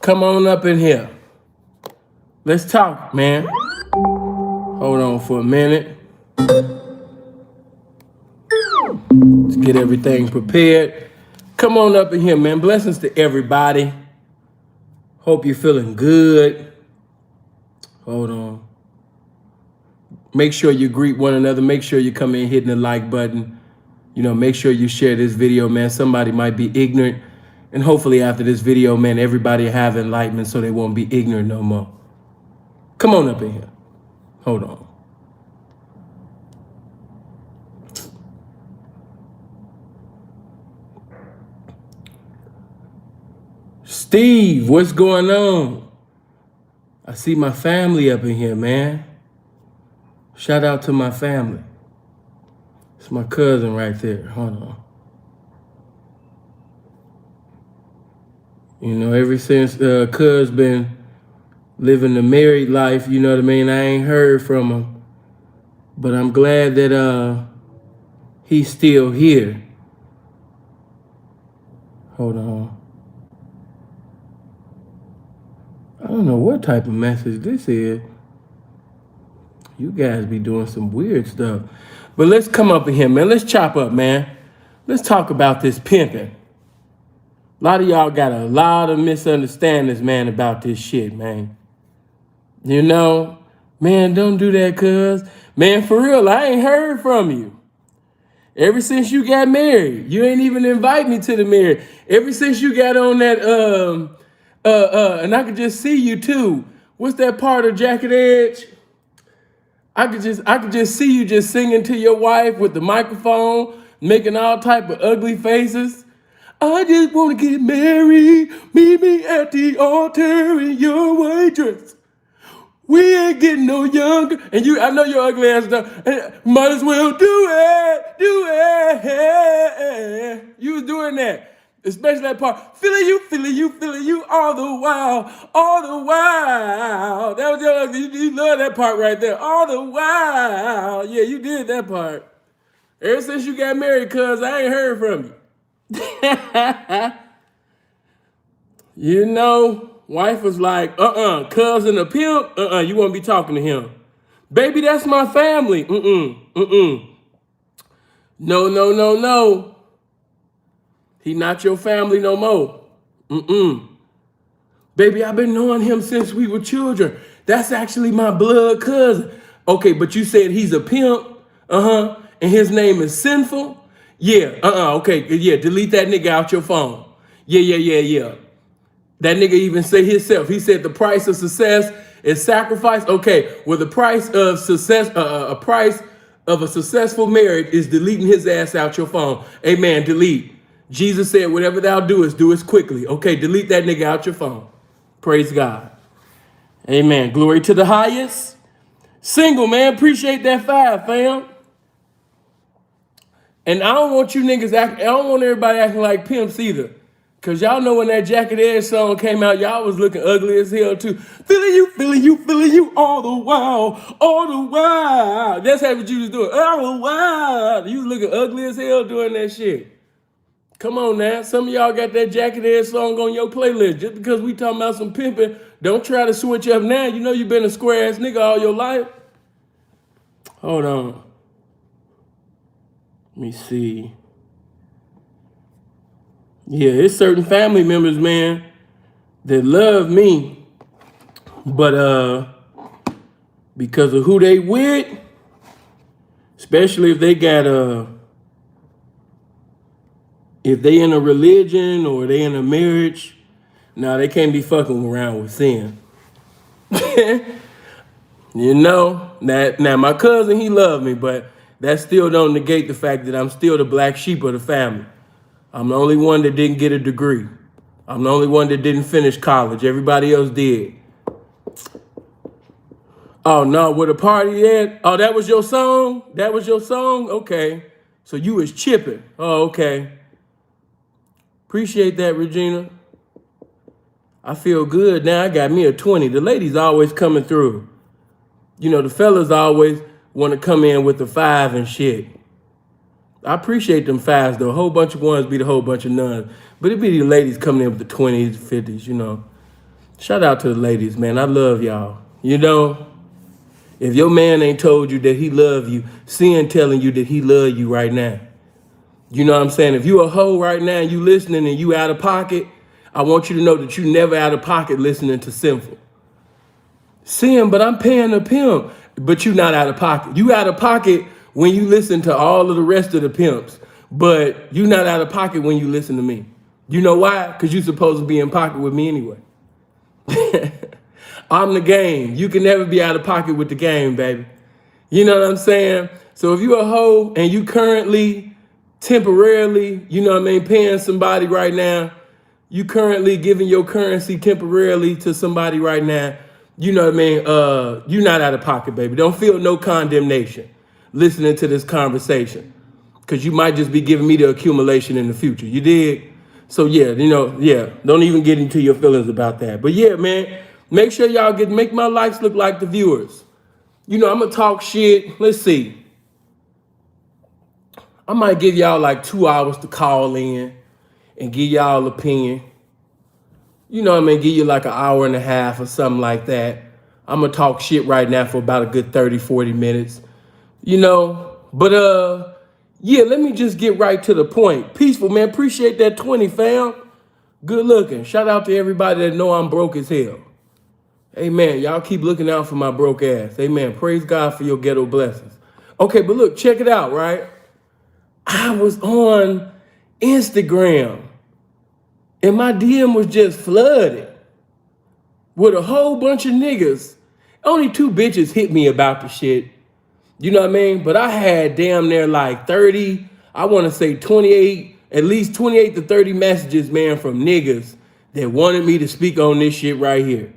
Come on up in here. Let's talk, man. Hold on for a minute. Let's get everything prepared. Come on up in here, man. Blessings to everybody. Hope you're feeling good. Hold on. Make sure you greet one another. Make sure you come in hitting the like button. You know, make sure you share this video, man. Somebody might be ignorant. And hopefully after this video, man, everybody have enlightenment so they won't be ignorant no more. Come on up in here. Hold on. Steve, what's going on? I see my family up in here, man. Shout out to my family. It's my cousin right there. Hold on. You know, ever since cuz been living the married life, you know what I mean? I ain't heard from him. But I'm glad that he's still here. Hold on. I don't know what type of message this is. You guys be doing some weird stuff. But let's come up in here, man. Let's chop up, man. Let's talk about this pimping. A lot of y'all got a lot of misunderstandings, man, about this shit, man. You know? Man, don't do that, cuz. Man, for real, I ain't heard from you. Ever since you got married, you ain't even invite me to the marriage. Ever since you got on that, and I could just see you too. What's that part of Jacket Edge? I could just see you just singing to your wife with the microphone, making all type of ugly faces. I just want to get married, meet me at the altar in your white dress. We ain't getting no younger, and I know your ugly ass stuff. Might as well do it. You was doing that, especially that part. Feeling you all the while. That was your ugly. You love that part right there. All the while, yeah, you did that part. Ever since you got married, cuz I ain't heard from you. You know. Wife was like, cousin a pimp, you won't be talking to him. Baby, that's my family. No. He not your family no more. Baby, I've been knowing him since we were children. That's actually my blood cousin. Okay, but you said he's a pimp, and his name is Sinful? Yeah, okay, yeah, delete that nigga out your phone. Yeah. That nigga even say himself. He said the price of success is sacrifice. Okay, well the price of success, a price of a successful marriage is deleting his ass out your phone. Amen. Delete. Jesus said, "Whatever thou doest, do it quickly." Okay, delete that nigga out your phone. Praise God. Amen. Glory to the highest. Single man, appreciate that 5, fam. And I don't want you niggas I don't want everybody acting like pimps either. Cause y'all know when that Jacket Edge song came out, y'all was looking ugly as hell too. Feeling you all the while. That's how what you was doing. All the while. You was looking ugly as hell doing that shit. Come on now. Some of y'all got that Jacket Edge song on your playlist. Just because we talking about some pimping, don't try to switch up now. You know you been a square ass nigga all your life. Hold on. Let me see. Yeah, it's certain family members, man, that love me, but because of who they with, especially if they got if they in a religion or they in a marriage, nah, they can't be fucking around with sin. You know, now my cousin, he loved me, but that still don't negate the fact that I'm still the black sheep of the family. I'm the only one that didn't get a degree. I'm the only one that didn't finish college. Everybody else did. Oh, no, where the party at? Oh, that was your song? That was your song? Okay. So you was chipping. Oh, okay. Appreciate that, Regina. I feel good now. I got me a 20. The ladies always coming through. You know, the fellas always want to come in with the 5 and shit. I appreciate them 5s, though. A whole bunch of ones beat a whole bunch of nuns. But it be the ladies coming in with the 20s, 50s, you know. Shout out to the ladies, man. I love y'all. You know, if your man ain't told you that he love you, sin telling you that he love you right now. You know what I'm saying? If you a hoe right now and you listening and you out of pocket, I want you to know that you never out of pocket listening to Sinful. Sin, but I'm paying a pimp. But you not out of pocket. You out of pocket when you listen to all of the rest of the pimps. But you not out of pocket when you listen to me. You know why? Because you supposed to be in pocket with me anyway. I'm the game. You can never be out of pocket with the game, baby. You know what I'm saying? So if you a hoe and you currently, temporarily, you know what I mean, paying somebody right now, you currently giving your currency temporarily to somebody right now, you know what I mean, you're not out of pocket, baby. Don't feel no condemnation listening to this conversation, because you might just be giving me the accumulation in the future. You dig? So yeah, you know, yeah, don't even get into your feelings about that. But yeah, man, make sure y'all make my likes look like the viewers. You know, I'm gonna talk shit. Let's see. I might give y'all like 2 hours to call in and give y'all opinion. You know what I mean? Give you like an hour and a half or something like that. I'm gonna talk shit right now for about a good 30, 40 minutes. You know, but yeah, let me just get right to the point. Peaceful, man. Appreciate that 20, fam. Good looking. Shout out to everybody that know I'm broke as hell. Amen. Y'all keep looking out for my broke ass. Amen. Praise God for your ghetto blessings. Okay, but look, check it out, right? I was on Instagram and my DM was just flooded with a whole bunch of niggas. Only 2 bitches hit me about the shit. You know what I mean? But I had damn near like 30, I want to say 28, at least 28 to 30 messages, man, from niggas that wanted me to speak on this shit right here.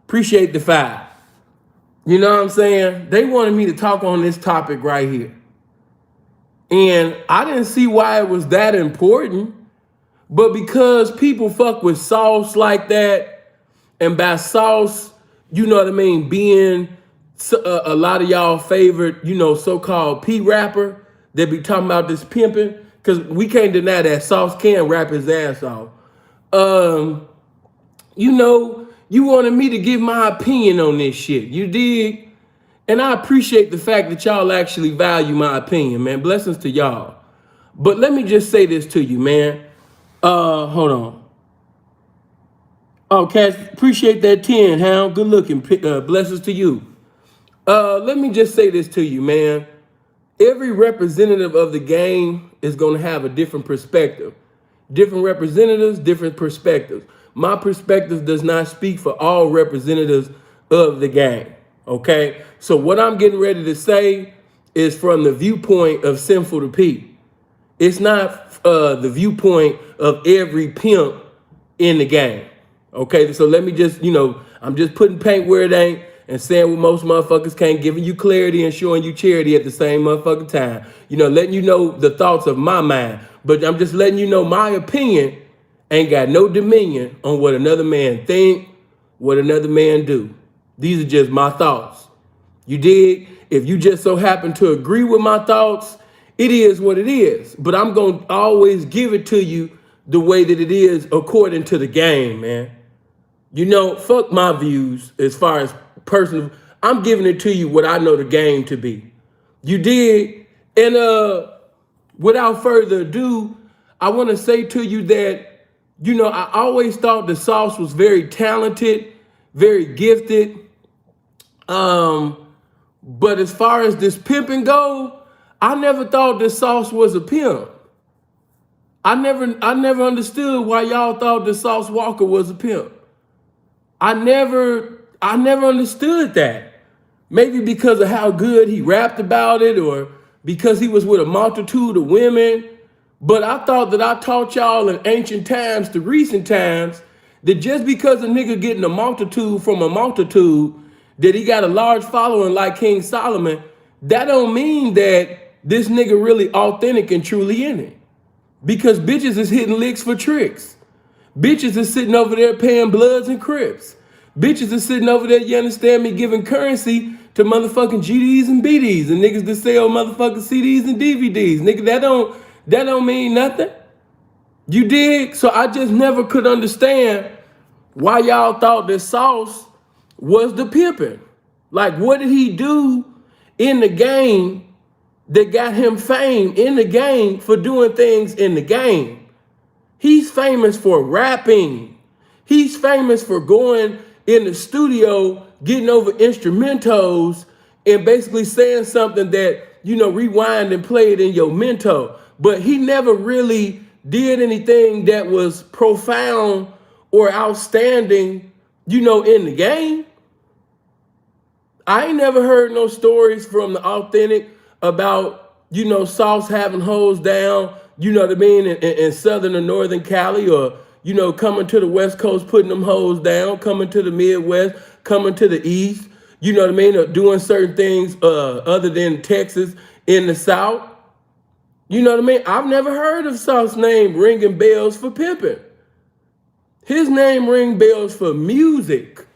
Appreciate the 5. You know what I'm saying? They wanted me to talk on this topic right here. And I didn't see why it was that important. But because people fuck with sauce like that, and by sauce, you know what I mean, being a lot of y'all favorite, you know, so-called P rapper that be talking about this pimping, because we can't deny that Sauce can rap his ass off. You know, you wanted me to give my opinion on this shit. You dig? And I appreciate the fact that y'all actually value my opinion, man. Blessings to y'all. But let me just say this to you, man. Hold on. Oh, Cash, appreciate that 10, Hound. Good looking. Blessings to you. Let me just say this to you, man. Every representative of the game is going to have a different perspective. Different representatives, different perspectives. My perspective does not speak for all representatives of the game, okay? So what I'm getting ready to say is from the viewpoint of Sinful to P. It's not the viewpoint of every pimp in the game, okay? So let me just, you know, I'm just putting paint where it ain't and saying what most motherfuckers can't, giving you clarity and showing you charity at the same motherfucking time. You know, letting you know the thoughts of my mind. But I'm just letting you know my opinion ain't got no dominion on what another man think, what another man do. These are just my thoughts. You dig? If you just so happen to agree with my thoughts, it is what it is. But I'm going to always give it to you the way that it is according to the game, man. You know, fuck my views as far as personal. I'm giving it to you what I know the game to be. You dig? And without further ado, I want to say to you that, you know, I always thought the Sauce was very talented, very gifted. But as far as this pimping go, I never thought this Sauce was a pimp. I never understood why y'all thought the Sauce Walka was a pimp. I never understood that. Maybe because of how good he rapped about it, or because he was with a multitude of women. But I thought that I taught y'all in ancient times to recent times that just because a nigga getting a multitude from a multitude, that he got a large following like King Solomon, that don't mean that this nigga really authentic and truly in it. Because bitches is hitting licks for tricks. Bitches is sitting over there paying Bloods and Crips. Bitches is sitting over there, you understand me, giving currency to motherfucking GDs and BDs and niggas that sell motherfucking CDs and DVDs. Nigga, that don't mean nothing. You dig? So I just never could understand Why y'all thought that Sauce was the Pimpin? Like, what did he do in the game that got him fame in the game for doing things in the game? He's famous for rapping. He's famous for going in the studio, getting over instrumentals, and basically saying something that, rewind and play it in your mento. But he never really did anything that was profound or outstanding, in the game. I ain't never heard no stories from the Authentic about, Sauce having hoes down, what I mean, in Southern or Northern Cali, or, coming to the West Coast, putting them hoes down, coming to the Midwest, coming to the East, what I mean, or doing certain things other than Texas in the South. You know what I mean? I've never heard of Sauce's name ringing bells for Pimpin'. His name ring bells for music,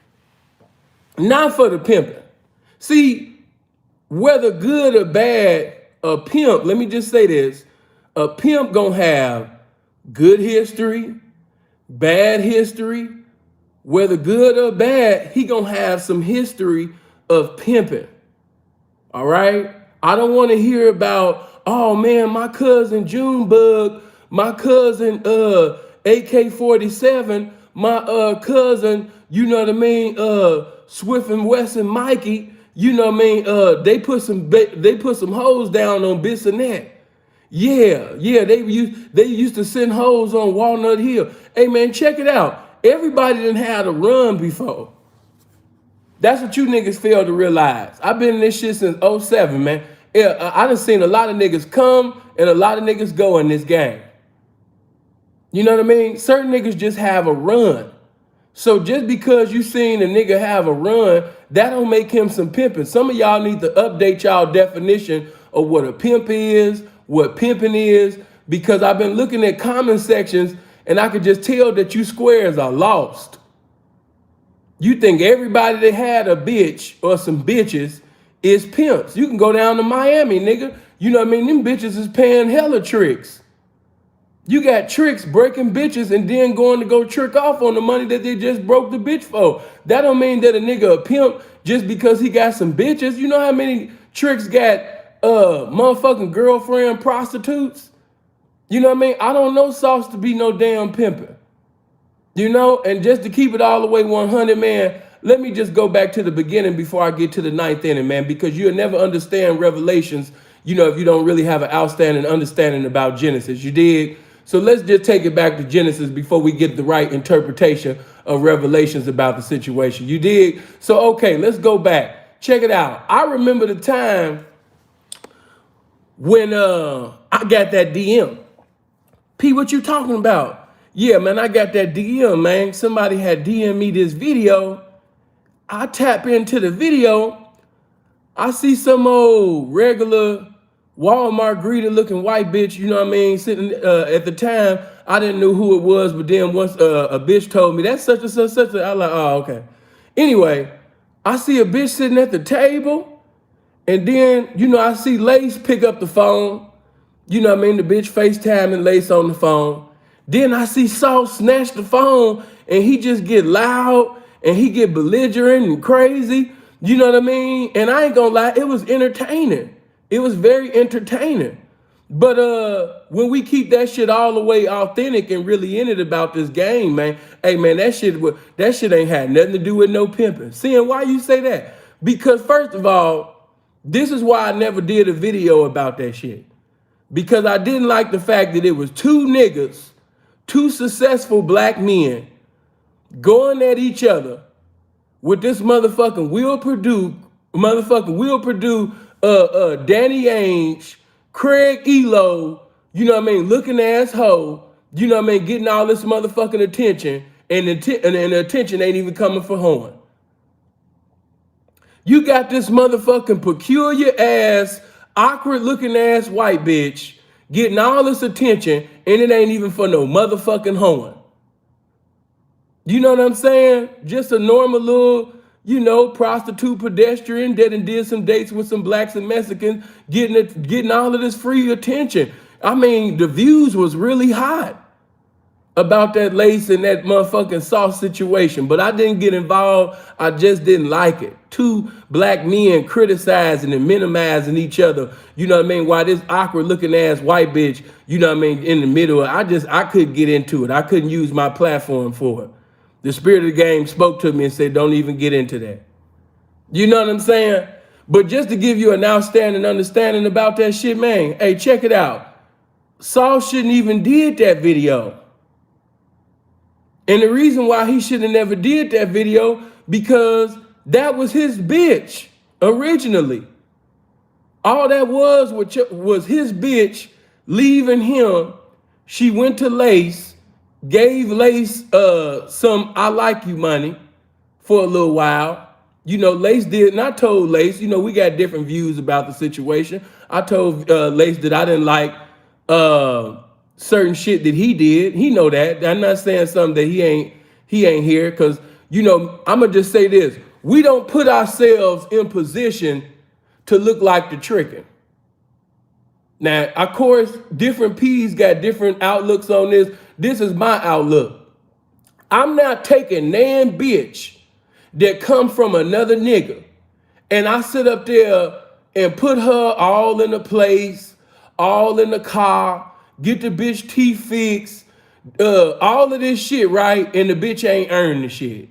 not for the pimping. See, whether good or bad, a pimp, let me just say this, a pimp gonna have good history, bad history. Whether good or bad, he gonna have some history of pimping. All right? I don't want to hear about, oh man, my cousin Junebug, my cousin AK-47, my cousin, what I mean, Swift and Wesson Mikey, what I mean, they put some hoes down on Bissonnette. Yeah, they used to send hoes on Walnut Hill. Hey man, check it out. Everybody done had a run before. That's what you niggas fail to realize. I've been in this shit since 07, man. Yeah, I done seen a lot of niggas come and a lot of niggas go in this game. You know what I mean? Certain niggas just have a run. So just because you seen a nigga have a run, that don't make him some pimping. Some of y'all need to update y'all definition of what a pimp is, what pimping is, because I've been looking at comment sections and I could just tell that you squares are lost. You think everybody that had a bitch or some bitches is pimps. You can go down to Miami, nigga. You know what I mean? Them bitches is paying hella tricks. You got tricks breaking bitches and then going to go trick off on the money that they just broke the bitch for. That don't mean that a nigga a pimp just because he got some bitches. You know how many tricks got motherfucking girlfriend prostitutes? You know what I mean? I don't know Sauce to be no damn pimping. And just to keep it all the way 100, man, let me just go back to the beginning before I get to the 9th inning, man, because you'll never understand Revelations, if you don't really have an outstanding understanding about Genesis. You dig? So let's just take it back to Genesis before we get the right interpretation of Revelations about the situation. You dig? So, okay, let's go back. Check it out. I remember the time when I got that DM. P, what you talking about? Yeah, man, I got that DM, man. Somebody had DM me this video. I tap into the video. I see some old regular Walmart greeter looking white bitch, you know what I mean, sitting at the time. I didn't know who it was, but then once a bitch told me that's such and such, I was like, oh, okay. Anyway, I see a bitch sitting at the table, and then, I see Lace pick up the phone. You know what I mean? The bitch FaceTiming Lace on the phone. Then I see Sauce snatch the phone and he just get loud and he get belligerent and crazy. You know what I mean? And I ain't gonna lie, it was entertaining. It was very entertaining. But when we keep that shit all the way authentic and really in it about this game, man, hey man, that shit ain't had nothing to do with no pimping. Seeing why you say that? Because first of all, this is why I never did a video about that shit. Because I didn't like the fact that it was two niggas, two successful black men going at each other with this motherfucking Will Purdue, Danny Ainge, Craig Elo, you know what I mean, looking asshole, you know what I mean, getting all this motherfucking attention, and the attention ain't even coming for Horn. You got this motherfucking peculiar ass, awkward looking ass white bitch getting all this attention, and it ain't even for no motherfucking Horn. You know what I'm saying? Just a normal little, prostitute pedestrian that did some dates with some blacks and Mexicans, getting all of this free attention. I mean, the views was really hot. about that lace and that motherfucking sauce situation, but I didn't get involved. I just didn't like it. Two black men criticizing and minimizing each other, you know what I mean? While this awkward looking ass white bitch, you know what I mean, in the middle, I couldn't get into it. I couldn't use my platform for it. The spirit of the game spoke to me and said, don't even get into that. You know what I'm saying? But just to give you an outstanding understanding about that shit, man, hey, check it out. Saul shouldn't even did that video. And the reason why he should have never did that video, because that was his bitch originally. All that was his bitch leaving him. She went to Lace, gave Lace some I like you money for a little while. You know, Lace did, and I told Lace, you know, we got different views about the situation. I told Lace that I didn't like certain shit that he did. He know that. I'm not saying something that he ain't here, because, you know, I'm gonna just say this. We don't put ourselves in position to look like the tricking. Now, of course, different P's got different outlooks on this. This is my outlook. I'm not taking nan bitch that come from another nigga and I sit up there and put her all in the place, all in the car, get the bitch teeth fixed, all of this shit, right? And the bitch ain't earned the shit.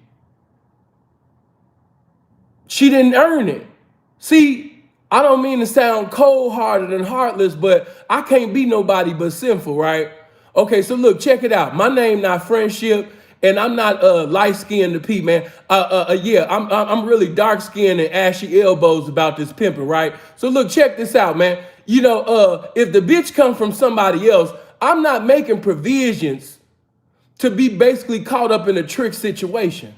She didn't earn it. See, I don't mean to sound cold-hearted and heartless, but I can't be nobody but sinful, right? Okay, so look, check it out. My name not Friendship, and I'm not light-skinned to Pete, man. Yeah, I'm really dark-skinned and ashy elbows about this pimping, right? So look, check this out, man. You know, if the bitch come from somebody else, I'm not making provisions to be basically caught up in a trick situation.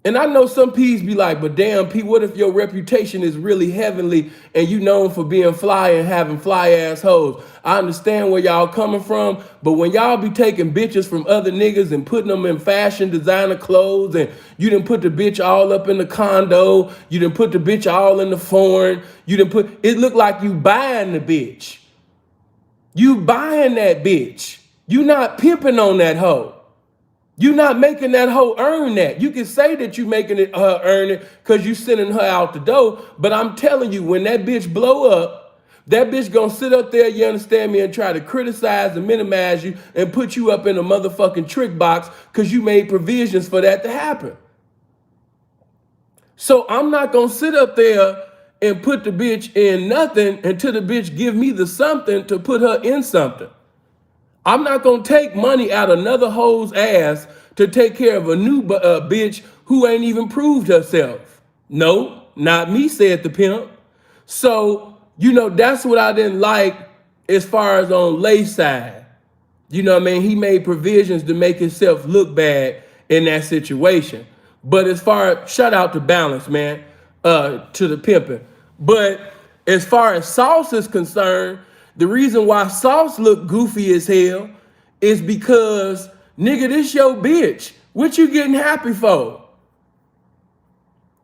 And I know some P's be like, but damn, P, what if your reputation is really heavenly and you known for being fly and having fly ass hoes? I understand where y'all coming from, but when y'all be taking bitches from other niggas and putting them in fashion designer clothes, and you done put the bitch all up in the condo, you done put the bitch all in the foreign, you done put, it look like you buying the bitch. You buying that bitch. You not pimping on that hoe. You not making that hoe earn that. You can say that you making it her earn it because you sending her out the door, but I'm telling you, when that bitch blow up, that bitch gonna sit up there, you understand me, and try to criticize and minimize you and put you up in a motherfucking trick box because you made provisions for that to happen. So I'm not gonna sit up there and put the bitch in nothing until the bitch give me the something to put her in something. I'm not gonna take money out of another hoe's ass to take care of a new bitch who ain't even proved herself. No, not me, said the pimp. So, you know, that's what I didn't like as far as on Lay's side. You know what I mean? He made provisions to make himself look bad in that situation. But as far as, shout out to Balance, man, to the pimping. But as far as Sauce is concerned, the reason why Sauce look goofy as hell is because, nigga, this your bitch. What you getting happy for?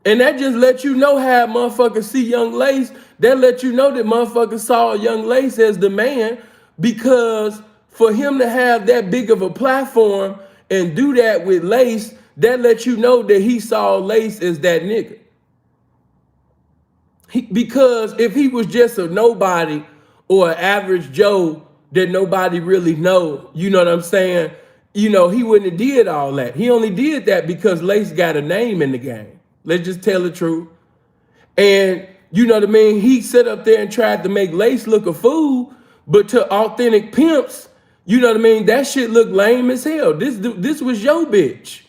And that just let you know how motherfuckers see Young Lace. That let you know that motherfuckers saw Young Lace as the man, because for him to have that big of a platform and do that with Lace, that let you know that he saw Lace as that nigga. Because if he was just a nobody or an average Joe that nobody really know, you know what I'm saying? You know, he wouldn't have did all that. He only did that because Lace got a name in the game. Let's just tell the truth. And you know what I mean? He sat up there and tried to make Lace look a fool, but to authentic pimps, you know what I mean? That shit looked lame as hell. This was your bitch.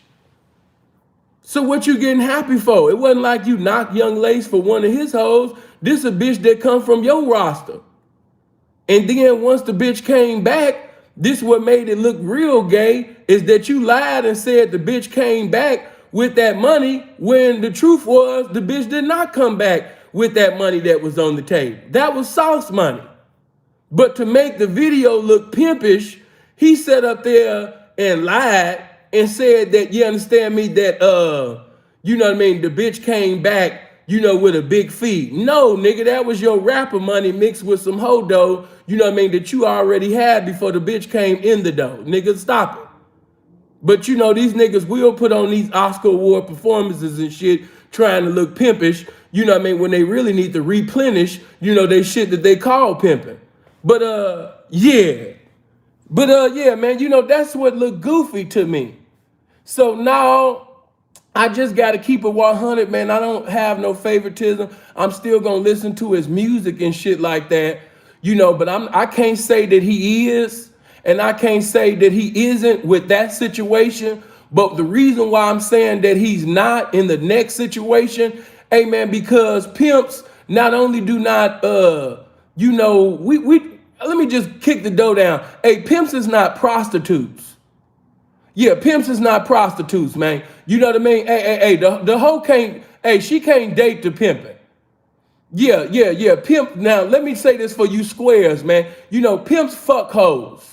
So what you getting happy for? It wasn't like you knocked Young Lace for one of his hoes. This a bitch that come from your roster. And then once the bitch came back, this what made it look real gay, is that you lied and said the bitch came back with that money when the truth was the bitch did not come back with that money that was on the table. That was Sauce money. But to make the video look pimpish, he sat up there and lied and said that, you understand me, that, you know what I mean, the bitch came back with a big fee. No, nigga, that was your rapper money mixed with some hoe dough, that you already had before the bitch came in the dough. Nigga, stop it. But these niggas will put on these Oscar Award performances and shit trying to look pimpish, when they really need to replenish, they shit that they call pimping. But yeah. But yeah, man, that's what looked goofy to me. So now I just got to keep it 100, man. I don't have no favoritism. I'm still going to listen to his music and shit like that, but I can't say that he is, and I can't say that he isn't with that situation. But the reason why I'm saying that he's not in the next situation, hey, man, because pimps not only do not, let me just kick the dough down. Hey, pimps is not prostitutes. Yeah, pimps is not prostitutes, man. You know what I mean? Hey, the hoe can't, she can't date the pimpin'. Yeah. Pimp, now let me say this for you squares, man. Pimps fuck hoes.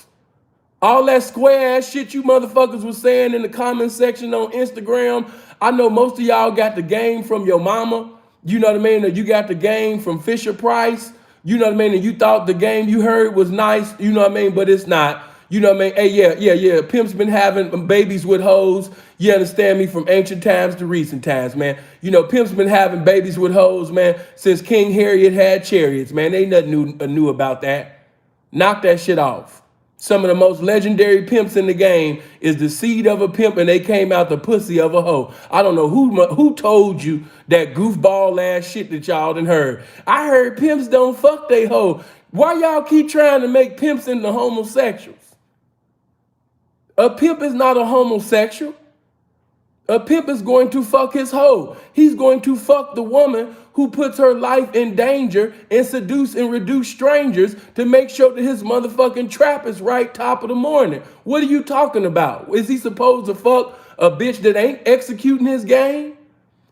All that square ass shit you motherfuckers was saying in the comment section on Instagram, I know most of y'all got the game from your mama. You know what I mean? Or you got the game from Fisher Price. You know what I mean? And you thought the game you heard was nice. You know what I mean? But it's not. You know what I mean? Hey, yeah. Pimp's been having babies with hoes. You understand me? From ancient times to recent times, man. Pimp's been having babies with hoes, man, since King Harriet had chariots, man. Ain't nothing new about that. Knock that shit off. Some of the most legendary pimps in the game is the seed of a pimp, and they came out the pussy of a hoe. I don't know who told you that goofball ass shit that y'all done heard. I heard pimps don't fuck they hoe. Why y'all keep trying to make pimps into homosexuals? A pimp is not a homosexual. A pimp is going to fuck his hoe. He's going to fuck the woman who puts her life in danger and seduce and reduce strangers to make sure that his motherfucking trap is right top of the morning. What are you talking about? Is he supposed to fuck a bitch that ain't executing his game?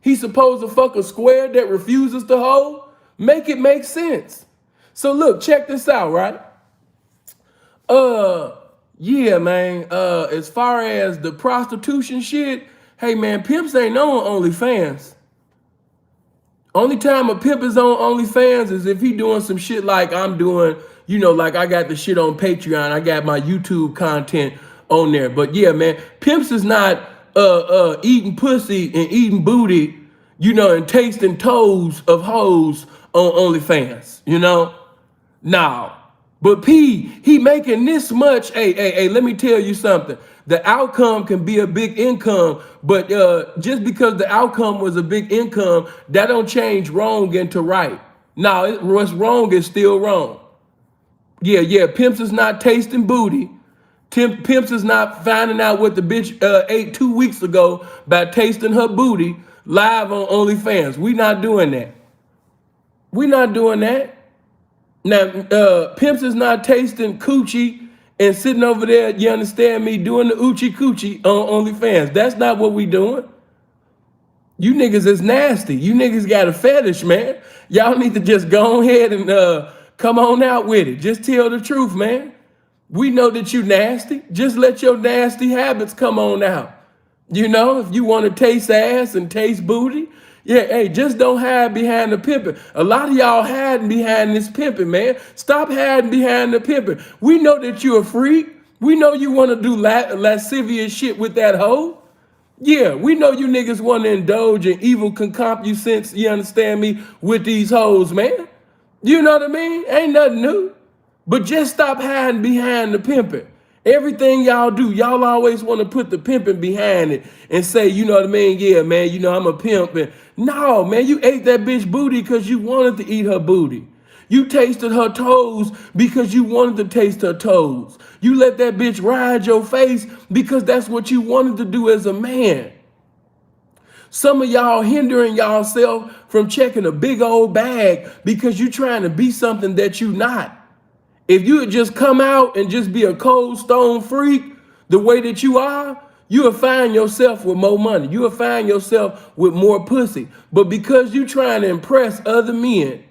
He's supposed to fuck a square that refuses to hoe? Make it make sense. So look, check this out, right? Yeah, man, as far as the prostitution shit, hey, man, pimps ain't on Onlyfans. Only time a pimp is on OnlyFans is if he doing some shit like I'm doing, like I got the shit on Patreon. I got my YouTube content on there. But yeah, man, pimps is not eating pussy and eating booty, and tasting toes of hoes on OnlyFans, Nah. But he making this much. Hey, let me tell you something. The outcome can be a big income, but just because the outcome was a big income, that don't change wrong into right. Now, what's wrong is still wrong. Yeah, pimps is not tasting booty. Pimps is not finding out what the bitch ate 2 weeks ago by tasting her booty live on OnlyFans. We not doing that. We not doing that. Now, pimps is not tasting coochie and sitting over there, you understand me, doing the oochie coochie on OnlyFans. That's not what we doing. You niggas is nasty. You niggas got a fetish, man. Y'all need to just go ahead and come on out with it. Just tell the truth, man. We know that you nasty. Just let your nasty habits come on out. If you want to taste ass and taste booty, yeah, hey, just don't hide behind the pimping. A lot of y'all hiding behind this pimping, man. Stop hiding behind the pimping. We know that you're a freak. We know you want to do lascivious shit with that hoe. Yeah, we know you niggas want to indulge in evil concupiscence, you understand me, with these hoes, man. You know what I mean? Ain't nothing new. But just stop hiding behind the pimping. Everything y'all do, y'all always want to put the pimping behind it and say, you know what I mean? Yeah, man, I'm a pimp. And no, man, you ate that bitch booty because you wanted to eat her booty. You tasted her toes because you wanted to taste her toes. You let that bitch ride your face because that's what you wanted to do as a man. Some of y'all hindering yourself from checking a big old bag because you trying to be something that you not. If you would just come out and just be a cold stone freak the way that you are, you will find yourself with more money. You will find yourself with more pussy. But because you trying to impress other men,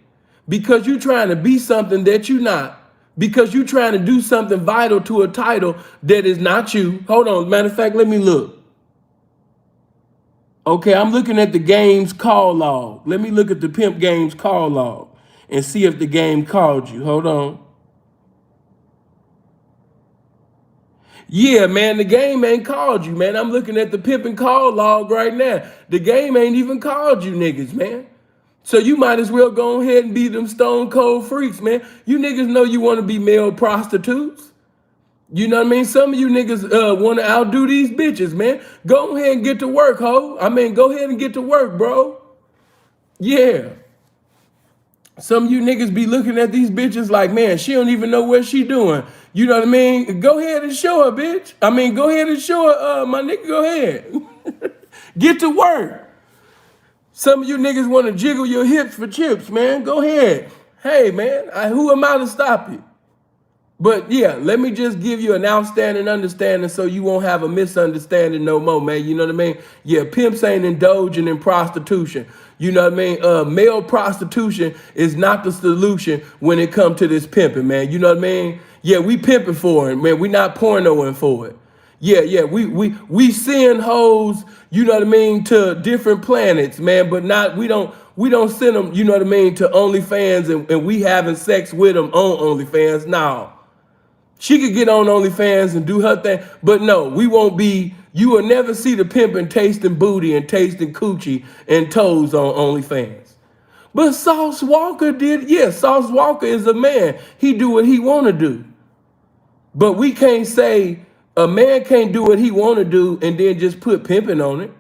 because you trying to be something that you not, because you trying to do something vital to a title that is not you. Hold on, matter of fact, let me look. Okay, I'm looking at the game's call log. Let me look at the pimp game's call log and see if the game called you. Hold on. Yeah, man, the game ain't called you, man. I'm looking at the pimping call log right now. The game ain't even called you niggas, man. So you might as well go ahead and be them stone cold freaks, man. You niggas know you want to be male prostitutes. You know what I mean? Some of you niggas want to outdo these bitches, man. Go ahead and get to work, ho. I mean, go ahead and get to work, bro. Yeah. Some of you niggas be looking at these bitches like, man, she don't even know what she doing. You know what I mean? Go ahead and show her, bitch. I mean, go ahead and show her, my nigga, go ahead. Get to work. Some of you niggas want to jiggle your hips for chips, man. Go ahead. Hey, man, who am I to stop you? But yeah, let me just give you an outstanding understanding so you won't have a misunderstanding no more, man. You know what I mean? Yeah, pimps ain't indulging in prostitution. You know what I mean? Male prostitution is not the solution when it comes to this pimping, man. You know what I mean? Yeah, we pimping for it, man. We not pornoing for it. Yeah, we send hoes, you know what I mean, to different planets, man, but we don't send them, you know what I mean, to OnlyFans and we having sex with them on OnlyFans. No. She could get on OnlyFans and do her thing, but no, we won't be. You will never see the pimping tasting booty and tasting coochie and toes on OnlyFans. But Sauce Walka did. Yeah, Sauce Walka is a man. He do what he want to do. But we can't say a man can't do what he want to do and then just put pimping on it.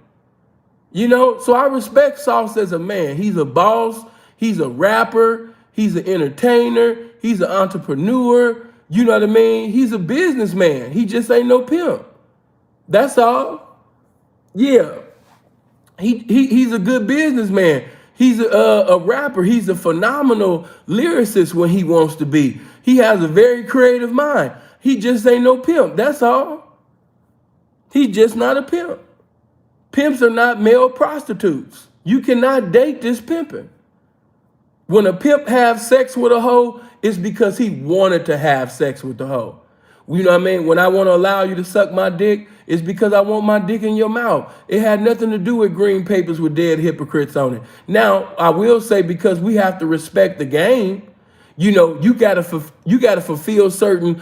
You know, so I respect Sauce as a man. He's a boss. He's a rapper. He's an entertainer. He's an entrepreneur. You know what I mean? He's a businessman. He just ain't no pimp. That's all. Yeah. He's a good businessman. He's a rapper. He's a phenomenal lyricist when he wants to be. He has a very creative mind. He just ain't no pimp. That's all. He's just not a pimp. Pimps are not male prostitutes. You cannot date this pimping. When a pimp have sex with a hoe, it's because he wanted to have sex with the hoe. You know what I mean? When I want to allow you to suck my dick, it's because I want my dick in your mouth. It had nothing to do with green papers with dead hypocrites on it. Now, I will say, because we have to respect the game, you know, you gotta fulfill certain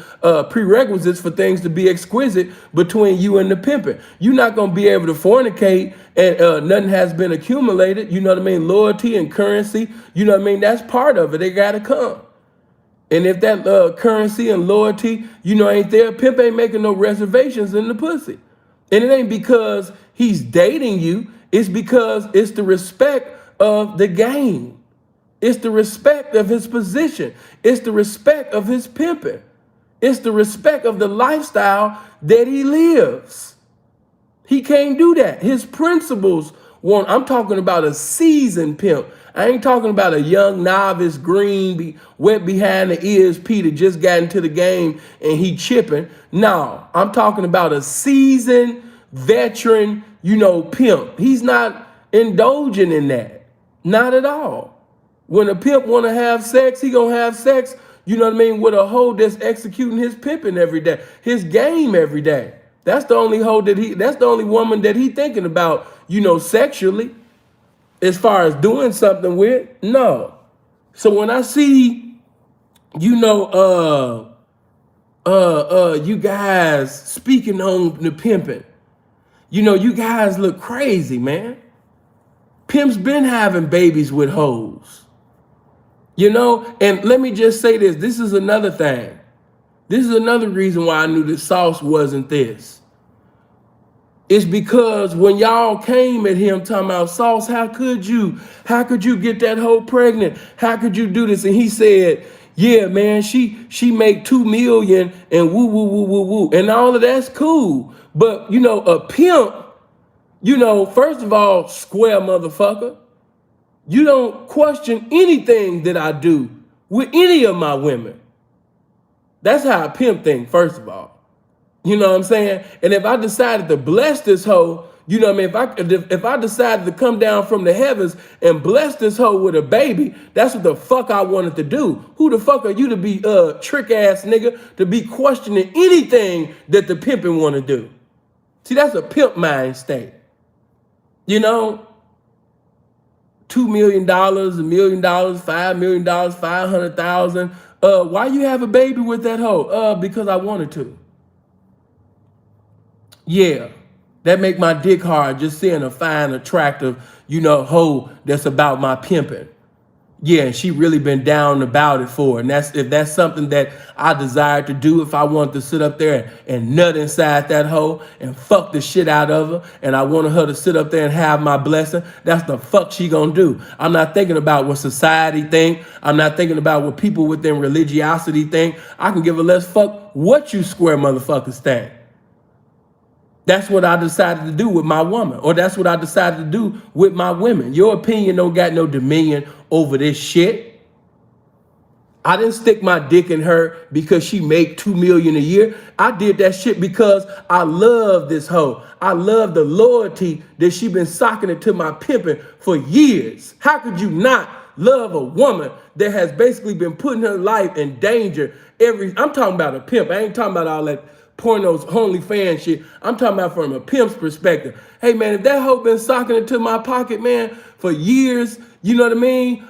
prerequisites for things to be exquisite between you and the pimping. You're not gonna be able to fornicate and nothing has been accumulated. You know what I mean? Loyalty and currency. You know what I mean? That's part of it. They gotta come. And if that currency and loyalty, you know, ain't there, pimp ain't making no reservations in the pussy. And it ain't because he's dating you. It's because it's the respect of the game. It's the respect of his position. It's the respect of his pimping. It's the respect of the lifestyle that he lives. He can't do that. His principles won't. I'm talking about a seasoned pimp. I ain't talking about a young novice, green, wet behind the ears P that just got into the game and he chipping. No, I'm talking about a seasoned veteran, you know, pimp. He's not indulging in that. Not at all. When a pimp want to have sex, he gonna have sex, you know what I mean, with a hoe that's executing his pimping every day, his game every day. That's the only hoe that's the only woman that he thinking about, you know, sexually, as far as doing something with. No. So when I see, you know, you guys speaking on the pimping, you know, you guys look crazy, man. Pimps been having babies with hoes. You know, and let me just say this. This is another thing. This is another reason why I knew that Sauce wasn't this. It's because when y'all came at him talking about, Sauce, how could you get that hoe pregnant? How could you do this? And he said, yeah, man, she make 2 million and woo, woo, woo, woo, woo. And all of that's cool. But, you know, a pimp, you know, first of all, square motherfucker. You don't question anything that I do with any of my women. That's how a pimp think, first of all. You know what I'm saying? And if I decided to bless this hoe, you know what I mean? If I decided to come down from the heavens and bless this hoe with a baby, that's what the fuck I wanted to do. Who the fuck are you to be trick ass nigga to be questioning anything that the pimping want to do? See, that's a pimp mind state. You know, $2 million, $1 million, $5 million, 500,000. Why you have a baby with that hoe? Because I wanted to. Yeah, that make my dick hard just seeing a fine, attractive, hoe that's about my pimping. Yeah, and she really been down about it for it. And if that's something that I desire to do, if I want to sit up there and nut inside that hoe and fuck the shit out of her, and I wanted her to sit up there and have my blessing, that's the fuck she gonna do. I'm not thinking about what society think. I'm not thinking about what people within religiosity think. I can give a less fuck what you square motherfuckers think. That's what I decided to do with my woman, or that's what I decided to do with my women. Your opinion don't got no dominion over this shit. I didn't stick my dick in her because she make $2 million a year. I did that shit because I love this hoe. I love the loyalty that she been socking it to my pimping for years. How could you not love a woman that has basically been putting her life in danger I'm talking about a pimp. I ain't talking about all that pornos, Onlyfans shit. I'm talking about from a pimp's perspective. Hey man, if that hoe been socking it to my pocket, man, for years, you know what I mean?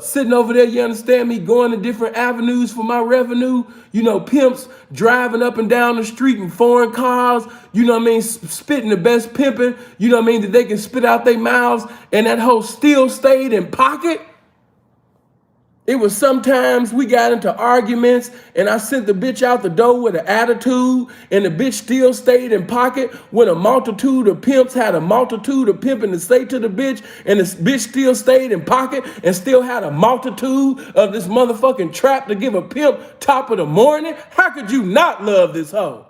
Sitting over there, you understand me, going to different avenues for my revenue. Pimps driving up and down the street in foreign cars, you know what I mean, spitting the best pimping, you know what I mean, that they can spit out their mouths, and that hoe still stayed in pocket. It was sometimes we got into arguments and I sent the bitch out the door with an attitude, and the bitch still stayed in pocket when a multitude of pimps had a multitude of pimping to say to the bitch, and the bitch still stayed in pocket and still had a multitude of this motherfucking trap to give a pimp top of the morning. How could you not love this hoe?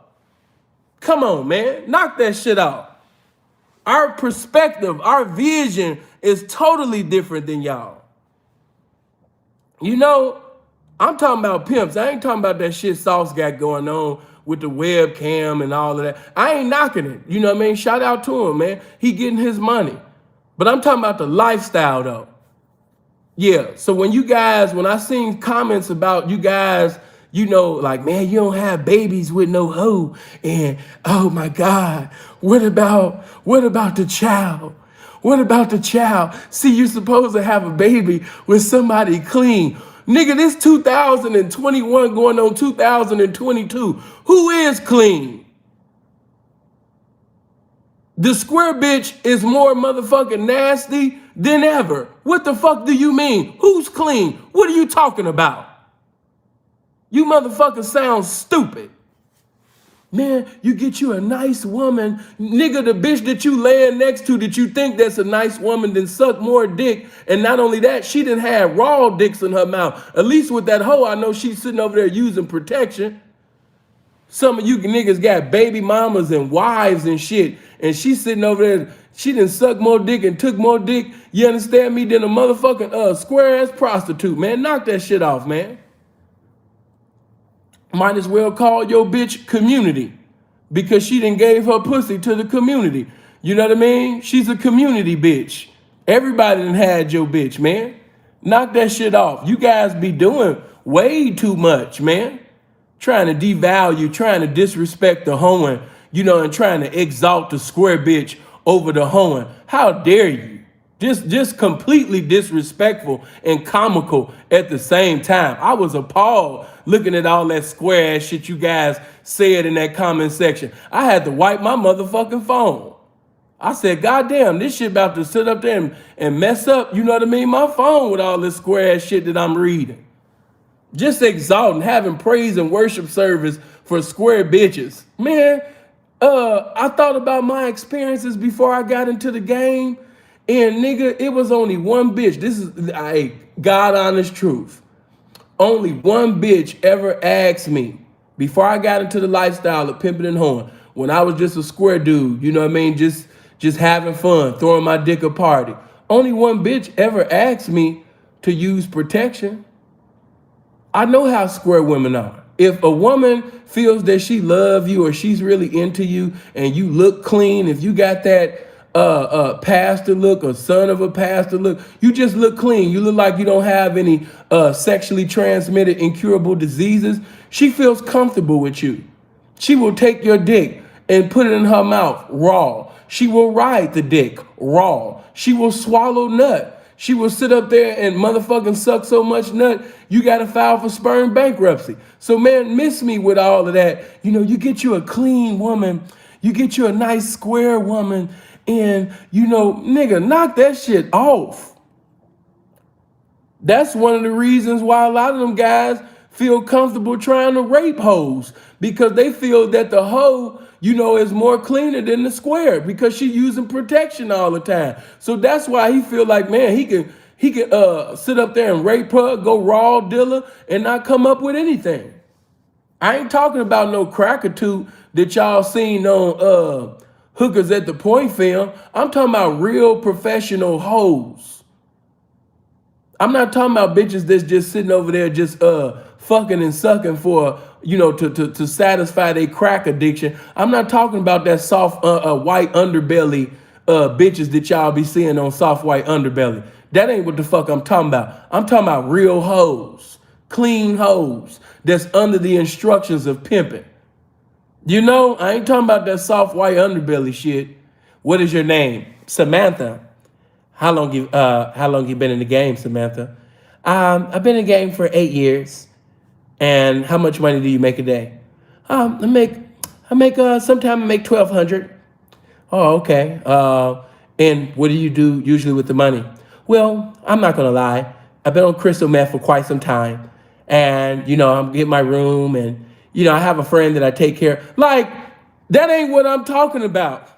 Come on, man. Knock that shit off. Our perspective, our vision is totally different than y'all. I'm talking about pimps. I ain't talking about that shit Sauce got going on with the webcam and all of that. I ain't knocking it. You know what I mean? Shout out to him, man. He getting his money. But I'm talking about the lifestyle, though. Yeah, so when I seen comments about you guys, like, man, you don't have babies with no hoe. And, oh, my God, what about the child? What about the child? See, you're supposed to have a baby with somebody clean. Nigga, this 2021 going on 2022. Who is clean? The square bitch is more motherfucking nasty than ever. What the fuck do you mean? Who's clean? What are you talking about? You motherfuckers sound stupid. Man, you get you a nice woman. Nigga, the bitch that you laying next to that you think that's a nice woman then suck more dick. And not only that, she done had raw dicks in her mouth. At least with that hoe, I know she's sitting over there using protection. Some of you niggas got baby mamas and wives and shit. And she's sitting over there, she done sucked more dick and took more dick, you understand me, than a motherfucking square-ass prostitute, man. Knock that shit off, man. Might as well call your bitch community, because she done gave her pussy to the community. You know what I mean? She's a community bitch. Everybody done had your bitch, man. Knock that shit off. You guys be doing way too much, man. Trying to devalue, trying to disrespect the hoeing, and trying to exalt the square bitch over the hoeing. How dare you? Just completely disrespectful and comical at the same time. I was appalled looking at all that square ass shit you guys said in that comment section. I had to wipe my motherfucking phone. I said, God damn, this shit about to sit up there and mess up, you know what I mean, my phone with all this square ass shit that I'm reading. Just exalting, having praise and worship service for square bitches. Man, I thought about my experiences before I got into the game. And nigga, it was only one bitch. This is God honest truth. Only one bitch ever asked me before I got into the lifestyle of pimping and hoeing, when I was just a square dude, you know what I mean? Just having fun, throwing my dick a party. Only one bitch ever asked me to use protection. I know how square women are. If a woman feels that she loves you or she's really into you and you look clean, if you got that pastor look or son of a pastor look, you just look clean. You look like you don't have any sexually transmitted incurable diseases. She feels comfortable with you. She will take your dick and put it in her mouth raw. She will ride the dick raw. She will swallow nut. She will sit up there and motherfucking suck so much nut, you got to file for sperm bankruptcy. So, man, miss me with all of that. You know, you get you a clean woman, you get you a nice square woman, and, you know, nigga, knock that shit off. That's one of the reasons why a lot of them guys feel comfortable trying to rape hoes, because they feel that the hoe, you know, is more cleaner than the square because she using protection all the time. So that's why he feel like, man, he can sit up there and rape her, go raw dealer, and not come up with anything. I ain't talking about no crackatoot that y'all seen on Hookers at the Point film. I'm talking about real professional hoes. I'm not talking about bitches that's just sitting over there just fucking and sucking for, you know, to satisfy their crack addiction. I'm not talking about that soft white underbelly bitches that y'all be seeing on soft white underbelly. That ain't what the fuck I'm talking about. I'm talking about real hoes, clean hoes that's under the instructions of pimping. You know, I ain't talking about that soft white underbelly shit. What is your name? Samantha. How long you been in the game, Samantha? I've been in the game for 8 years. And how much money do you make a day? I make sometimes I make $1,200. Oh, okay. And what do you do usually with the money? Well, I'm not gonna lie. I've been on crystal meth for quite some time. And, you know, I'm getting my room, and, you know, I have a friend that I take care of. Like, that ain't what I'm talking about.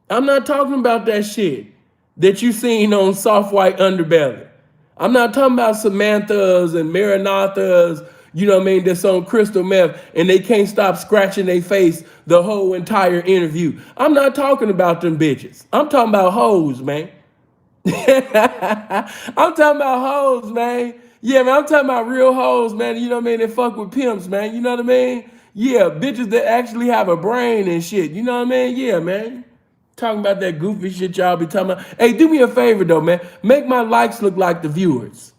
I'm not talking about that shit that you seen on soft white underbelly. I'm not talking about Samanthas and Marinathas, you know what I mean, that's on crystal meth and they can't stop scratching their face the whole entire interview. I'm not talking about them bitches. I'm talking about hoes, man. I'm talking about hoes, man. Yeah, man, I'm talking about real hoes, man. You know what I mean? They fuck with pimps, man. You know what I mean? Yeah, bitches that actually have a brain and shit. You know what I mean? Yeah, man. Talking about that goofy shit y'all be talking about. Hey, do me a favor though, man. Make my likes look like the viewers.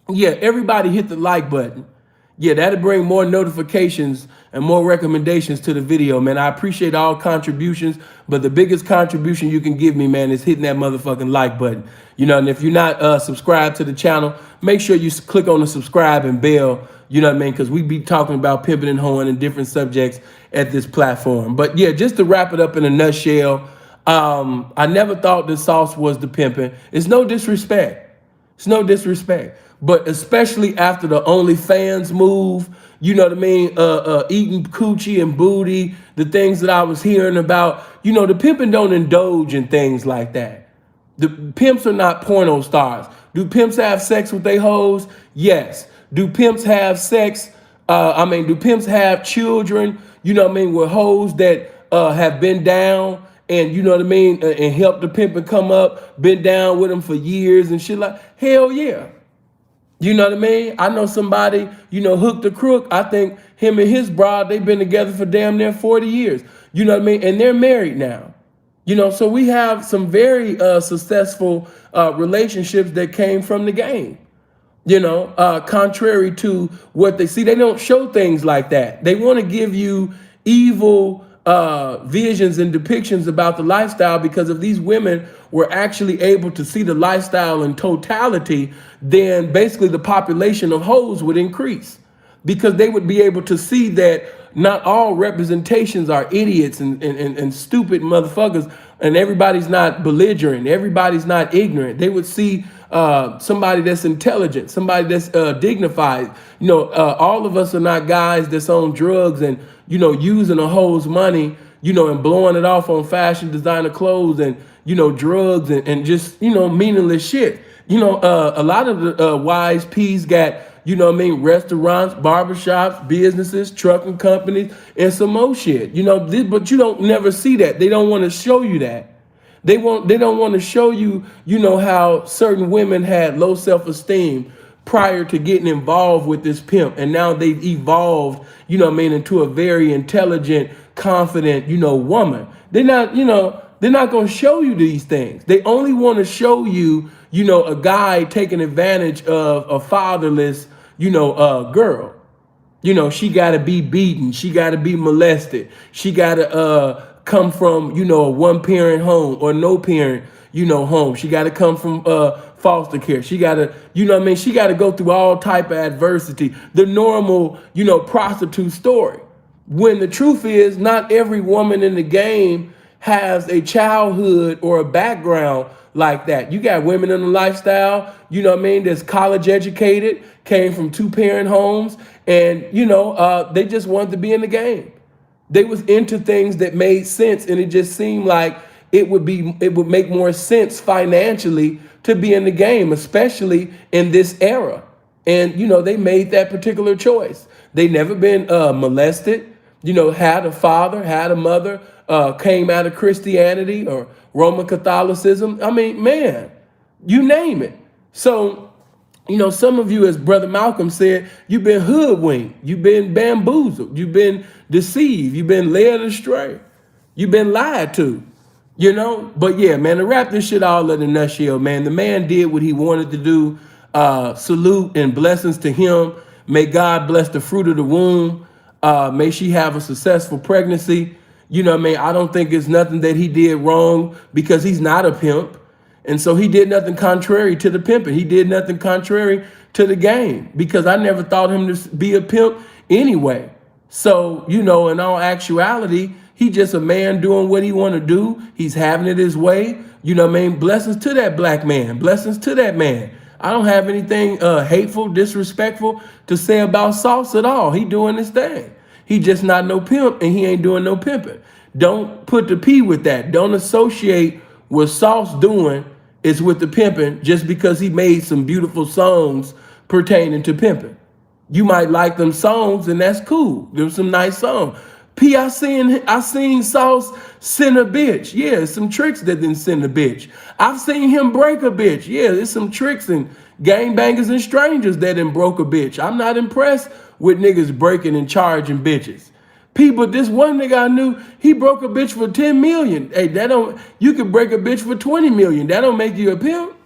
Yeah, everybody hit the like button. Yeah, that'll bring more notifications and more recommendations to the video, man. I appreciate all contributions, but the biggest contribution you can give me, man, is hitting that motherfucking like button. You know, and if you're not subscribed to the channel, make sure you click on the subscribe and bell. You know what I mean? Because we be talking about pimping and hoeing and different subjects at this platform. But yeah, just to wrap it up in a nutshell, I never thought the sauce was the pimping. It's no disrespect. It's no disrespect. But especially after the Onlyfans move, you know what I mean? Eating coochie and booty, the things that I was hearing about, you know, the pimping don't indulge in things like that. The pimps are not porno stars. Do pimps have sex with they hoes? Yes. Do pimps have sex? Do pimps have children, you know what I mean, with hoes that have been down and, you know what I mean, and help the pimping come up, been down with them for years and shit like, hell yeah. You know what I mean? I know somebody, you know, Hook the Crook. I think him and his broad, they've been together for damn near 40 years. You know what I mean? And they're married now. You know, so we have some very successful relationships that came from the game. You know, contrary to what they see, they don't show things like that. They want to give you evil visions and depictions about the lifestyle, because if these women were actually able to see the lifestyle in totality, then basically the population of hoes would increase, because they would be able to see that not all representations are idiots and stupid motherfuckers, and everybody's not belligerent, everybody's not ignorant. They would see somebody that's intelligent, somebody that's dignified. You know, all of us are not guys that's on drugs and, you know, using a hoe's money, you know, and blowing it off on fashion designer clothes and, you know, drugs and just, you know, meaningless shit. You know, a lot of the wise P's got, you know what I mean, restaurants, barbershops, businesses, trucking companies, and some more shit. You know, but you don't never see that. They don't want to show you that. They don't want to show you, you know, how certain women had low self-esteem prior to getting involved with this pimp. And now they've evolved, you know what I mean, into a very intelligent, confident, you know, woman. They're not, you know, they're not going to show you these things. They only want to show you, you know, a guy taking advantage of a fatherless, you know, girl. You know, she got to be beaten. She got to be molested. She got to come from, a one-parent home or no parent, home. She got to come from foster care. She got to, she got to go through all type of adversity. The normal, prostitute story. When the truth is, not every woman in the game has a childhood or a background like that. You got women in the lifestyle, that's college educated, came from two-parent homes, and, they just wanted to be in the game. They was into things that made sense, and it just seemed like it would make more sense financially to be in the game, especially in this era. And, they made that particular choice. They never been molested, had a father, had a mother, came out of Christianity or Roman Catholicism. I mean, man, you name it. So, some of you, as Brother Malcolm said, you've been hoodwinked, you've been bamboozled, you've been deceived, you've been led astray, you've been lied to, But yeah, man, to wrap this shit all in a nutshell, man, the man did what he wanted to do. Salute and blessings to him. May God bless the fruit of the womb. May she have a successful pregnancy. I don't think it's nothing that he did wrong, because he's not a pimp. And so he did nothing contrary to the pimping. He did nothing contrary to the game, because I never thought him to be a pimp anyway. So, in all actuality, he just a man doing what he want to do. He's having it his way. Blessings to that black man. Blessings to that man. I don't have anything hateful, disrespectful to say about Sauce at all. He doing his thing. He just not no pimp, and he ain't doing no pimping. Don't put the P with that. Don't associate what Sauce doing is with the pimping just because he made some beautiful songs pertaining to pimping. You might like them songs, and that's cool. There's some nice songs. P, I seen Sauce send a bitch. Yeah, there's some tricks that didn't send a bitch. I've seen him break a bitch. Yeah, there's some tricks and gangbangers and strangers that didn't broke a bitch. I'm not impressed with niggas breaking and charging bitches. P, but this one nigga I knew, he broke a bitch for 10 million. Hey, you could break a bitch for 20 million. That don't make you a pimp.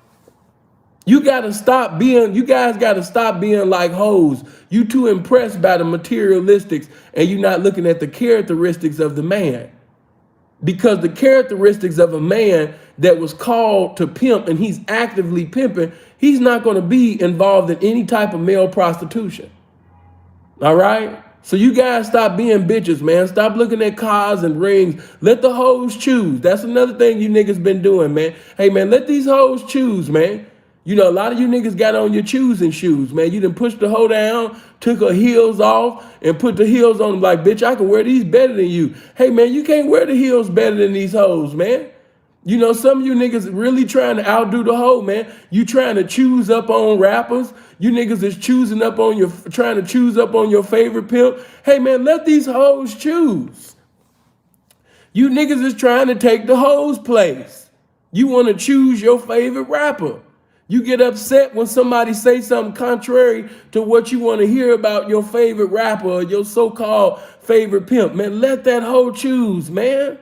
You guys gotta stop being like hoes. You too impressed by the materialistics, and you're not looking at the characteristics of the man. Because the characteristics of a man that was called to pimp and he's actively pimping, he's not gonna be involved in any type of male prostitution. All right? So you guys stop being bitches, man. Stop looking at cars and rings. Let the hoes choose. That's another thing you niggas been doing, man. Hey, man, let these hoes choose, man. A lot of you niggas got on your choosing shoes, man. You done pushed the hoe down, took her heels off, and put the heels on them like, bitch, I can wear these better than you. Hey, man, you can't wear the heels better than these hoes, man. Some of you niggas really trying to outdo the hoe, man. You trying to choose up on rappers. You niggas is trying to choose up on your favorite pimp. Hey, man, let these hoes choose. You niggas is trying to take the hoes' place. You want to choose your favorite rapper. You get upset when somebody say something contrary to what you want to hear about your favorite rapper or your so-called favorite pimp. Man, let that hoe choose, man.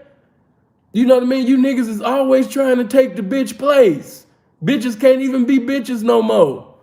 You know what I mean? You niggas is always trying to take the bitch place. Bitches can't even be bitches no more.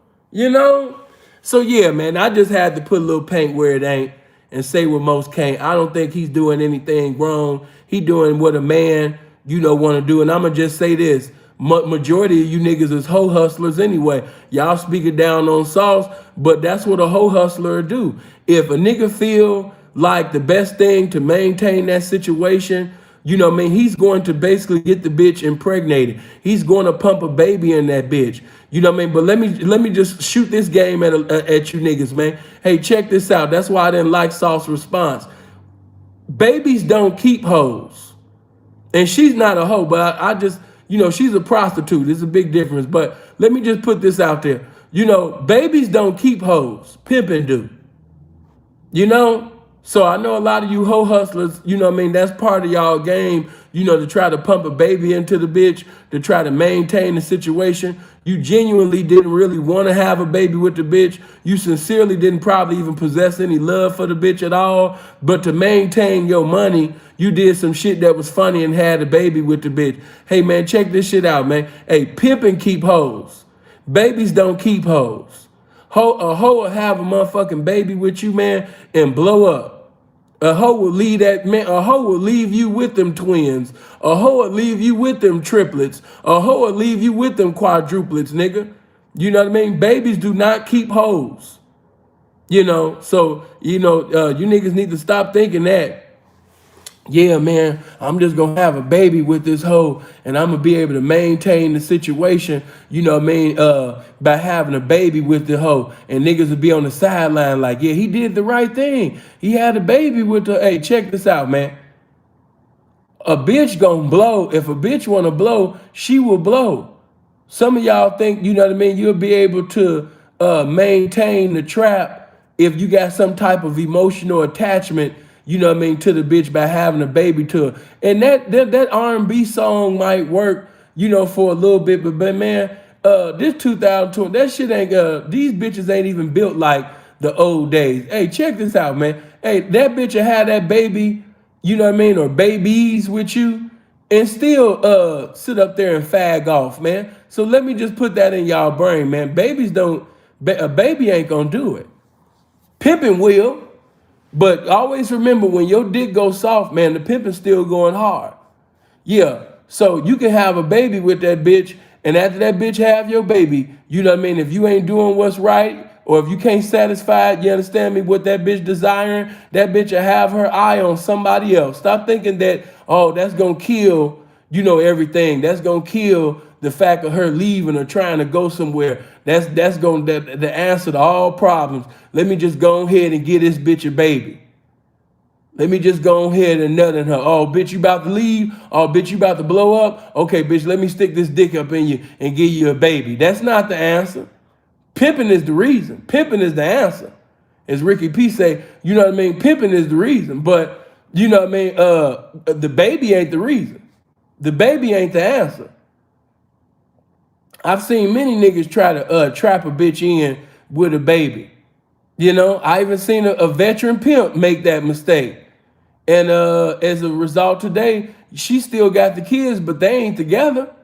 So yeah, man, I just had to put a little paint where it ain't and say what most can't. I don't think he's doing anything wrong. He doing what a man, want to do. And I'm going to just say this. Majority of you niggas is hoe hustlers anyway. Y'all speaking down on Sauce, but that's what a hoe hustler do. If a nigga feel like the best thing to maintain that situation, he's going to basically get the bitch impregnated. He's going to pump a baby in that bitch. But let me just shoot this game at you niggas, man. Hey, check this out. That's why I didn't like Sauce's response. Babies don't keep hoes. And she's not a hoe, but I just... she's a prostitute. It's a big difference. But let me just put this out there. Babies don't keep hoes. Pimpin' do. So I know a lot of you hoe hustlers, that's part of y'all game, to try to pump a baby into the bitch, to try to maintain the situation. You genuinely didn't really want to have a baby with the bitch. You sincerely didn't probably even possess any love for the bitch at all. But to maintain your money, you did some shit that was funny and had a baby with the bitch. Hey, man, check this shit out, man. Hey, pimpin' keep hoes. Babies don't keep hoes. A hoe will have a motherfucking baby with you, man, and blow up. A hoe will leave that man. A hoe will leave you with them twins. A hoe will leave you with them triplets. A hoe will leave you with them quadruplets, nigga. You know what I mean? Babies do not keep hoes. You know, so you niggas need to stop thinking that. Yeah, man, I'm just gonna have a baby with this hoe, and I'm gonna be able to maintain the situation, you know what I mean, by having a baby with the hoe. And niggas will be on the sideline like, yeah, he did the right thing. He had a baby with the, hey, check this out, man. A bitch gonna blow. If a bitch wanna blow, she will blow. Some of y'all think, you know what I mean, you'll be able to maintain the trap if you got some type of emotional attachment, you know what I mean, to the bitch by having a baby to her. And that R&B song might work, you know, for a little bit, but man, this 2020, that shit ain't, these bitches ain't even built like the old days. Hey, check this out, man. Hey, that bitch will have that baby, you know what I mean, or babies with you, and still sit up there and fag off, man. So let me just put that in y'all brain, man. Babies don't, a baby ain't gonna do it. Pimpin' will, but always remember when your dick goes soft, man, the pimpin's still going hard. Yeah, so you can have a baby with that bitch, and after that bitch have your baby, you know what I mean? If you ain't doing what's right, or if you can't satisfy it, you understand me, what that bitch desiring, that bitch will have her eye on somebody else. Stop thinking that, oh, that's gonna kill, you know, everything. That's gonna kill the fact of her leaving or trying to go somewhere. That's gonna the answer to all problems. Let me just go ahead and get this bitch a baby. Let me just go ahead and nut in her. Oh, bitch, you about to leave? Oh, bitch, you about to blow up? Okay, bitch, let me stick this dick up in you and give you a baby. That's not the answer. Pimping is the reason. Pimping is the answer. As Ricky P say, you know what I mean? Pimping is the reason. But, you know what I mean? The baby ain't the reason. The baby ain't the answer. I've seen many niggas try to trap a bitch in with a baby. You know, I even seen a veteran pimp make that mistake. And as a result today, she still got the kids, but they ain't together.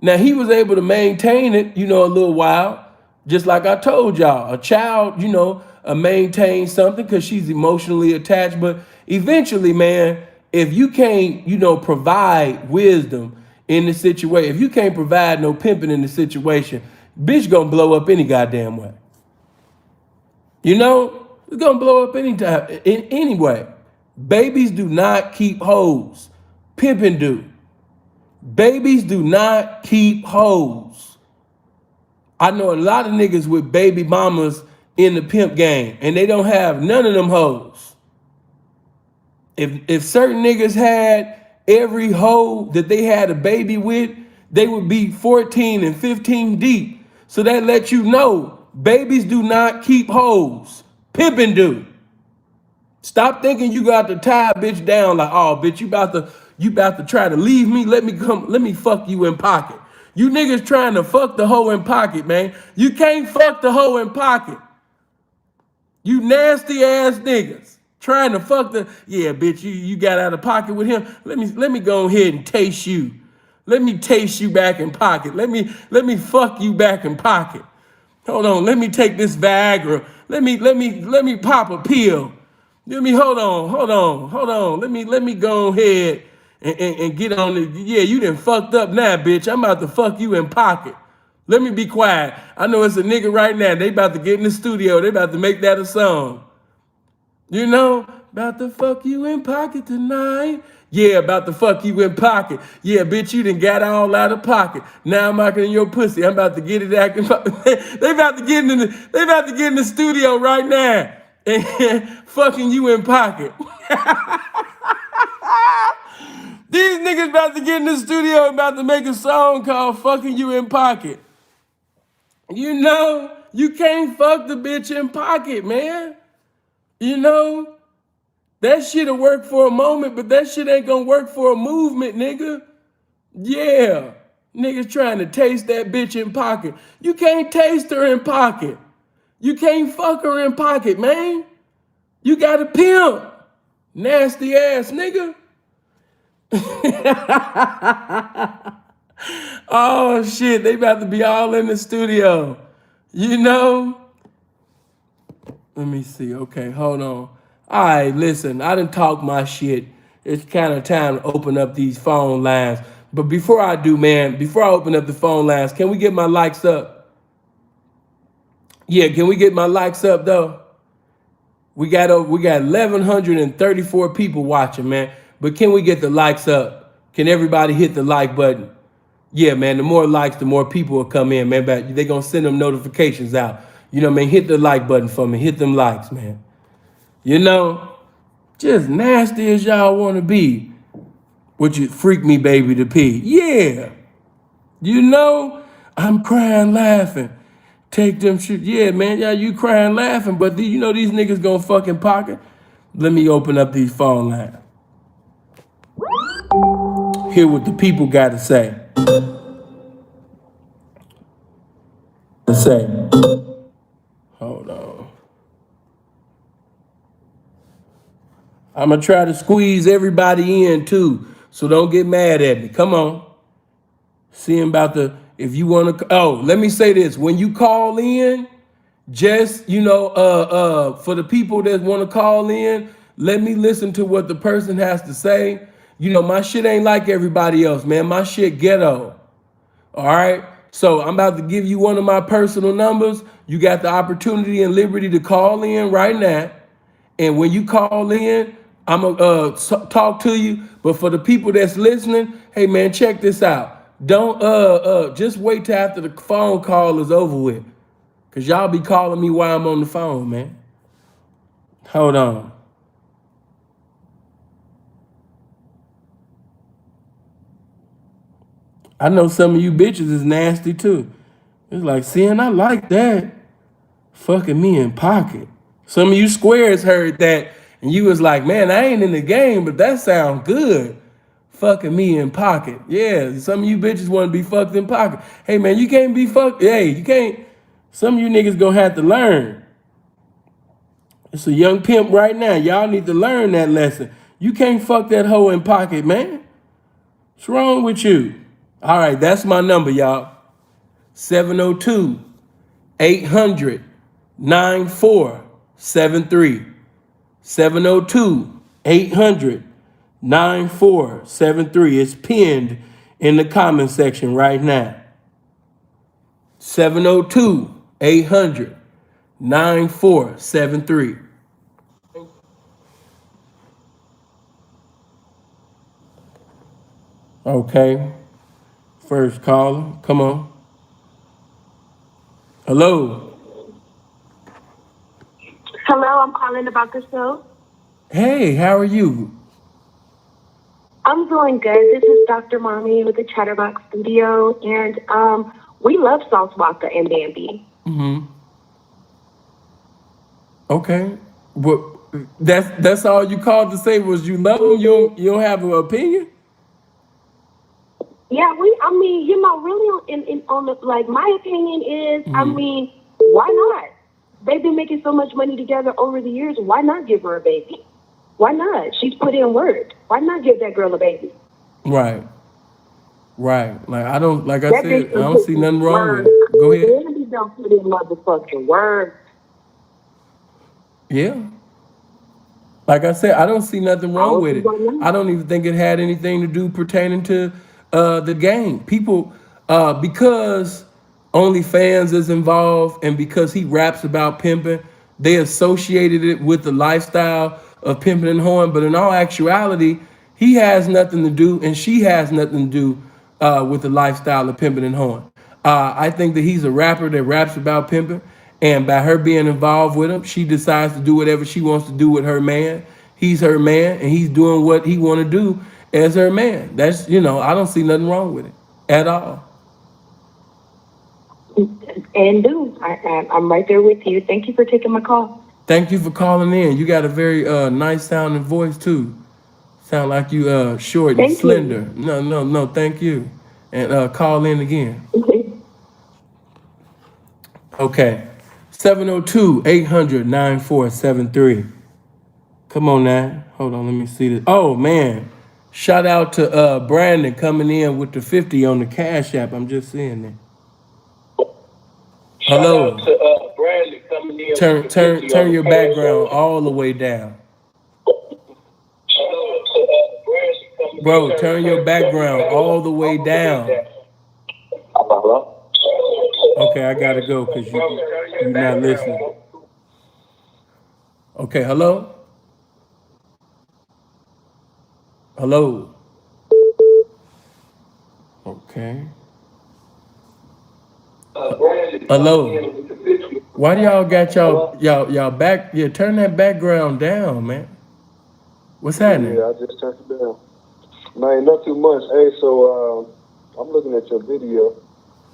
Now, he was able to maintain it, you know, a little while. Just like I told y'all, a child, you know, maintains something because she's emotionally attached. But eventually, man, if you can't, you know, provide wisdom in the situation, if you can't provide no pimping in the situation, bitch gonna blow up any goddamn way. You know, it's gonna blow up anytime, in any way. Babies do not keep hoes. Pimping do. Babies do not keep hoes. I know a lot of niggas with baby mamas in the pimp game, and they don't have none of them hoes. If certain niggas had every hoe that they had a baby with, they would be 14 and 15 deep. So that lets you know, babies do not keep hoes. Pimping do. Stop thinking you got to tie a bitch down like, oh, bitch, you about to try to leave me. Let me fuck you in pocket. You niggas trying to fuck the hoe in pocket, man. You can't fuck the hoe in pocket. You nasty ass niggas trying to fuck the, yeah, bitch, you got out of pocket with him. Let me go ahead and taste you. Let me taste you back in pocket. Let me fuck you back in pocket. Hold on, let me take this Viagra. Let me pop a pill. Hold on. Let me go ahead and get on the, yeah, you done fucked up now, bitch. I'm about to fuck you in pocket. Let me be quiet. I know it's a nigga right now. They about to get in the studio. They about to make that a song. You know, about to fuck you in pocket tonight. Yeah, about to fuck you in pocket. Yeah, bitch, you done got all out of pocket. Now I'm knocking your pussy. I'm about to get it acting. They about to get in the studio right now and fucking you in pocket. These niggas about to get in the studio and about to make a song called Fucking You in Pocket. You know, you can't fuck the bitch in pocket, man. You know, that shit'll work for a moment, but that shit ain't gonna work for a movement, nigga. Yeah, niggas trying to taste that bitch in pocket. You can't taste her in pocket. You can't fuck her in pocket, man. You got a pimp. Nasty ass nigga. Oh shit, they about to be all in the studio. You know? Let me see. Okay, hold on. All right, listen, I done talked my shit. It's kind of time to open up these phone lines. But before I do, man, before I open up the phone lines, can we get my likes up? Yeah, can we get my likes up though? We got 1,134 people watching, man. But can we get the likes up? Can everybody hit the like button? Yeah, man. The more likes, the more people will come in, man. But they gonna send them notifications out. You know, man. Hit the like button for me. Hit them likes, man. You know, just nasty as y'all want to be. Would you freak me, baby, to pee? Yeah. You know, I'm crying laughing. Take them shit. Yeah, man. Yeah, you crying laughing, but you know these niggas gonna fucking pocket. Let me open up these phone lines. Hear what the people got to say. Hold on. I'm gonna try to squeeze everybody in too, so don't get mad at me. Come on. Seeing about the if you want to. Oh, let me say this: when you call in, just for the people that want to call in, let me listen to what the person has to say. You know, my shit ain't like everybody else, man. My shit ghetto. All right. So I'm about to give you one of my personal numbers. You got the opportunity and liberty to call in right now. And when you call in, I'm gonna talk to you. But for the people that's listening, hey man, check this out. Don't just wait till after the phone call is over with. Cause y'all be calling me while I'm on the phone, man. Hold on. I know some of you bitches is nasty too. It's like, seeing I like that. Fucking me in pocket. Some of you squares heard that and you was like, man, I ain't in the game, but that sound good. Fucking me in pocket. Yeah, some of you bitches want to be fucked in pocket. Hey man, you can't be fucked. Hey, you can't. Some of you niggas gonna have to learn. It's a young pimp right now. Y'all need to learn that lesson. You can't fuck that hoe in pocket, man. What's wrong with you? All right, that's my number, y'all. 702 800 9473. 702 800 9473. It's pinned in the comment section right now. 702 800 9473. Okay. First caller. Come on. Hello. Hello, I'm calling about the show. Hey, how are you? I'm doing good. This is Dr. Mommy with the Chatterbox Studio, and we love Sauce Walka and Bambi. Okay. What? That's all you called to say was you love them. You don't have an opinion. Yeah, really on the, like, my opinion is, why not? They've been making so much money together over the years. Why not give her a baby? Why not? She's put in work. Why not give that girl a baby? Right. Like I don't. Like I That said, bitch I don't see nothing wrong with word. it. Go ahead. Bambi don't put in motherfucking work. Yeah. Like I said, I don't see nothing I wrong don't with see it. why I not. don't even think it had anything to do pertaining to the game. People, because Onlyfans is involved and because he raps about pimping, they associated it with the lifestyle of pimping and whoring. But in all actuality, he has nothing to do and she has nothing to do with the lifestyle of pimping and whoring. I think that he's a rapper that raps about pimping, and by her being involved with him, she decides to do whatever she wants to do with her man. He's her man, and he's doing what he want to do as her man. That's I don't see nothing wrong with it at all. And I'm right there with you. Thank you for taking my call. Thank you for calling in. You got a very nice sounding voice too. Sound like you short and Thank slender. you. No. Thank you, and call in again. Okay. 702 800 9473. Come on now. Hold on, let me see this. Oh man. Shout out to Brandon coming in with the 50 on the Cash App. I'm just seeing that. Shout out Hello. to Brandon coming in with Turn the 50 on turn the your Cash background App. all the way down. Bro, turn your background all the way down. Hello? Okay, I gotta go because you're not listening. Okay, hello? Hello? Okay. Hello? Why do y'all got y'all back? Yeah, turn that background down, man. What's happening? Yeah, I just turned it down. Man, not too much. Hey, so I'm looking at your video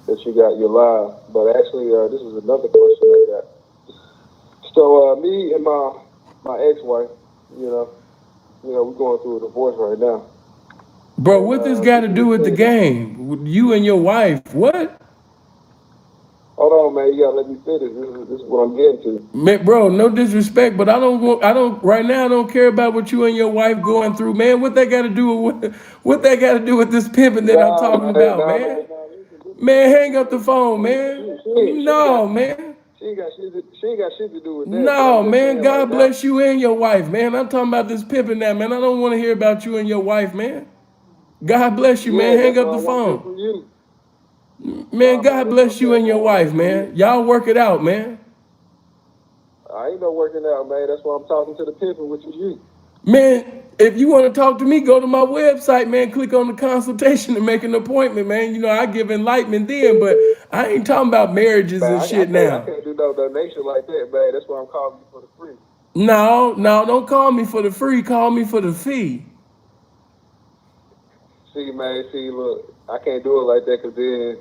that you got your live, but actually this is another question I got. So me and my ex-wife, we're going through a divorce right now. Bro, And what this got to do with the game? You and your wife, what? hold on, man, you gotta let me finish. This is what I'm getting to. Man, bro, no disrespect, but right now I don't care about what you and your wife going through, man. What that got to do with what that got to do with this pimping that I'm talking about, man? Man, hang up the phone, man. No, man. She ain't got shit to do with that. No, man. God bless you and your wife, man. I'm talking about this pimping now, man. I don't want to hear about you and your wife, man. God bless you, man. Hang up the phone. Man, God bless you and your wife, man. Y'all work it out, man. I ain't no working out, man. That's why I'm talking to the pimping, which is you. Man, if you want to talk to me, go to my website, man. Click on the consultation and make an appointment, man. You know, I give enlightenment then, but I ain't talking about marriages and shit now. I can't do no donation like that, man. That's why I'm calling you for the free. No, don't call me for the free. Call me for the fee. See, man, look, I can't do it like that because then,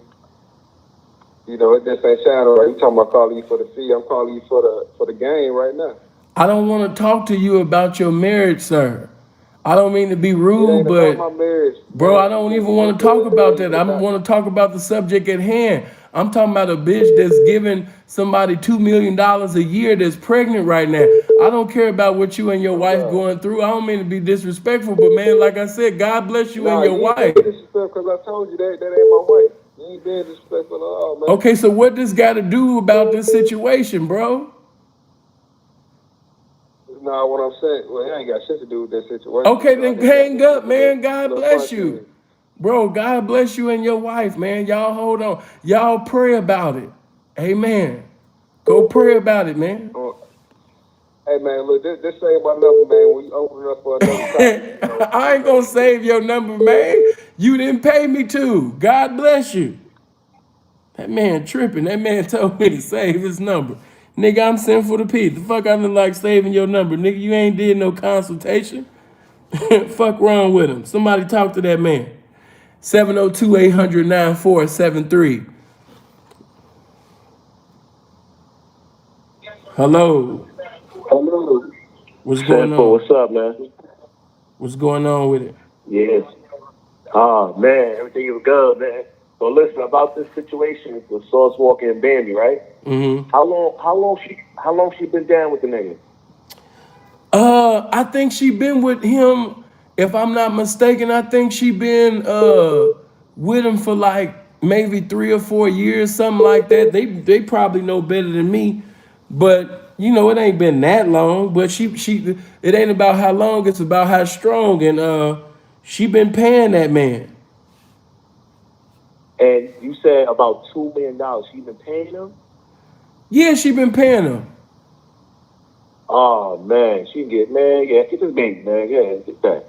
it just ain't sound right. You talking about calling you for the fee? I'm calling you for the game right now. I don't want to talk to you about your marriage, sir. I don't mean to be rude, but bro, I don't even want to talk about that. I want to talk about the subject at hand. I'm talking about a bitch that's giving somebody $2 million a year that's pregnant right now. I don't care about what you and your wife going through. I don't mean to be disrespectful, but man, like I said, God bless you and your wife. Disrespectful because I told you that ain't my wife. You ain't being disrespectful at all, man. Okay, so what this got to do about this situation, bro? Nah, what I'm saying, well, it ain't got shit to do with that situation. Okay, then hang up, man. God bless you. Bro, God bless you and your wife, man. Y'all hold on. Y'all pray about it. Amen. Go pray about it, man. Hey, man, look, this save my number, man. When you open it up for another topic. I ain't going to save your number, man. You didn't pay me to. God bless you. That man tripping. That man told me to save his number. Nigga, I'm Sinful to Pete. The fuck I look like saving your number? Nigga, you ain't did no consultation. Fuck wrong with him. Somebody talk to that man. 702-800-9473. Hello. Hello. What's going on? What's up, man? What's going on with it? Yes. Oh, man, everything is good, man. So listen, about this situation with Sauce Walka and Bambi, right? Mm-hmm. How long she been down with the nigga? I think she been with him, if I'm not mistaken. I think she been with him for like maybe 3 or 4 years, something like that. They probably know better than me, but it ain't been that long. But it ain't about how long, it's about how strong, and she been paying that man. And you said about $2 million. She been paying him? Yeah, she been paying him. Oh man, get this baby, man. Yeah, get that.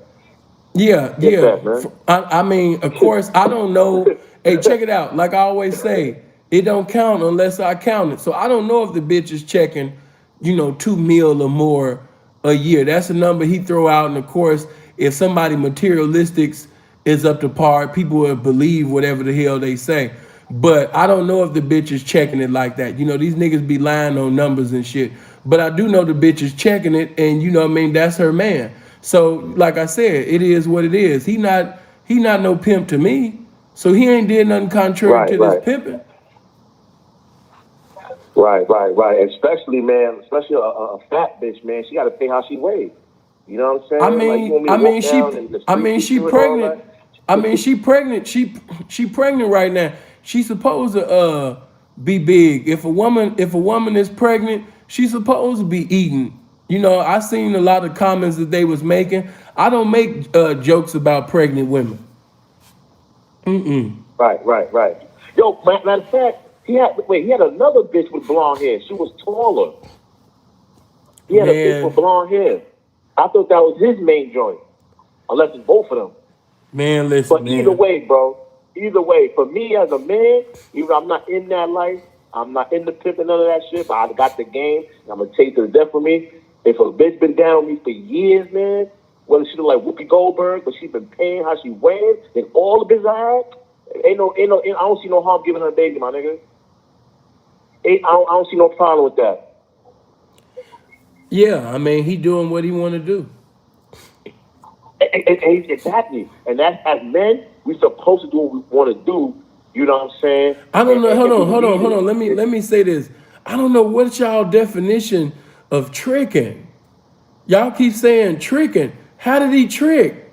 Yeah, That, man. I mean, of course, I don't know. Hey, check it out. Like I always say, it don't count unless I count it. So I don't know if the bitch is checking, 2 mil or more a year. That's a number he throw out. And of course, if somebody materialistics is up to par, people will believe whatever the hell they say. But I don't know if the bitch is checking it like that. These niggas be lying on numbers and shit. But I do know the bitch is checking it, and that's her man. So, like I said, it is what it is. He not no pimp to me. So he ain't did nothing contrary to this pimping. Right. Especially a fat bitch, man. She got to pay how she weighs. You know what I'm saying? She pregnant. She pregnant. She pregnant right now. She's supposed to be big. If a woman is pregnant, she's supposed to be eating You know, I seen a lot of comments that they was making. I don't make jokes about pregnant women. Right. Yo, matter of fact, he had another bitch with blonde hair. She was taller. He had a bitch with Man, blonde hair. I thought that was his main joint, unless it's both of them. man, listen, But either man. way, bro, either way, for me as a man, even I'm not in that life, I'm not in the pimping, none of that shit, but I got the game, and I'm gonna take to the death for me. If a bitch been down with me for years, man, whether she look like Whoopi Goldberg, but she been paying how she weighing, then all the bitches I had, I don't see no harm giving her a baby, my nigga. I don't see no problem with that. Yeah, I mean, he doing what he want to do. Exactly. And that's as men, we supposed to do what we want to do. You know what I'm saying? I don't know. And Hold believe on. Let me say this. I don't know what's y'all definition of tricking. Y'all keep saying tricking. How did he trick?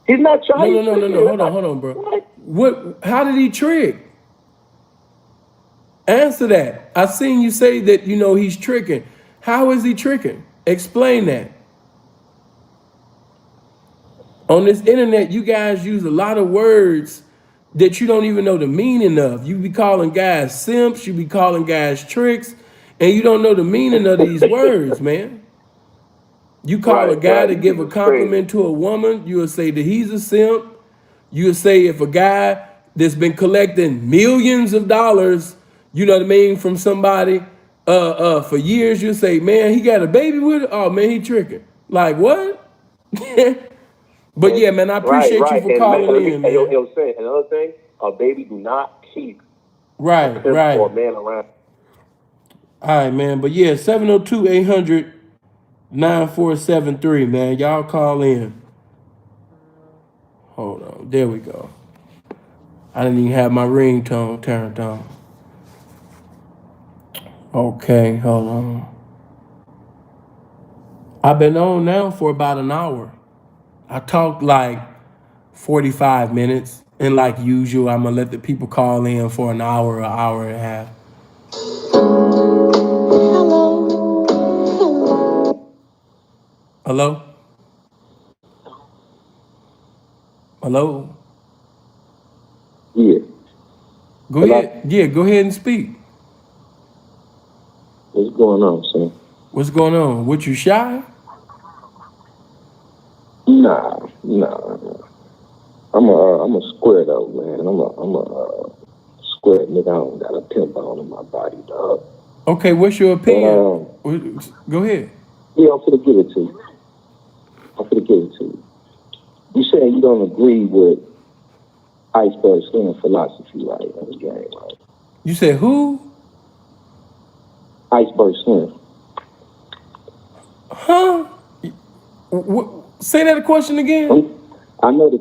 He's not trying. No. Hold on, bro. What? How did he trick? Answer that. I seen you say that you know he's tricking. How is he tricking? Explain that. On this internet, you guys use a lot of words that you don't even know the meaning of. You be calling guys simps, you be calling guys tricks, and you don't know the meaning of these words, man. You call a guy Right. to You give a people crazy. compliment to a woman, you will say that he's a simp. You would say if a guy that's been collecting millions of dollars, you know what I mean, from somebody for years, you say, man, he got a baby with it. Oh man, he tricking. Like what? But yeah, man, I appreciate you Right. for And calling let me, in, and man. yo, say another thing. A baby do not keep a Right, pimp or right. a man around. All right, man. But yeah, 702-800-9473, man. Y'all call in. Hold on. There we go. I didn't even have my ringtone turned on. Okay, hold on. I've been on now for about an hour. I talked like 45 minutes. And like usual, I'm going to let the people call in for an hour and a half. Hello? Hello? Yeah. Go Hello? ahead. Yeah, go ahead and speak. What's going on, son? What's going on? What, you shy? Nah. I'm a square though, man. I'm a square nigga. I don't got a pimp on in my body, dog. Okay, what's your But opinion? Go ahead. yeah, I'm finna give it to you. You saying you don't agree with Iceberg Slim philosophy, right? On the game, right? You said who? Iceberg Slim. Huh? Say that question again? I know the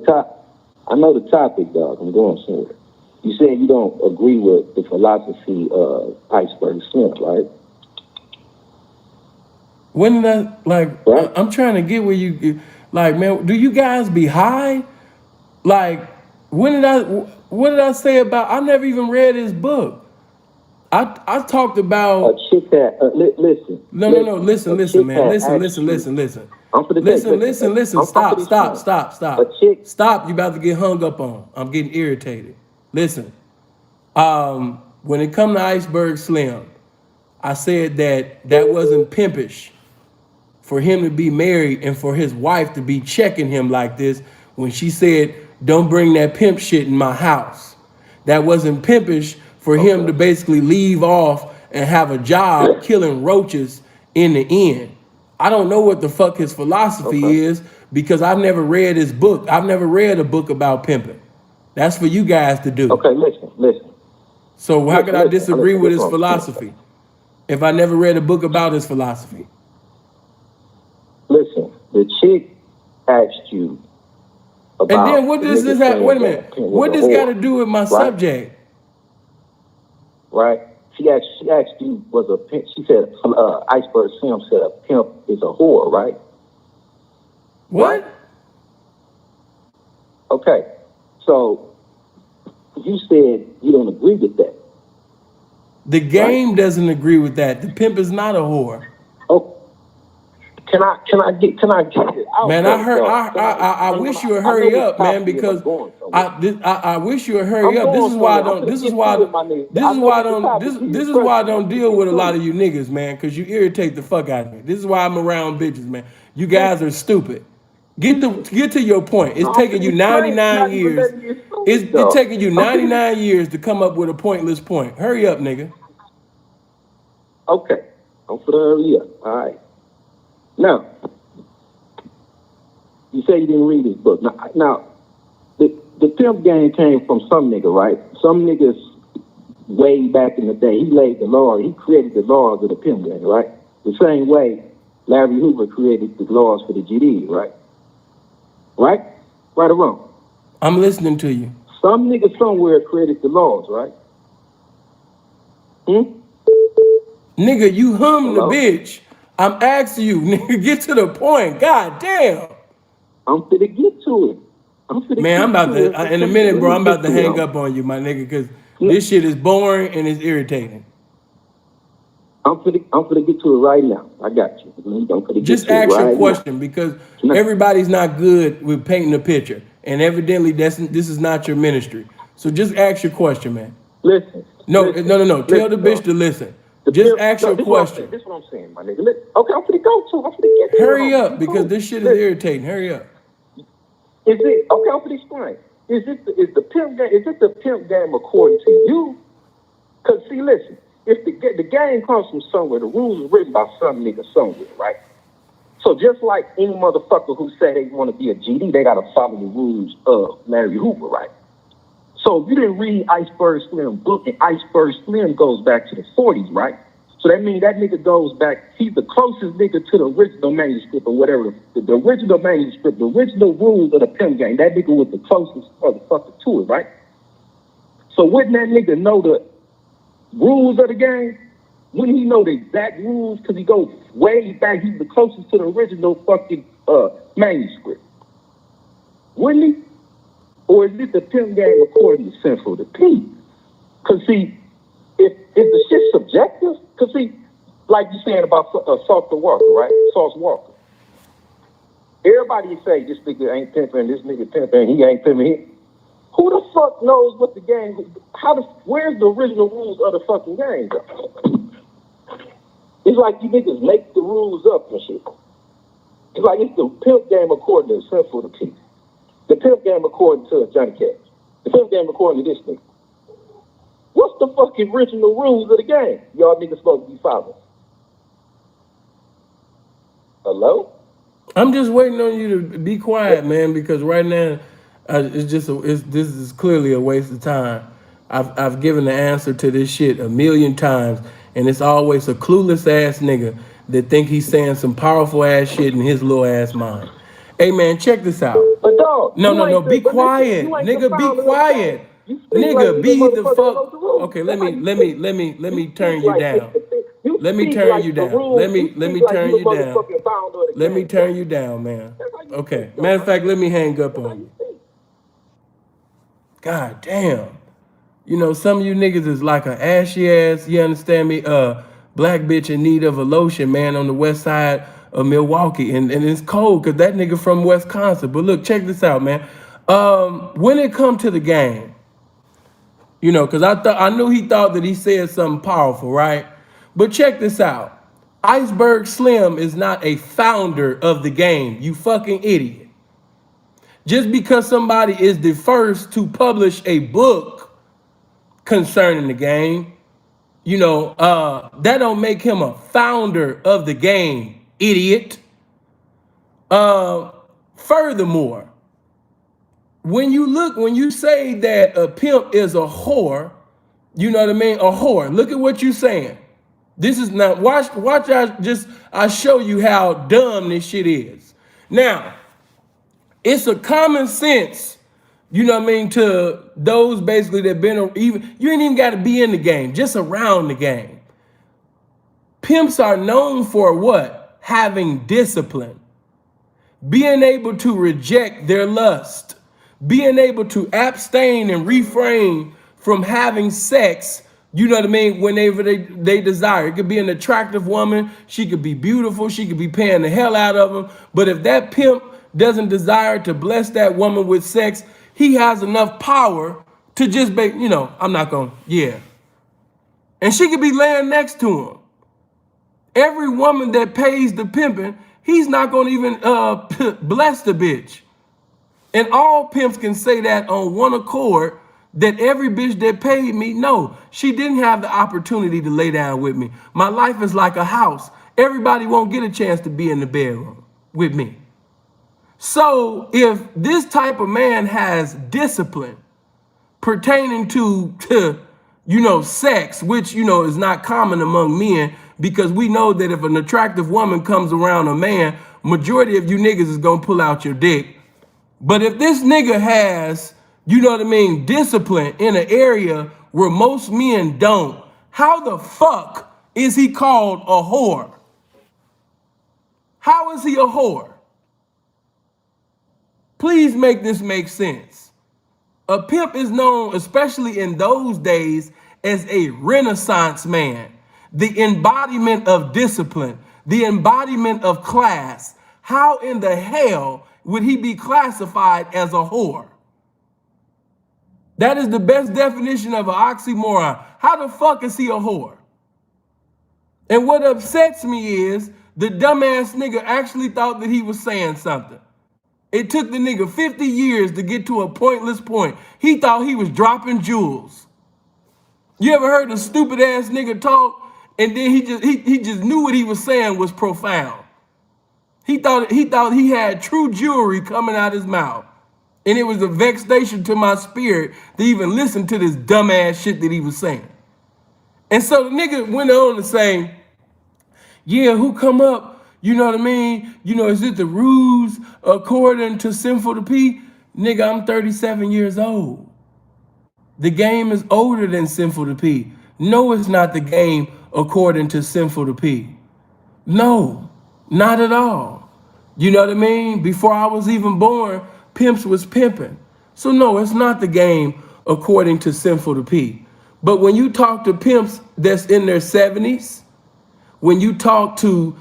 topic, dog. I'm going somewhere. You saying you don't agree with the philosophy of Iceberg Slim, right? When did I, like, Right? I'm trying to get where you, like, man, do you guys be high? Like, what did I say about, I never even read his book. I talked A about, chick that listen. no, A listen, chick man, had asked you. listen. I'm for the day. Listen, I'm for this time. A chick. Stop, you about to get hung up on. I'm getting irritated. Listen, when it come to Iceberg Slim, I said that wasn't pimpish for him to be married and for his wife to be checking him like this when she said, don't bring that pimp shit in my house. That wasn't pimpish for him to basically leave off and have a job killing roaches in the end. I don't know what the fuck his philosophy Okay. is because I've never read his book. I've never read a book about pimping. That's for you guys to do. Okay. Listen. So how could I disagree with This is his what I'm saying. philosophy if I never read a book about his philosophy? Listen. The chick asked you And then about what the does nigga this have? saying Wait a that minute. Pimp was What a this got to whore, do with my right? subject? Right. She asked you was a pimp. She said Iceberg Slim said a pimp is a whore, right? What? Right. Okay. So you said you don't agree with that. The game doesn't agree with that. The pimp is not a whore. Oh, Can I get it out? Man, I wish you would hurry up, man, because I wish you would hurry up. This is why I don't. This is why. This is why I don't. This is why I don't deal with a lot of you niggas, man, because you irritate the fuck out of me. This is why I'm around bitches, man. You guys are stupid. Get to your point. It's taking you 99 years. It's taking you 99 years to come up with a pointless point. Hurry up, nigga. Okay, I'm for the hurry up. All right. Now, you say you didn't read this book. Now, the pimp game came from some nigga, right? Some niggas way back in the day, he laid the law. He created the laws of the pimp game, right? The same way Larry Hoover created the laws for the GD, right? Right? Right or wrong? I'm listening to you. Some nigga somewhere created the laws, right? Nigga, you hum Hello? the bitch. I'm asking you, nigga, get to the point. God damn. I'm finna get to it. Man, I'm about to, in a minute, bro, I'm about to hang up on you, my nigga, because this shit is boring and it's irritating. I'm finna get to it right now. I got you. Just ask your question, because everybody's not good with painting a picture. And evidently, this is not your ministry. So just ask your question, man. Listen. No. Tell the bitch to listen. Just ask your question. This is what I'm saying, my nigga. Okay, I'm finna go to. I'm finna get to it. Hurry up, because this shit is irritating. Hurry up. Is it okay? I'm finna explain. Is the pimp game? Is it the pimp game according to you? Cause see, listen. If the game comes from somewhere, the rules are written by some nigga somewhere, right? So just like any motherfucker who say they want to be a GD, they gotta follow the rules of Larry Hoover, right? So if you didn't read Iceberg Slim book, and Iceberg Slim goes back to the 40s, right? So that means that nigga goes back, he's the closest nigga to the original manuscript or whatever, the original manuscript, the original rules of the pimp game. That nigga was the closest motherfucker to it, right? So wouldn't that nigga know the rules of the game? Wouldn't he know the exact rules? Because he goes way back, he's the closest to the original fucking manuscript. Wouldn't he? Or is it the pimp game according to Central to P? Because see, if the shit's subjective, because see, like you saying about Salter Walker, right? Sauce Walker. Everybody say this nigga ain't pimping, this nigga pimping, he ain't pimping. Who the fuck knows what the game? Where's the original rules of the fucking game? It's like you niggas make the rules up and shit. It's like it's the pimp game according to Central to P. The pimp game according to Johnny Cash. The pimp game according to this nigga. What's the fucking original rules of the game? Y'all niggas supposed to be following. Hello? I'm just waiting on you to be quiet, man, because right now this is clearly a waste of time. I've given the answer to this shit a million times, and it's always a clueless ass nigga that think he's saying some powerful ass shit in his little ass mind. Hey man, check this out. But dog, No, be quiet, nigga, be quiet. Nigga, be the fuck. Okay, let me turn you down. Let me turn you down. Let me turn you down. Let me turn you down, man. Okay. Matter of fact, let me hang up on you. God damn. You know, some of you niggas is like an ashy ass, you understand me? Black bitch in need of a lotion, man, on the west side of Milwaukee. And it's cold because that nigga from Wisconsin. But look, check this out, man. When it come to the game, you know, because I knew he thought that he said something powerful, right? But check this out. Iceberg Slim is not a founder of the game, you fucking idiot. Just because somebody is the first to publish a book concerning the game, you know, that don't make him a founder of the game, idiot. Furthermore, when you say that a pimp is a whore, you know what I mean? A whore. Look at what you're saying. This is not, watch, I show you how dumb this shit is. Now, it's a common sense, you know what I mean, to those basically that been, even you ain't even got to be in the game, just around the game. Pimps are known for what? Having discipline. Being able to reject their lust. Being able to abstain and refrain from having sex You know what I mean? Whenever they desire. It could be an attractive woman. She could be beautiful. She could be paying the hell out of them. But if that pimp doesn't desire to bless that woman with sex, he has enough power to just be, I'm not going to, yeah. And she could be laying next to him. Every woman that pays the pimping, he's not going to even bless the bitch. And all pimps can say that on one accord, that every bitch that paid me, no, she didn't have the opportunity to lay down with me. My life is like a house. Everybody won't get a chance to be in the bedroom with me. So if this type of man has discipline pertaining to sex, which, is not common among men, because we know that if an attractive woman comes around a man, majority of you niggas is gonna pull out your dick. But if this nigga has, discipline in an area where most men don't, how the fuck is he called a whore? How is he a whore? Please make this make sense. A pimp is known, especially in those days, as a Renaissance man, the embodiment of discipline, the embodiment of class. How in the hell would he be classified as a whore? That is the best definition of an oxymoron. How the fuck is he a whore? And what upsets me is the dumbass nigga actually thought that he was saying something. It took the nigga 50 years to get to a pointless point. He thought he was dropping jewels. You ever heard a stupid ass nigga talk and then he just knew what he was saying was profound? He thought he had true jewelry coming out his mouth. And it was a vexation to my spirit to even listen to this dumbass shit that he was saying. And so the nigga went on to say, yeah, who come up? You know what I mean? Is it the rules according to Sinful to P? Nigga, I'm 37 years old. The game is older than Sinful to P. No, it's not the game according to Sinful to P. No, not at all. You know what I mean? Before I was even born, pimps was pimping. So no, it's not the game according to Sinful to P. But when you talk to pimps that's in their 70s, when you talk to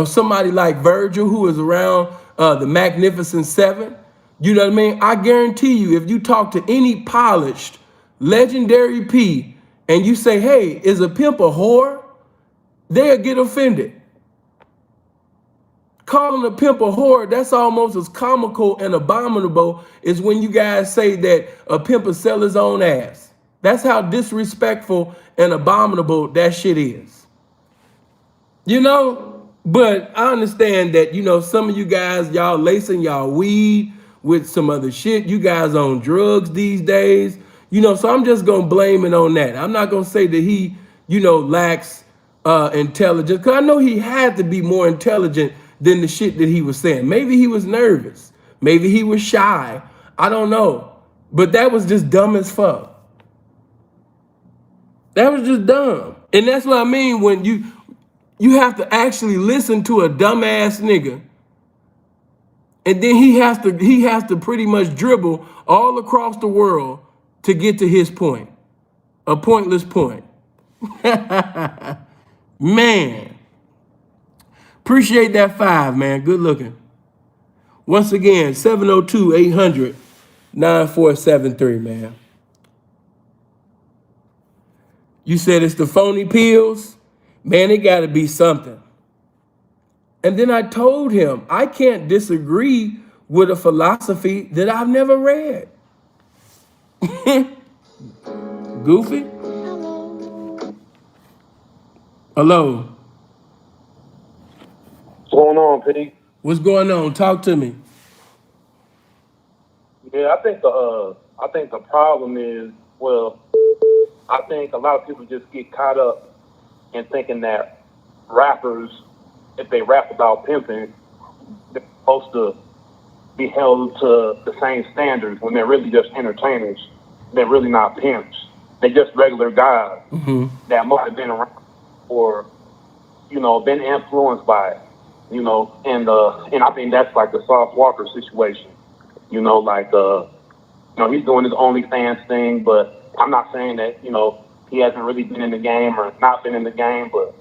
somebody like Virgil, who is around the Magnificent Seven, you know what I mean? I guarantee you, if you talk to any polished, legendary P, and you say, hey, is a pimp a whore? They'll get offended. Calling a pimp a whore, that's almost as comical and abominable as when you guys say that a pimp will sell his own ass. That's how disrespectful and abominable that shit is. But I understand that, some of you guys, y'all lacing y'all weed with some other shit. You guys on drugs these days, so I'm just going to blame it on that. I'm not going to say that he, lacks intelligence, because I know he had to be more intelligent than the shit that he was saying. Maybe he was nervous. Maybe he was shy. I don't know. But that was just dumb as fuck. That was just dumb. And that's what I mean when you have to actually listen to a dumbass nigga, and then he has to pretty much dribble all across the world to get to his point, a pointless point. Man, appreciate that 5, man. Good looking. Once again, 702-800-9473, man. You said it's the phony pills? Man, it got to be something. And then I told him, I can't disagree with a philosophy that I've never read. Goofy? Hello. What's going on, P? What's going on? Talk to me. Yeah, I think the problem is, I think a lot of people just get caught up in thinking that rappers, if they rap about pimping, they're supposed to be held to the same standards when they're really just entertainers. They're really not pimps. They're just regular guys that might have been around or, been influenced by it, and I think that's like the Sauce Walker situation. He's doing his OnlyFans thing, but I'm not saying that, he hasn't really been in the game or not been in the game. But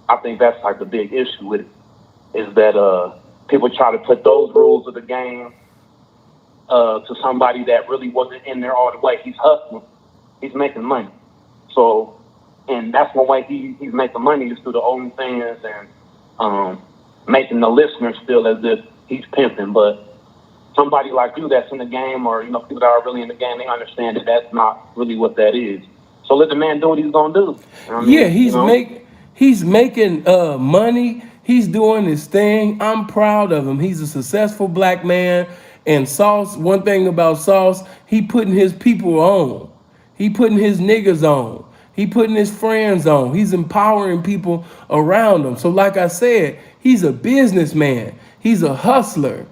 I think that's like the big issue with it, is that people try to put those rules of the game to somebody that really wasn't in there all the way. He's hustling. He's making money. So, and that's one way he's making money is through the OnlyFans and making the listeners feel as if he's pimping. But somebody like you that's in the game, or people that are really in the game, they understand that that's not really what that is. So let the man do what he's gonna do. You know what I mean? Yeah, he's making money. He's doing his thing. I'm proud of him. He's a successful black man. And Sauce, one thing about Sauce, he putting his people on. He putting his niggas on. He putting his friends on. He's empowering people around him. So like I said, he's a businessman. He's a hustler.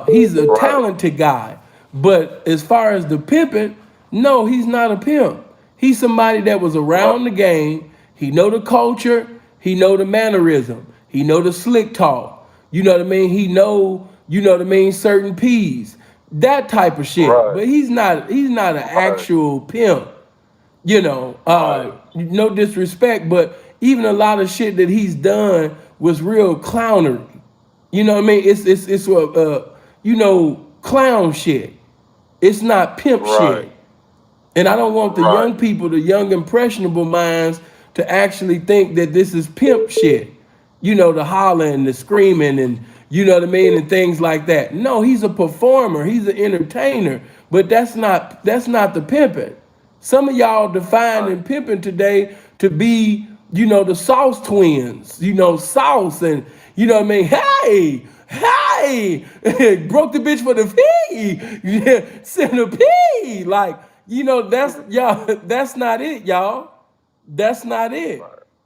He's a talented guy. But as far as the pimping, no, he's not a pimp. He's somebody that was around the game. He know the culture. He know the mannerism. He know the slick talk. You know what I mean? He know, certain P's. That type of shit. Right. But he's not an actual pimp. No disrespect, but even a lot of shit that he's done was real clownery. You know what I mean? It's clown shit. It's not pimp shit. And I don't want the young people, the young impressionable minds, to actually think that this is pimp shit. The hollering, the screaming, and and things like that. No, he's a performer, he's an entertainer, but that's not the pimping. Some of y'all defining pimping today to be, the Sauce twins, Sauce, and hey, broke the bitch for the fee, send a pee, like, that's y'all, that's not it, y'all. That's not it.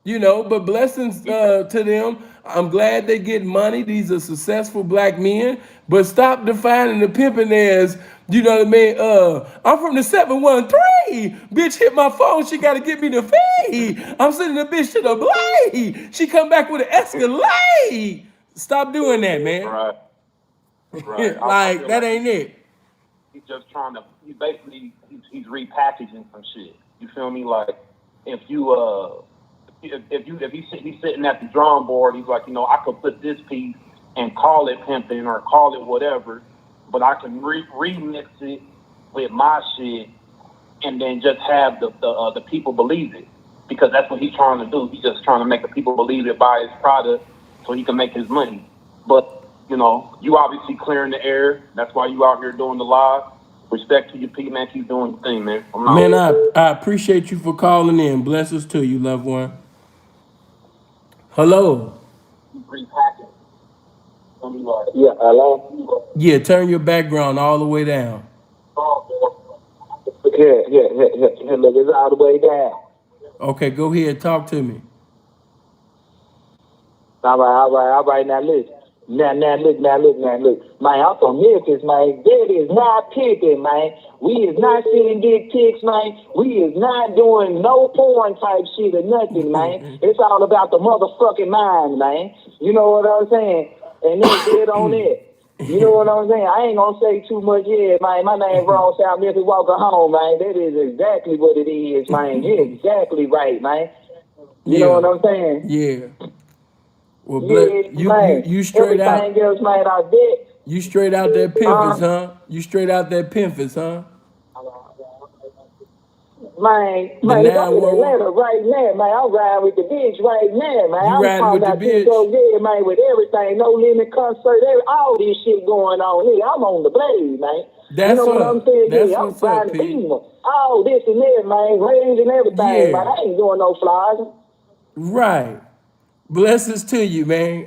But blessings to them. I'm glad they get money. These are successful black men. But stop defining the pimping as, I'm from the 713. Bitch hit my phone. She got to get me the fee. I'm sending the bitch to the blade. She come back with an Escalade. Stop doing that, man. Right. Like, that ain't it. He's just he's basically repackaging some shit. You feel me? Like, if he's sitting at the drawing board, he's like, I could put this piece and call it pimping or call it whatever, but I can remix it with my shit and then just have the people believe it, because that's what he's trying to do. He's just trying to make the people believe it, buy his product so he can make his money. But you obviously clearing the air. That's why you out here doing the live. Respect to you, Pete, man. Keep doing the thing, man. Man, I appreciate you for calling in. Blessings to you, loved one. Hello. Yeah, hello? Yeah, turn your background all the way down. Yeah, look, it's all the way down. Okay, go ahead, talk to me. All right, now listen. Now look. Man, I'm from Memphis, man. That is not pimping, man. We is not sending dick pics, man. We is not doing no porn type shit or nothing, man. It's all about the motherfucking mind, man. You know what I'm saying? And that's dead on it. You know what I'm saying? I ain't gonna say too much here, man. My name Ron South Memphis Walka home, man. That is exactly what it is, man. You're exactly right, man. You know what I'm saying? Yeah. Well, you everything straight out. Everything else, man, I did. You straight out that Pimpin, huh? You straight out that Pimpin, huh? Man, I'm in Atlanta right now, man. I'm riding with the bitch right now, man. You riding with the bitch? Yeah, man, with everything, no limit concert, all this shit going on here. I'm on the blade, man. That's what I'm saying? That's I'm what's up, Pete. All this and that, man, range and everything, man. I ain't doing no flies. Right. Blessings to you, man.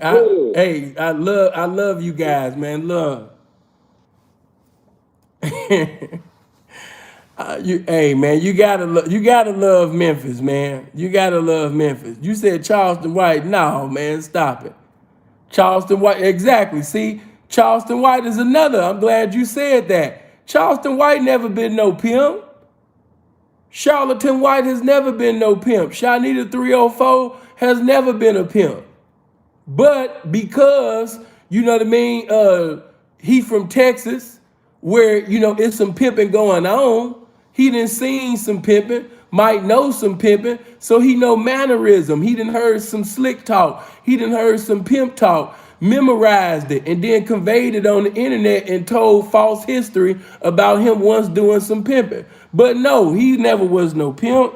Hey, I love you guys, man. Love. Hey, man, you gotta love Memphis, man. You gotta love Memphis. You said Charleston White. No, man, stop it. Charleston White, exactly. See, Charleston White is another. I'm glad you said that. Charleston White never been no pimp. Charlatan White has never been no pimp. Shanita 304 has never been a pimp. But because, you know what I mean, he from Texas, where, it's some pimping going on, he done seen some pimping, might know some pimping, so he know mannerism. He done heard some slick talk. He done heard some pimp talk, memorized it, and then conveyed it on the internet and told false history about him once doing some pimping. But no, he never was no pimp.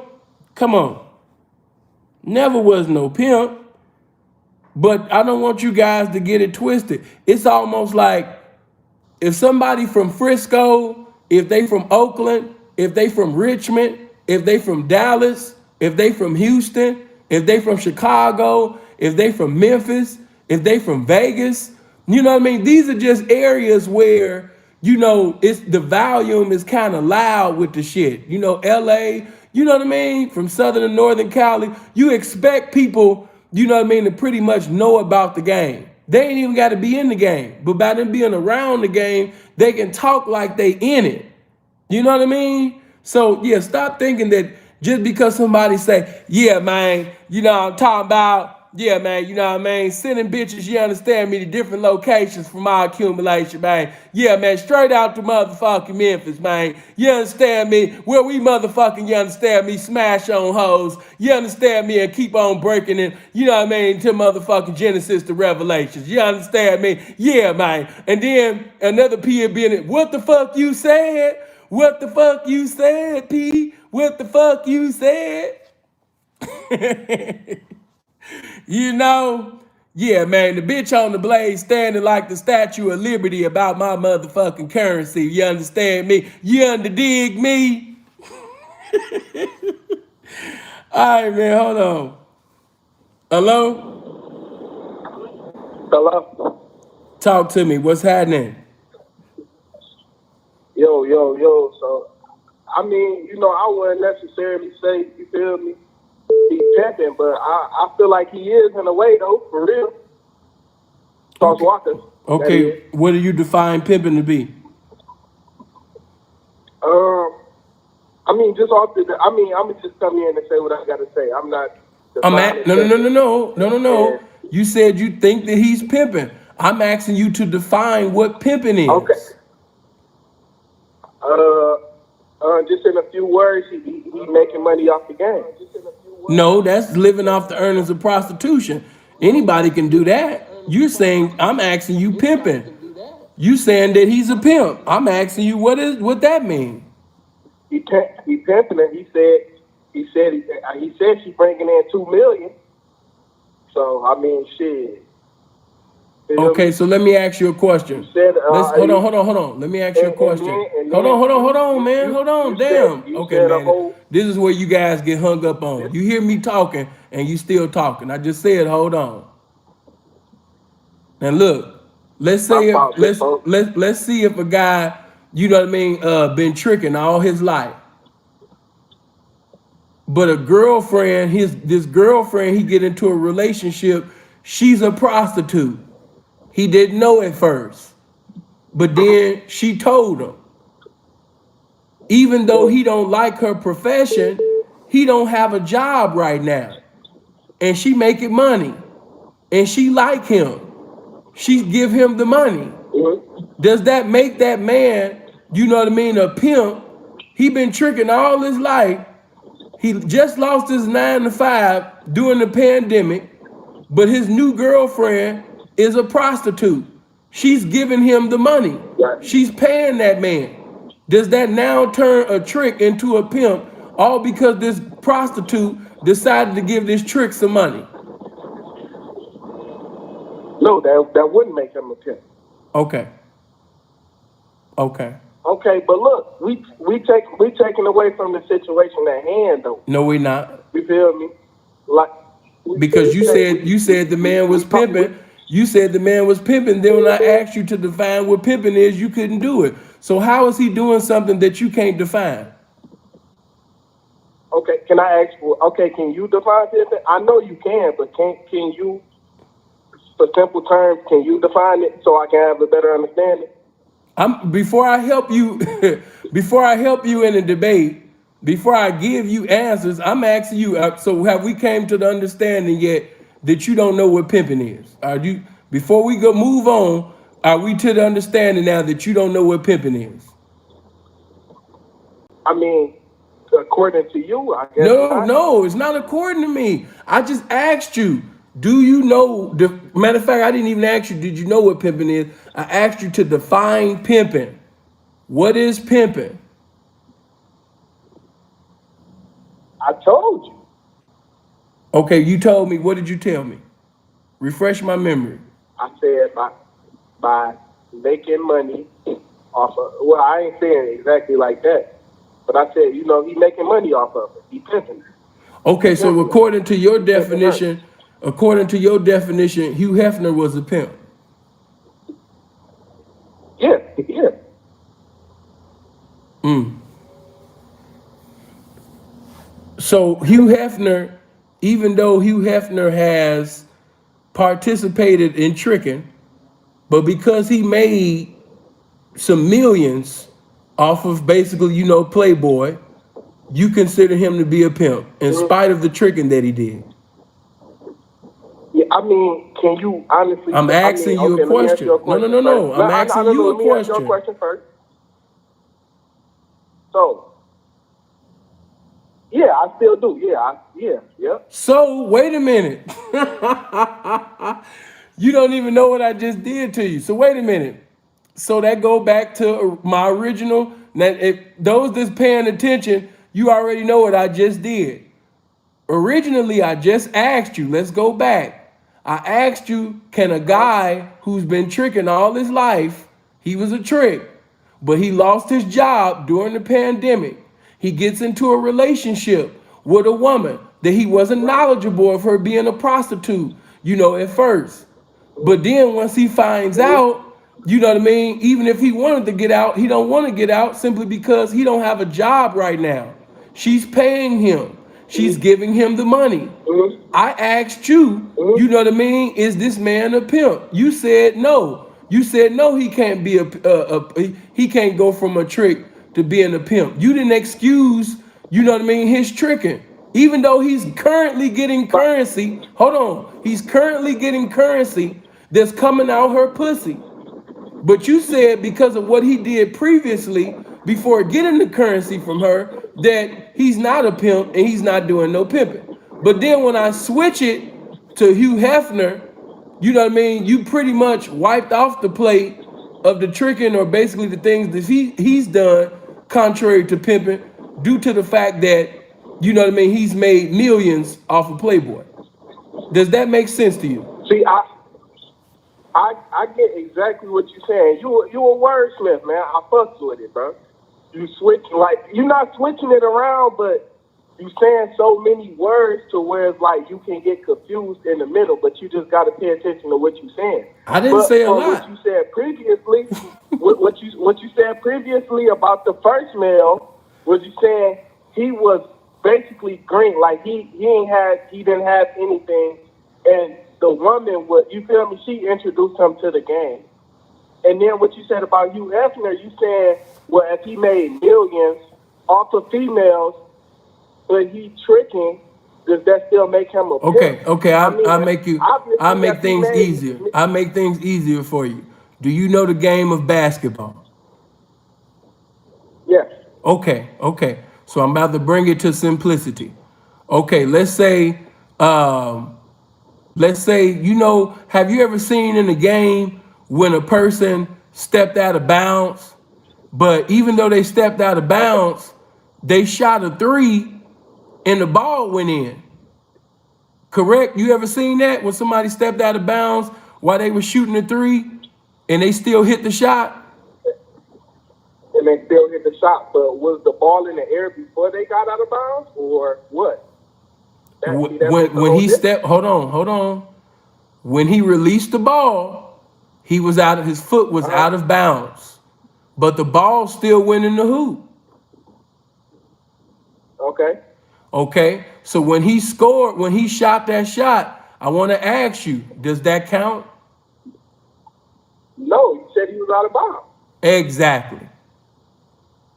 Come on. Never was no pimp. But I don't want you guys to get it twisted. It's almost like if somebody from Frisco, if they from Oakland, if they from Richmond, if they from Dallas, if they from Houston, if they from Chicago, if they from Memphis, if they from Vegas, you know what I mean? These are just areas where, you know, it's the volume is kind of loud with the shit. You know, LA, you know what I mean? From Southern and Northern Cali, you expect people, you know what I mean, to pretty much know about the game. They ain't even got to be in the game, but by them being around the game, they can talk like they in it. You know what I mean? So yeah, stop thinking that just because somebody say, yeah, man, you know what I'm talking about, yeah, man, you know what I mean, sending bitches, you understand me, to different locations for my accumulation, man. Yeah, man, straight out to motherfucking Memphis, man. You understand me? Where we motherfucking, you understand me, smash on hoes. You understand me, and keep on breaking it, you know what I mean, to motherfucking Genesis to Revelations. You understand me? Yeah, man. And then another P being, what the fuck you said? What the fuck you said, P? What the fuck you said? You know? Yeah, man, the bitch on the blade standing like the Statue of Liberty about my motherfucking currency. You understand me? You dig me? All right, man, hold on. Hello? Hello? Talk to me. What's happening? Yo. So, I mean, you know, I wouldn't necessarily say, you feel me, he's pimping, but I feel like he is in a way, though, for real. Charles Walka. Okay, what do you define pimping to be? I mean, just off the, I mean, I'm gonna just come in and say what I gotta say. I'm not. No. You said you think that he's pimping. I'm asking you to define what pimping is. Okay. Just in a few words, he making money off the game. No, that's living off the earnings of prostitution. Anybody can do that. You're saying, I'm asking you pimping. You saying that he's a pimp. I'm asking you what that mean? He pimping it. He said she bringing in $2 million. So I mean, shit. Okay, so let me ask you a question. Hold on. Let me ask you a question. Hold on, man. Hold on. Damn. Okay, man. This is where you guys get hung up on. You hear me talking and you still talking. I just said, hold on. Now look, let's see if a guy, you know what I mean, been tricking all his life. But a girlfriend, this girlfriend, he get into a relationship, she's a prostitute. He didn't know at first, but then she told him. Even though he don't like her profession, he don't have a job right now. And she making money. And she like him. She give him the money. Does that make that man, you know what I mean, a pimp? He been tricking all his life. He just lost his 9 to 5 during the pandemic, but his new girlfriend is a prostitute. She's giving him the money. She's paying that man. Does that now turn a trick into a pimp, all because this prostitute decided to give this trick some money? No, that wouldn't make him a pimp. Okay, but look, we taking away from the situation at hand, though. No, we're not. You feel me? Like, because you said the man was pimping. You said the man was pimping. Then when I asked you to define what pimping is, you couldn't do it. So how is he doing something that you can't define? Okay, can I ask? Okay, can you define pimping? I know you can, but can you, for simple terms, can you define it so I can have a better understanding? Before I help you in a debate, before I give you answers, I'm asking you. So have we came to the understanding yet that you don't know what pimping is? Are you? Before we move on, are we to the understanding now that you don't know what pimping is? I mean, According to you, I guess not. No, it's not according to me. I just asked you, do you know, matter of fact, I didn't even ask you, did you know what pimping is? I asked you to define pimping. What is pimping? I told you. Okay, you told me. What did you tell me? Refresh my memory. I said by making money off of. Well, I ain't saying it exactly like that, but I said, he making money off of it. He pimping her. Okay, so according to your Pimping her. definition, Hugh Hefner was a pimp. Yeah. So Hugh Hefner, even though Hugh Hefner has participated in tricking, but because he made some millions off of basically, Playboy, you consider him to be a pimp in spite of the tricking that he did. Yeah, I mean, can you honestly? I'm asking you a question. No. I'm asking you a question. Let me ask you a question first. So, yeah, I still do. Yeah. So wait a minute. You don't even know what I just did to you. So wait a minute. So that go back to my original. Now, if those that's paying attention, you already know what I just did. Originally, I just asked you, let's go back. I asked you, can a guy who's been tricking all his life, he was a trick, but he lost his job during the pandemic. He gets into a relationship with a woman that he wasn't knowledgeable of her being a prostitute, at first. But then once he finds out, even if he wanted to get out, he don't want to get out simply because he don't have a job right now. She's paying him. She's giving him the money. I asked you, is this man a pimp? You said no. You said no, he can't be he can't go from a trick to being a pimp. You didn't excuse, his tricking. Even though he's currently getting currency, he's currently getting currency that's coming out her pussy. But you said because of what he did previously, before getting the currency from her, that he's not a pimp and he's not doing no pimping. But then when I switch it to Hugh Hefner, you pretty much wiped off the plate of the tricking or basically the things that he's done contrary to pimping due to the fact that, he's made millions off of Playboy. Does that make sense to you? See, I get exactly what you're saying. You a wordsmith, man. I fucks with it, bro. You switch, you're not switching it around, but you saying so many words to where it's like you can get confused in the middle, but you just got to pay attention to what you're saying. I didn't say a lot. What you said previously, what you said previously about the first male was you saying he was basically green, like he didn't have anything, and the woman would, you feel me? She introduced him to the game. And then what you said about Hugh Hefner, you said, well, if he made millions off of females, but he tricking, does that still make him a pimp? Okay. I make things easier. I make things easier for you. Do you know the game of basketball? Yes. Okay. So I'm about to bring it to simplicity. Okay, let's say, have you ever seen in a game when a person stepped out of bounds, but even though they stepped out of bounds, they shot a three and the ball went in? Correct? You ever seen that when somebody stepped out of bounds while they were shooting a three and they still hit the shot? And they still hit the shot, but was the ball in the air before they got out of bounds or what? When he stepped, hold on. When he released the ball, his foot was out of bounds, but the ball still went in the hoop. Okay. So when he scored, when he shot that shot, I want to ask you, does that count? No, you said he was out of bounds. Exactly.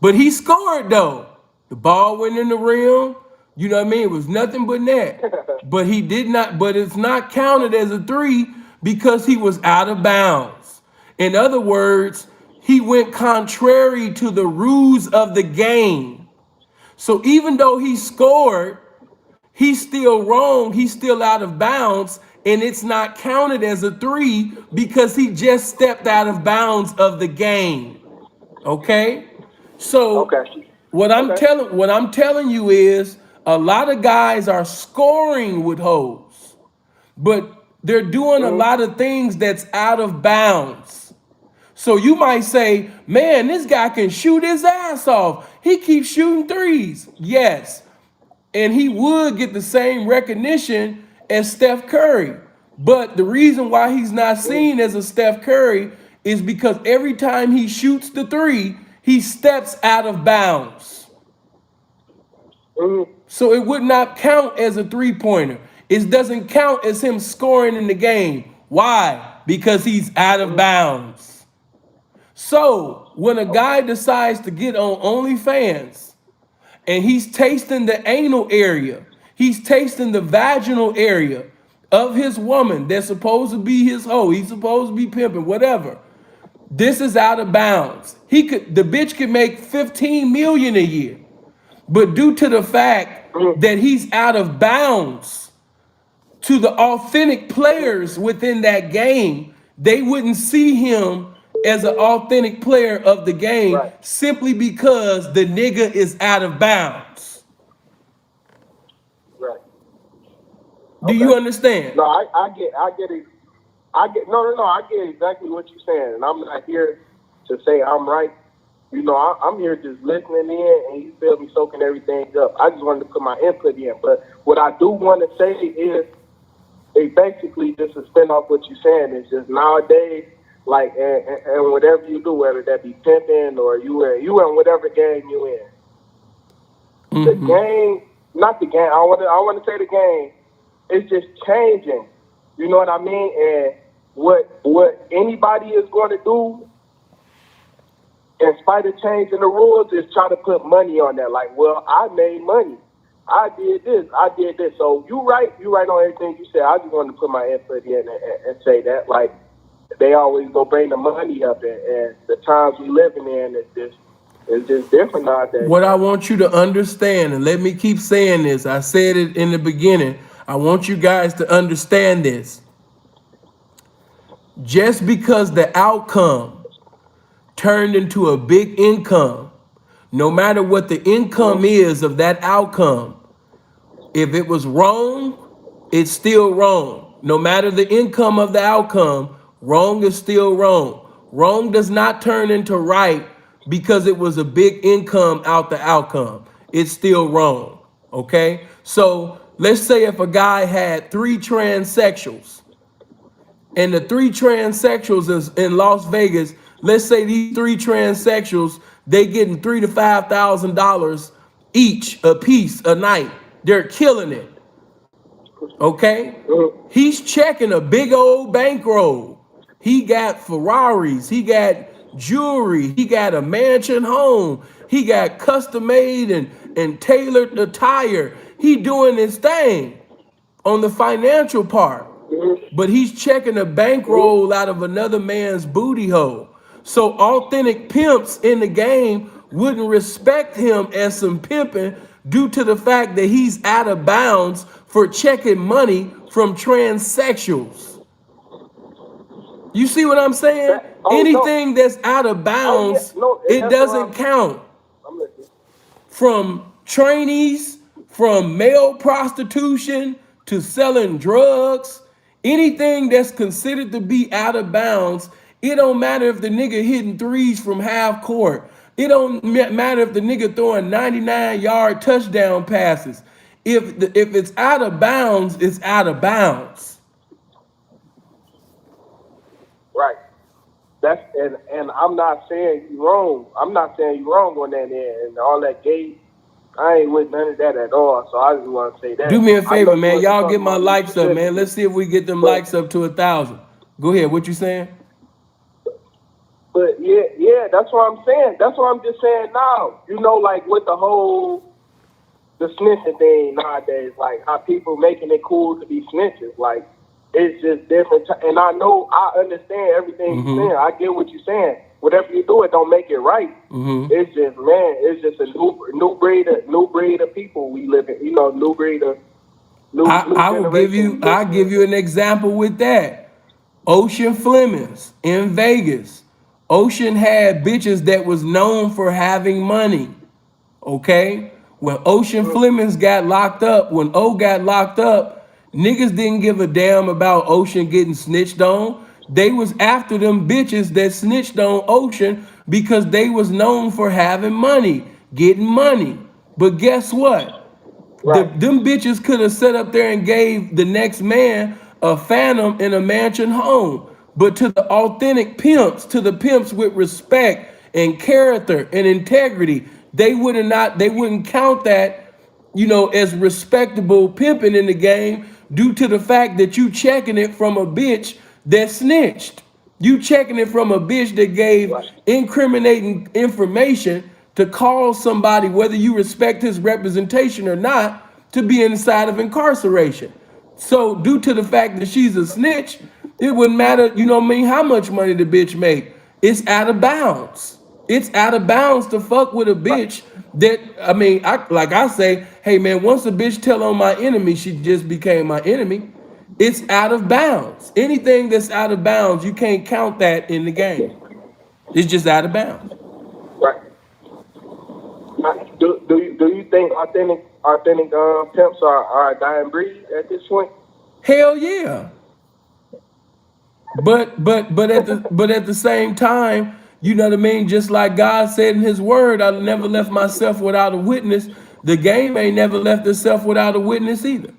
But he scored though. The ball went in the rim. You know what I mean? It was nothing but net. But he did not, but it's not counted as a three because he was out of bounds. In other words, he went contrary to the rules of the game. So even though he scored, he's still wrong. He's still out of bounds, and it's not counted as a three because he just stepped out of bounds of the game. Okay? So Okay. what I'm Okay. telling you is a lot of guys are scoring with hoes, but they're doing a lot of things that's out of bounds. So you might say, man, this guy can shoot his ass off. He keeps shooting threes. Yes. And he would get the same recognition as Steph Curry. But the reason why he's not seen as a Steph Curry is because every time he shoots the three, he steps out of bounds. So it would not count as a three-pointer. It doesn't count as him scoring in the game. Why? Because he's out of bounds. So when a guy decides to get on OnlyFans and he's tasting the anal area, he's tasting the vaginal area of his woman that's supposed to be his hoe, he's supposed to be pimping, whatever. This is out of bounds. The bitch could make 15 million a year. But due to the fact that he's out of bounds to the authentic players within that game, they wouldn't see him as an authentic player of the game simply because the nigga is out of bounds. Right. Do you understand? No, I get it. I get exactly what you're saying, and I'm not here to say I'm right. You know, I'm here just listening in, and you feel me, soaking everything up. I just wanted to put my input in. But what I do want to say is, it basically just to spin off what you're saying. It's just nowadays, like, and whatever you do, whether that be pimping or you in whatever game you in, the game, not the game. I want to say the game. It's just changing. You know what I mean? And what anybody is going to do, in spite of changing the rules, is try to put money on that. Like, well, I made money. I did this. So you right on everything you said. I just wanted to put my input in and say that. Like, they always go bring the money up, and the times we living in is just different nowadays. What I want you to understand, and let me keep saying this, I said it in the beginning, I want you guys to understand this. Just because the outcome turned into a big income, no matter what the income is of that outcome, if it was wrong, it's still wrong. No matter the income of the outcome, wrong is still wrong. Wrong does not turn into right because it was a big income out the outcome. It's still wrong. Okay? So let's say if a guy had 3 transsexuals, and the 3 transsexuals is in Las Vegas, let's say these 3 transsexuals, they getting $3,000 to $5,000 each a piece a night. They're killing it. Okay? He's checking a big old bankroll. He got Ferraris, he got jewelry, he got a mansion home, he got custom made and tailored attire. He doing his thing on the financial part. But he's checking a bankroll out of another man's booty hole. So authentic pimps in the game wouldn't respect him as some pimping due to the fact that he's out of bounds for checking money from transsexuals. You see what I'm saying? Anything that's out of bounds, it doesn't count. From trainees, from male prostitution to selling drugs, anything that's considered to be out of bounds, it don't matter if the nigga hitting threes from half court. It don't matter if the nigga throwing 99-yard touchdown passes. If it's out of bounds, it's out of bounds. Right. That's and I'm not saying you wrong. I'm not saying you wrong on that end and all that gay. I ain't with none of that at all. So I just want to say that. Do me a favor, man. Y'all get my likes up, man. Let's see if we get them likes up to 1,000. Go ahead. What you saying? But yeah, that's what I'm saying. That's what I'm just saying now. You know, like with the snitching thing nowadays, like how people making it cool to be snitches. Like, it's just different. And I know, I understand everything you're saying. I get what you're saying. whatever you do, it don't make it right. Mm-hmm. It's just, man, it's just a new breed of people we live in. You know, new breed of new I will give generation. you. I'll give you an example with that. Ocean Flemings in Vegas. Ocean had bitches that was known for having money. Okay? When Ocean Flemings got locked up, when O got locked up, niggas didn't give a damn about Ocean getting snitched on. They was after them bitches that snitched on Ocean because they was known for having money, getting money. But guess what? Right. Them bitches could have sat up there and gave the next man a phantom in a mansion home. But to the authentic pimps, to the pimps with respect and character and integrity, they wouldn't count that, as respectable pimping in the game due to the fact that you checking it from a bitch that snitched. You checking it from a bitch that gave incriminating information to cause somebody, whether you respect his representation or not, to be inside of incarceration. So due to the fact that she's a snitch, it wouldn't matter, how much money the bitch make. It's out of bounds. It's out of bounds to fuck with a bitch that, like I say, hey man, once a bitch tell on my enemy, she just became my enemy. It's out of bounds. Anything that's out of bounds, you can't count that in the game. It's just out of bounds. Right. Do you think authentic pimps are a dying breed at this point? Hell yeah. But at the same time, you know what I mean? Just like God said in his word, I never left myself without a witness. The game ain't never left itself without a witness either.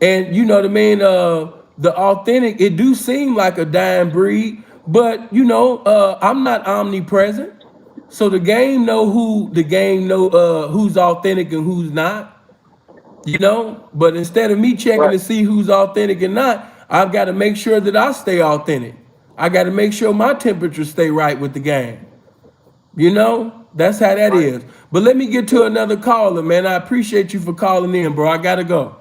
And you know what I mean? The authentic, it do seem like a dying breed, but I'm not omnipresent. So the game know who's authentic and who's not. But instead of me checking Right. to see who's authentic and not, I've got to make sure that I stay authentic. I got to make sure my temperature stay right with the game. That's how that is. But let me get to another caller, man. I appreciate you for calling in, bro. I got to go.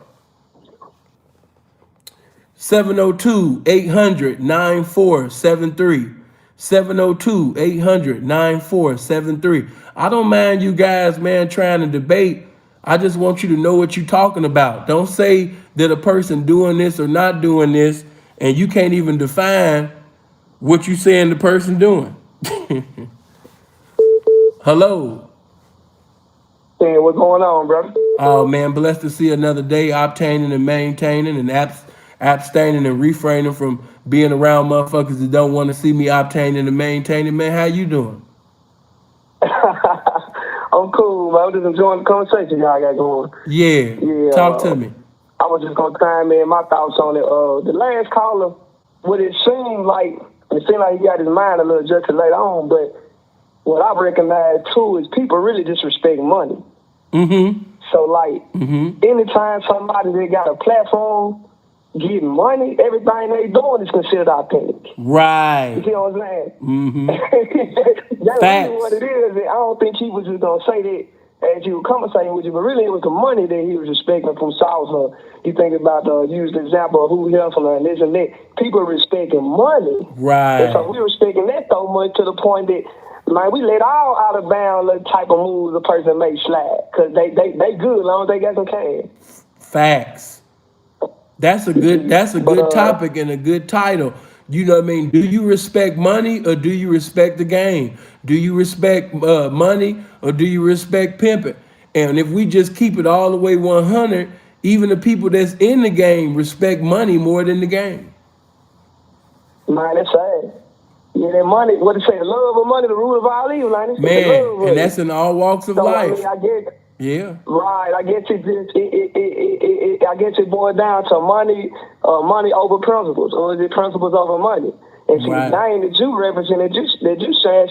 702-800-9473. 702-800-9473. I don't mind you guys, man, trying to debate. I just want you to know what you're talking about. Don't say that a person doing this or not doing this, and you can't even define what you saying the person doing. Hello. Hey, what's going on, brother? Oh man, blessed to see another day, obtaining and maintaining and abstaining and refraining from being around motherfuckers that don't want to see me obtaining and maintaining. Man, how you doing? I'm cool, man. I'm just enjoying the conversation y'all got going. Yeah. Talk to me. I was just gonna chime in my thoughts on it. The last caller, it seemed like he got his mind a little adjusted later on, but what I recognize too is people really disrespect money. Mm-hmm. So anytime somebody that got a platform getting money, everything they doing is considered authentic. Right. You see what I'm saying? Mm-hmm. That's Facts. really what it is. I don't think he was just gonna say that as he was conversating with you, but really it was the money that he was respecting from South. You think about use the example of who helping and this and that. People respecting money. Right. And so we respecting that so much to the point that, man, we let all out of bounds type of moves a person may slide. Because they good as long as they got some cash. Facts. That's a good topic and a good title. You know what I mean? Do you respect money or do you respect the game? Do you respect money or do you respect pimping? And if we just keep it all the way 100, even the people that's in the game respect money more than the game. Man, that's sad. Yeah, that money, what they say, the love of money, the root of all evil, man. Man, and that's in all walks of life. I get it. Yeah. Right. I guess it boils down to money over principles, or is it principles over money? And see, Right. the thing that you represent, that you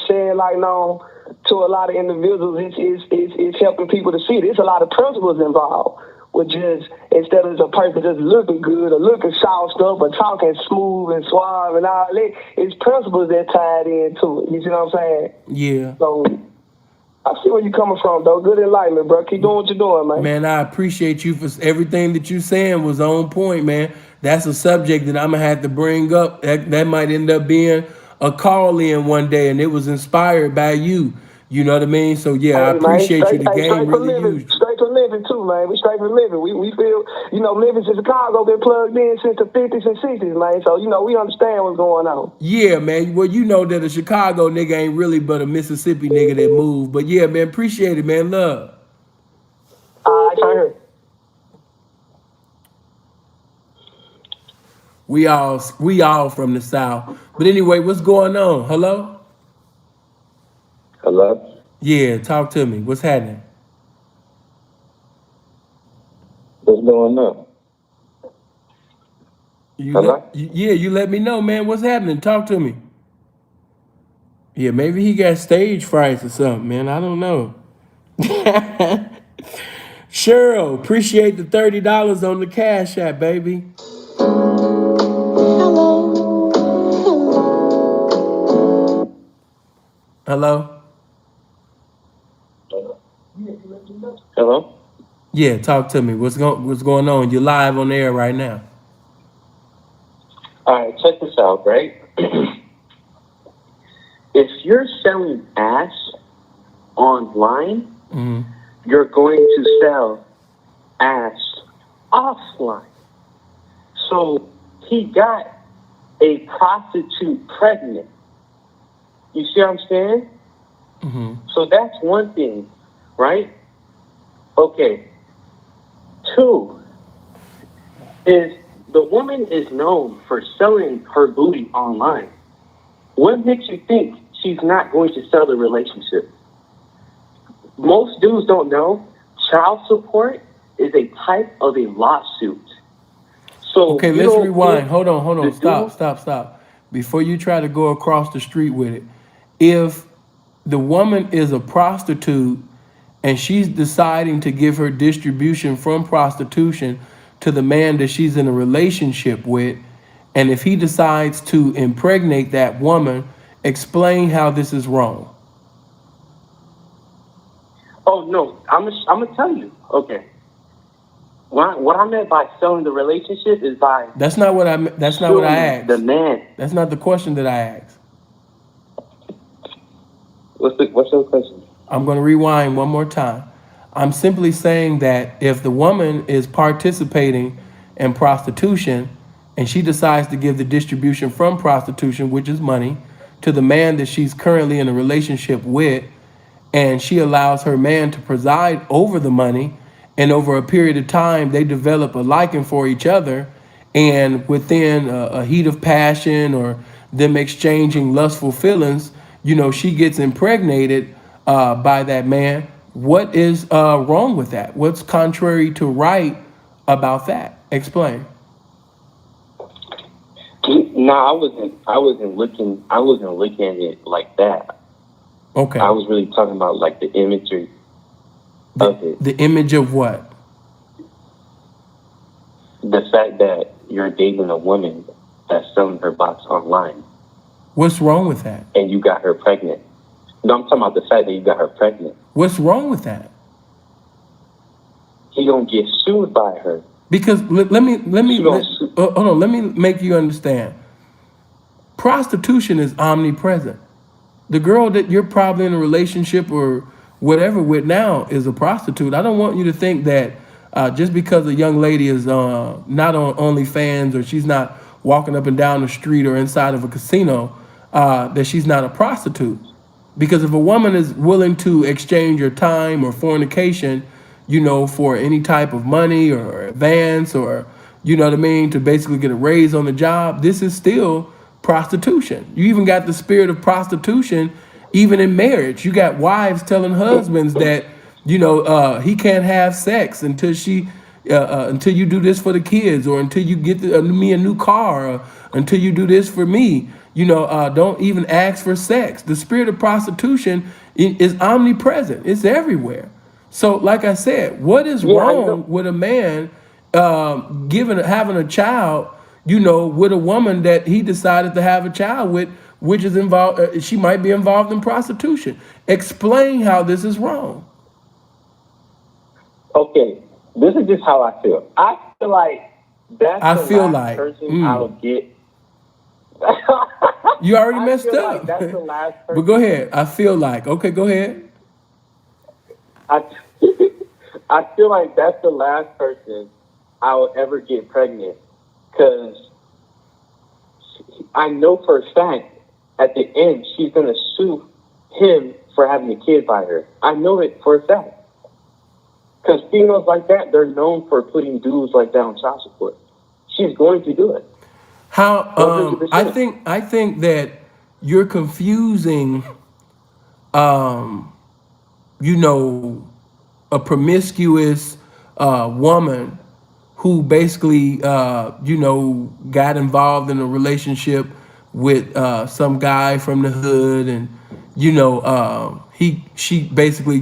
saying like, no, to a lot of individuals, it's helping people to see. There's a lot of principles involved. Which is, instead of a person just looking good or looking sauced up or talking smooth and suave and all that, it's principles that tied into it. You see what I'm saying? Yeah. So I see where you're coming from, though. Good enlightenment, bro. Keep doing what you're doing, man. Man, I appreciate you for everything that you saying was on point, man. That's a subject that I'm gonna have to bring up. That might end up being a call in one day, and it was inspired by you. You know what I mean? So yeah, I Hey man, appreciate you. The game straight for really living, used you. straight for living too, man. We straight for living. We feel, living in Chicago been plugged in since the 50s and 60s, man. So we understand what's going on. Yeah, man. Well, you know that a Chicago nigga ain't really but a Mississippi nigga that moved. But yeah, man, appreciate it, man. Love. All right, I heard. We all from the South. But anyway, what's going on? Hello? Hello? Yeah, talk to me. What's happening? What's going on? Hello? You let me know, man. What's happening? Talk to me. Yeah, maybe he got stage fright or something, man. I don't know. Cheryl, appreciate the $30 on the Cash App, baby. Hello? Hello? Yeah, talk to me. What's going on? You're live on air right now. All right, check this out, right? If you're selling ass online, you're going to sell ass offline. So he got a prostitute pregnant. You see what I'm saying? So that's one thing, right? Okay. 2 is the woman is known for selling her booty online. What makes you think she's not going to sell the relationship? Most dudes don't know child support is a type of a lawsuit. So okay, let's rewind. Hold on. Stop. Before you try to go across the street with it, if the woman is a prostitute and she's deciding to give her distribution from prostitution to the man that she's in a relationship with, and if he decides to impregnate that woman, explain how this is wrong. Oh no, I'm gonna tell you. Okay. What I meant by selling the relationship is by That's not what I asked. The man. That's not the question that I asked. What's your question? I'm going to rewind one more time. I'm simply saying that if the woman is participating in prostitution and she decides to give the distribution from prostitution, which is money, to the man that she's currently in a relationship with, and she allows her man to preside over the money, and over a period of time they develop a liking for each other, and within a heat of passion or them exchanging lustful feelings, she gets impregnated by that man. What is wrong with that? What's contrary to right about that? Explain. No, I wasn't looking at it like that. Okay. I was really talking about like the imagery of it. The image of what? The fact that you're dating a woman that's selling her box online. What's wrong with that? And you got her pregnant. No, I'm talking about the fact that you got her pregnant. What's wrong with that? He gonna get sued by her. Because let me hold on. Let me make you understand. Prostitution is omnipresent. The girl that you're probably in a relationship or whatever with now is a prostitute. I don't want you to think that just because a young lady is not on Onlyfans or she's not walking up and down the street or inside of a casino, that she's not a prostitute. Because if a woman is willing to exchange her time or fornication, for any type of money or advance or, to basically get a raise on the job, this is still prostitution. You even got the spirit of prostitution even in marriage. You got wives telling husbands that, he can't have sex until until you do this for the kids, or until you get me a new car, or until you do this for me. Don't even ask for sex. The spirit of prostitution is omnipresent. It's everywhere. So, like I said, what is wrong with a man having a child, with a woman that he decided to have a child with, which is involved? She might be involved in prostitution. Explain how this is wrong. Okay, this is just how I feel. I feel like that's the last person I'll get. You already I messed feel up. like that's the last But person. go ahead. I feel like. Okay, go ahead. I, I feel like that's the last person I will ever get pregnant, because I know for a fact at the end she's gonna sue him for having a kid by her. I know it for a fact. Because females like that, they're known for putting dudes like that on child support. She's going to do it. How 100%. I think that you're confusing you know, a promiscuous woman who basically, got involved in a relationship with some guy from the hood, and she basically,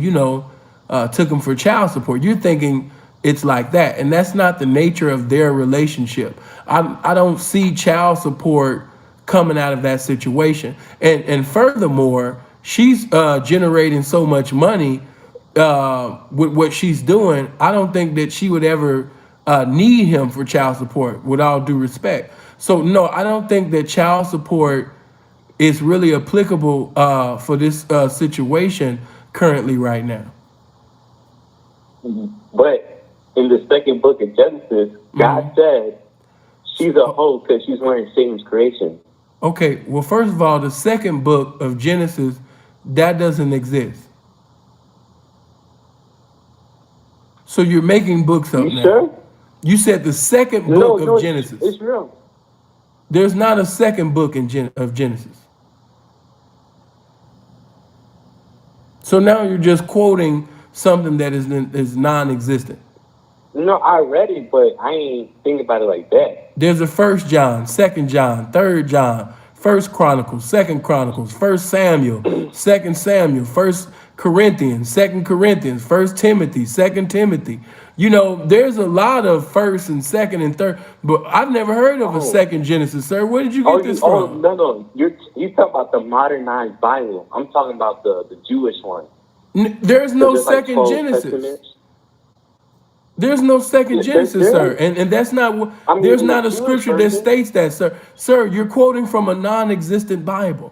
took him for child support. You're thinking it's like that, and that's not the nature of their relationship. I don't see child support coming out of that situation, and furthermore, she's generating so much money with what she's doing. I don't think that she would ever need him for child support, with all due respect. So no, I don't think that child support is really applicable for this situation currently right now. But in the second book of Genesis, God said she's a hoe because she's wearing Satan's creation. Okay, well, first of all, the second book of Genesis, that doesn't exist. So you're making books up You now. sure? You said the second No, book no, of Genesis. it's real. There's not a second book of Genesis. So now you're just quoting something that is non-existent. No, I read it, but I ain't thinking about it like that. There's a 1 John, 2 John, 3 John, 1 Chronicles, 2 Chronicles, 1 Samuel, 2 Samuel, 1 Corinthians, 2 Corinthians, 1 Timothy, 2 Timothy. There's a lot of first and second and third, but I've never heard of a second Genesis, sir. Where did you get this from? No. You talking about the modernized Bible. I'm talking about the Jewish one. There's no There's second 12 Genesis. testaments. There's no second Genesis, sir, and that's not what. There's in the not a Jewish scripture that version. states that, sir. Sir, you're quoting from a non-existent Bible.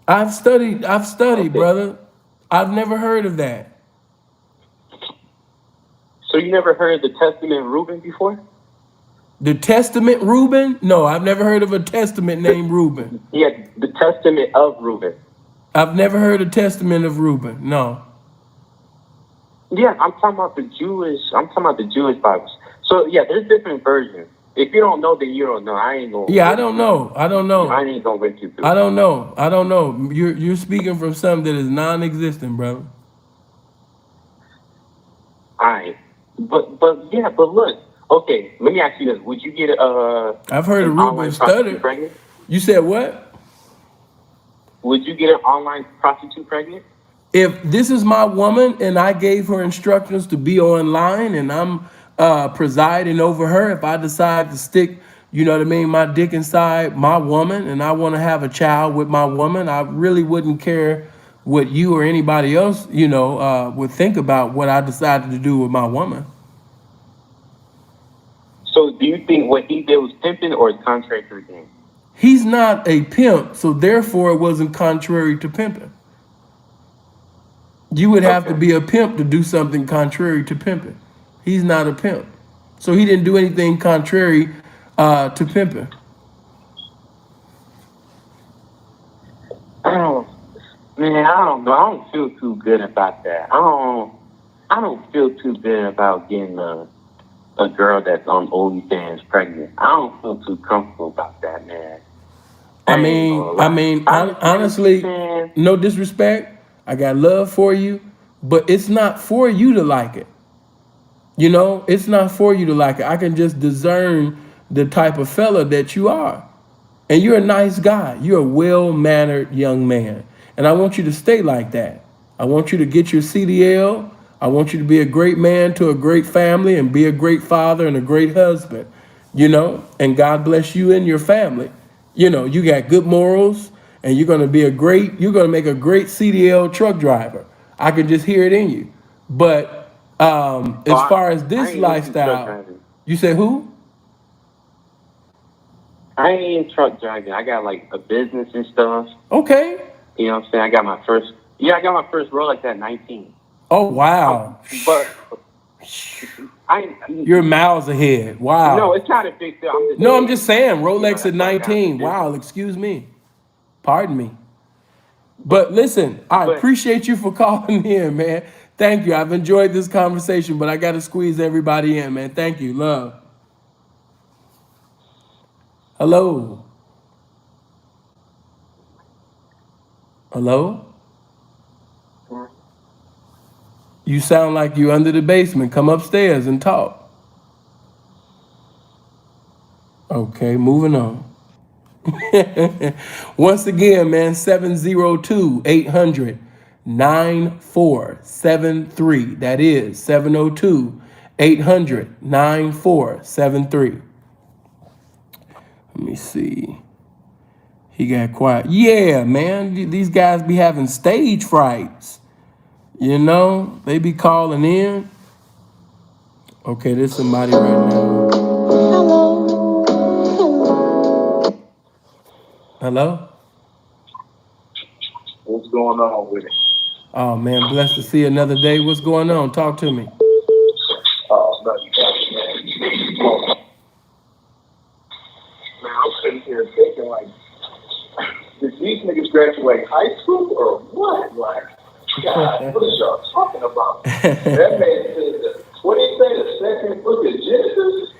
I've studied, Okay. brother. I've never heard of that. So you never heard the Testament Reuben before? The Testament Reuben? No, I've never heard of a testament named Reuben. Yeah, the Testament of Reuben. I've never heard a testament of Reuben. No. Yeah, I'm talking about the Jewish Bibles. So yeah, there's different versions. If you don't know, then you don't know. I ain't gonna. Yeah, I don't know. I ain't gonna break you through. I don't know. You're speaking from something that is non-existent, brother. Alright. But look. Okay, let me ask you this. Would you get I've heard of Reuben stutter. pregnant? You said what? Would you get an online prostitute pregnant? If this is my woman and I gave her instructions to be online and I'm presiding over her, if I decide to stick, my dick inside my woman and I want to have a child with my woman, I really wouldn't care what you or anybody else, would think about what I decided to do with my woman. So do you think what he did was pimping or is contrary to the game? He's not a pimp, so therefore it wasn't contrary to pimping. You would have to be a pimp to do something contrary to pimping. He's not a pimp. So he didn't do anything contrary to pimping. I don't know. I don't feel too good about that. I don't feel too good about getting a girl that's on OnlyFans pregnant. I don't feel too comfortable about that, man. Honestly, no disrespect. I got love for you, but it's not for you to like it. It's not for you to like it. I can just discern the type of fella that you are. And you're a nice guy. You're a well-mannered young man. And I want you to stay like that. I want you to get your CDL. I want you to be a great man to a great family and be a great father and a great husband, and God bless you and your family. You got good morals and you're going to make a great CDL truck driver. I can just hear it in you. But as far as this lifestyle, you said who? I ain't truck driving. I got like a business and stuff. Okay. You know what I'm saying? I got my first Rolex at 19. Oh wow. But You're miles ahead. Wow. No, it's not a big deal. I'm just saying, Rolex at that's why I got 19. the Wow, excuse me. Pardon me. But listen, I appreciate you for calling in, man. Thank you. I've enjoyed this conversation, but I got to squeeze everybody in, man. Thank you. Love. Hello. Hello? You sound like you under the basement. Come upstairs and talk. Okay, moving on. Once again, man, 702-800-9473. That is 702-800-9473. Let me see. He got quiet. Yeah, man, these guys be having stage frights. You know, they be calling in. Okay, there's somebody right now. Hello? What's going on with it? Oh, man, blessed to see another day. What's going on? Talk to me. Oh, nothing, man. Man, I'm sitting here thinking, like, did these niggas graduate high school or what? Like, God, what is y'all talking about? That man said, what did he say, the second book of Genesis?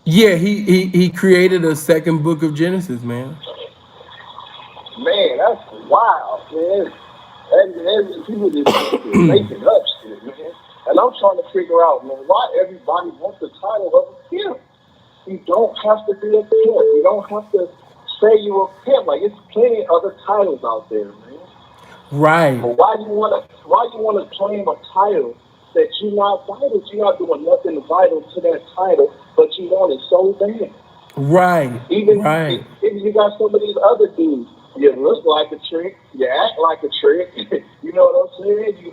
Yeah, he created a second book of Genesis, man. Man, that's wild, man. And people just making up shit, man. And I'm trying to figure out, man, why everybody wants the title of a pimp. You don't have to be a pimp. You don't have to say you're a pimp. Like, it's plenty of other titles out there, man. Right. But why you wanna claim a title that you're not vital? You're not doing nothing vital to that title, but you want it so bad. Right. Even right. if you got some of these other dudes, you look like a trick, you act like a trick. You know what I'm saying?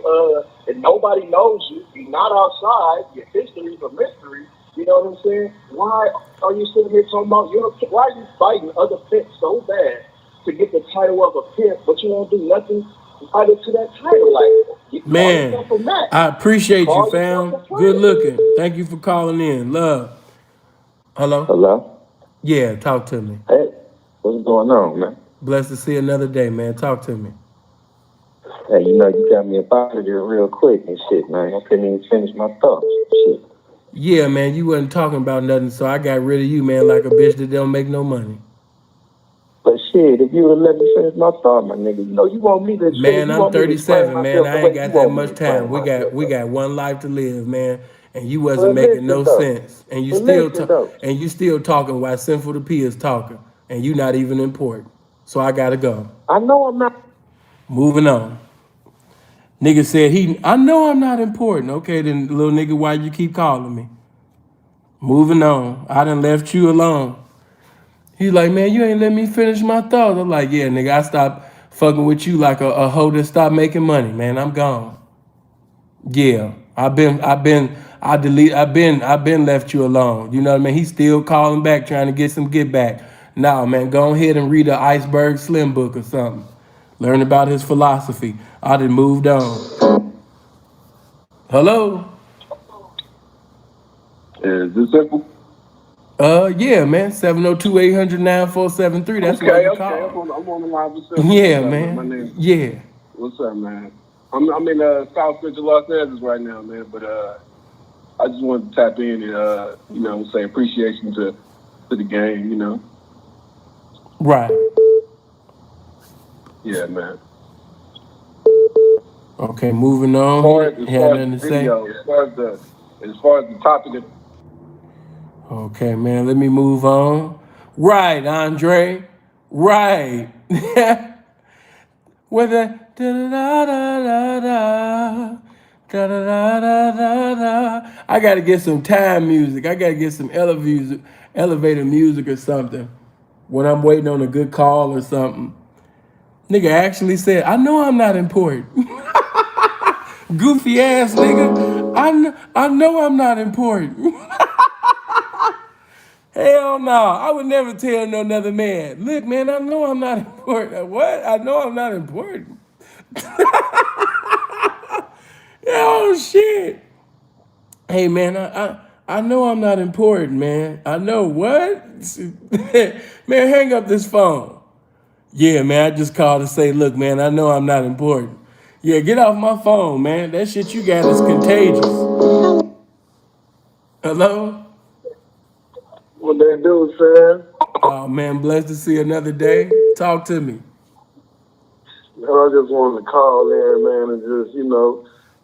And nobody knows you. You're not outside. Your history's a mystery. You know what I'm saying? Why are you sitting here talking about why are you fighting other pimps so bad to get the title of a pimp, but you don't do nothing vital to that title? Like, man, I appreciate you, fam. Good looking. Thank you for calling in. Love. Hello? Hello? Yeah, talk to me. Hey, what's going on, man? Blessed to see another day, man. Talk to me. Hey, you know, you got me up out of there real quick and shit, man. I couldn't even finish my thoughts. Shit. Yeah, man, you wasn't talking about nothing, so I got rid of you, man, like a bitch that don't make no money. But shit, if you would have let me finish my thought, my nigga, you know, you want me to man, I'm 37, man. I ain't got that much time. We myself, got one life to live, man. And you wasn't making no sense. And you still talking while Sinful the P is talking. And you not even important. So I gotta go. I know I'm not. Moving on. Nigga said I know I'm not important. Okay, then little nigga, why you keep calling me? Moving on. I done left you alone. He's like, man, you ain't let me finish my thoughts. I'm like, yeah, nigga, I stopped fucking with you like a hoe that stopped making money, man. I'm gone. Yeah, I've been left you alone. You know what I mean? He's still calling back, trying to get some get back. Nah, man, go ahead and read the Iceberg Slim book or something. Learn about his philosophy. I done moved on. Hello? Is this simple? Yeah, man. 702-800-9473. That's why you call. I'm on the line with Simple. Yeah, man. My name. Yeah. What's up, man? I'm in South Central Los Angeles right now, man. But I just wanted to tap in and you know, say appreciation to the game, you know. Right. Yeah, man. Okay, moving on. As far as the video, as far as the topic. Okay, man, let me move on. Right, Andre. Right. With the da-da-da-da-da-da, da-da-da-da-da-da. I gotta get some time music. I gotta get some elevator music or something when I'm waiting on a good call or something. Nigga actually said, I know I'm not important. Goofy ass nigga. I know I'm not important. Hell no. I would never tell no another man, look, man, I know I'm not important. What? I know I'm not important. Oh shit. Hey man, I know I'm not important, man. I know what? Man, hang up this phone. Yeah, man, I just called to say, look, man, I know I'm not important. Yeah, get off my phone, man. That shit you got is contagious. Hello? What they do, son? Oh man, blessed to see another day. Talk to me. Man, I just wanted to call in, man, and just,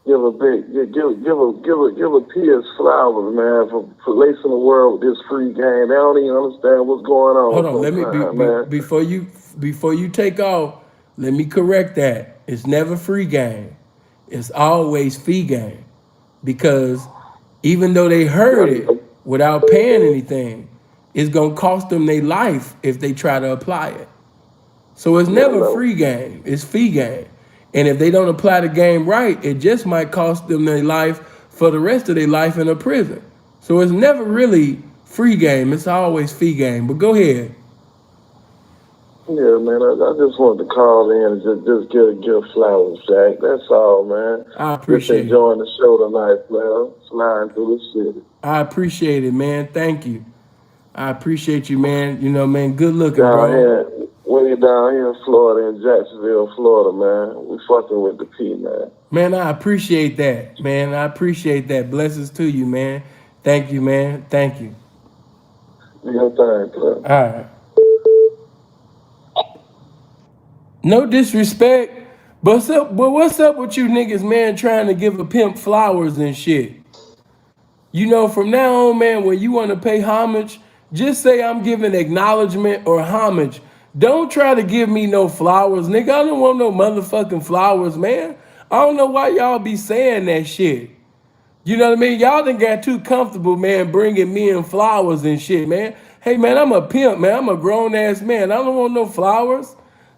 give a big, give a P.S. flowers, man, for lacing the world with this free game. They don't even understand what's going Hold on on, let me sometimes, man. before you take off, let me correct that. It's never free game. It's always fee game. Because even though they heard it without paying anything, it's gonna cost them their life if they try to apply it. So it's never free game, it's fee game. And if they don't apply the game right, it just might cost them their life for the rest of their life in a prison. So it's never really free game, it's always fee game. But go ahead. Yeah, man, I just wanted to call in and just give flowers, Jack. That's all, man. I appreciate just enjoying the show tonight, man. Flying through the city. I appreciate it, man. Thank you. I appreciate you, man. You know, man, good looking, Down bro. here, when you're down here in Florida, in Jacksonville, Florida, man, we fucking with the P, man. Man, I appreciate that, man. I appreciate that. Blessings to you, man. Thank you, man. Thank you. Do your thing, man. All right. No disrespect, but what's up with you niggas, man, trying to give a pimp flowers and shit? You know, from now on, man, when you want to pay homage, just say I'm giving acknowledgement or homage. Don't try to give me no flowers, nigga. I don't want no motherfucking flowers, man. I don't know why y'all be saying that shit. You know what I mean? Y'all done got too comfortable, man, bringing me in flowers and shit, man. Hey, man, I'm a pimp, man. I'm a grown-ass man. I don't want no flowers.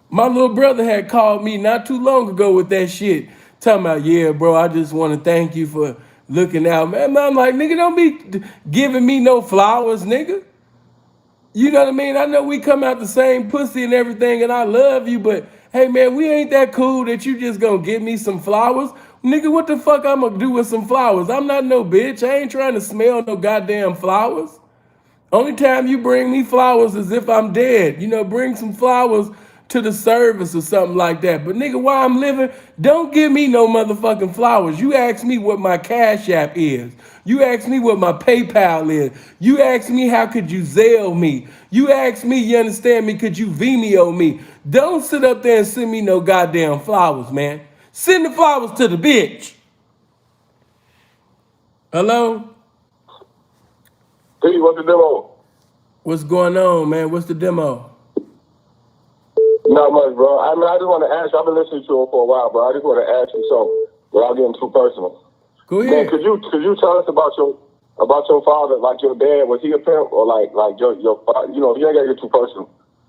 My little brother had called me not too long ago with that shit. Talking about, yeah, bro, I just want to thank you for looking out, man. I'm like, nigga, don't be giving me no flowers, nigga. You know what I mean? I know we come out the same pussy and everything, and I love you, but hey, man, we ain't that cool that you just gonna give me some flowers. Nigga, what the fuck I'm gonna do with some flowers? I'm not no bitch. I ain't trying to smell no goddamn flowers. Only time you bring me flowers is if I'm dead. You know, bring some flowers to the service or something like that. But nigga, while I'm living, don't give me no motherfucking flowers. You ask me what my Cash App is. You ask me what my PayPal is. You ask me how could you Zelle me. You ask me, you understand me, could you Vimeo me. Don't sit up there and send me no goddamn flowers, man. Send the flowers to the bitch. Hello? P, what's the demo? What's going on, man? What's the demo? Not much, bro. I mean, I just want to ask you. I've been listening to it for a while, bro. I just want to ask you something without getting too personal. Go ahead. Man, could you tell us about your father, like your dad? Was he a pimp or like your father? You know, you ain't gotta get too personal.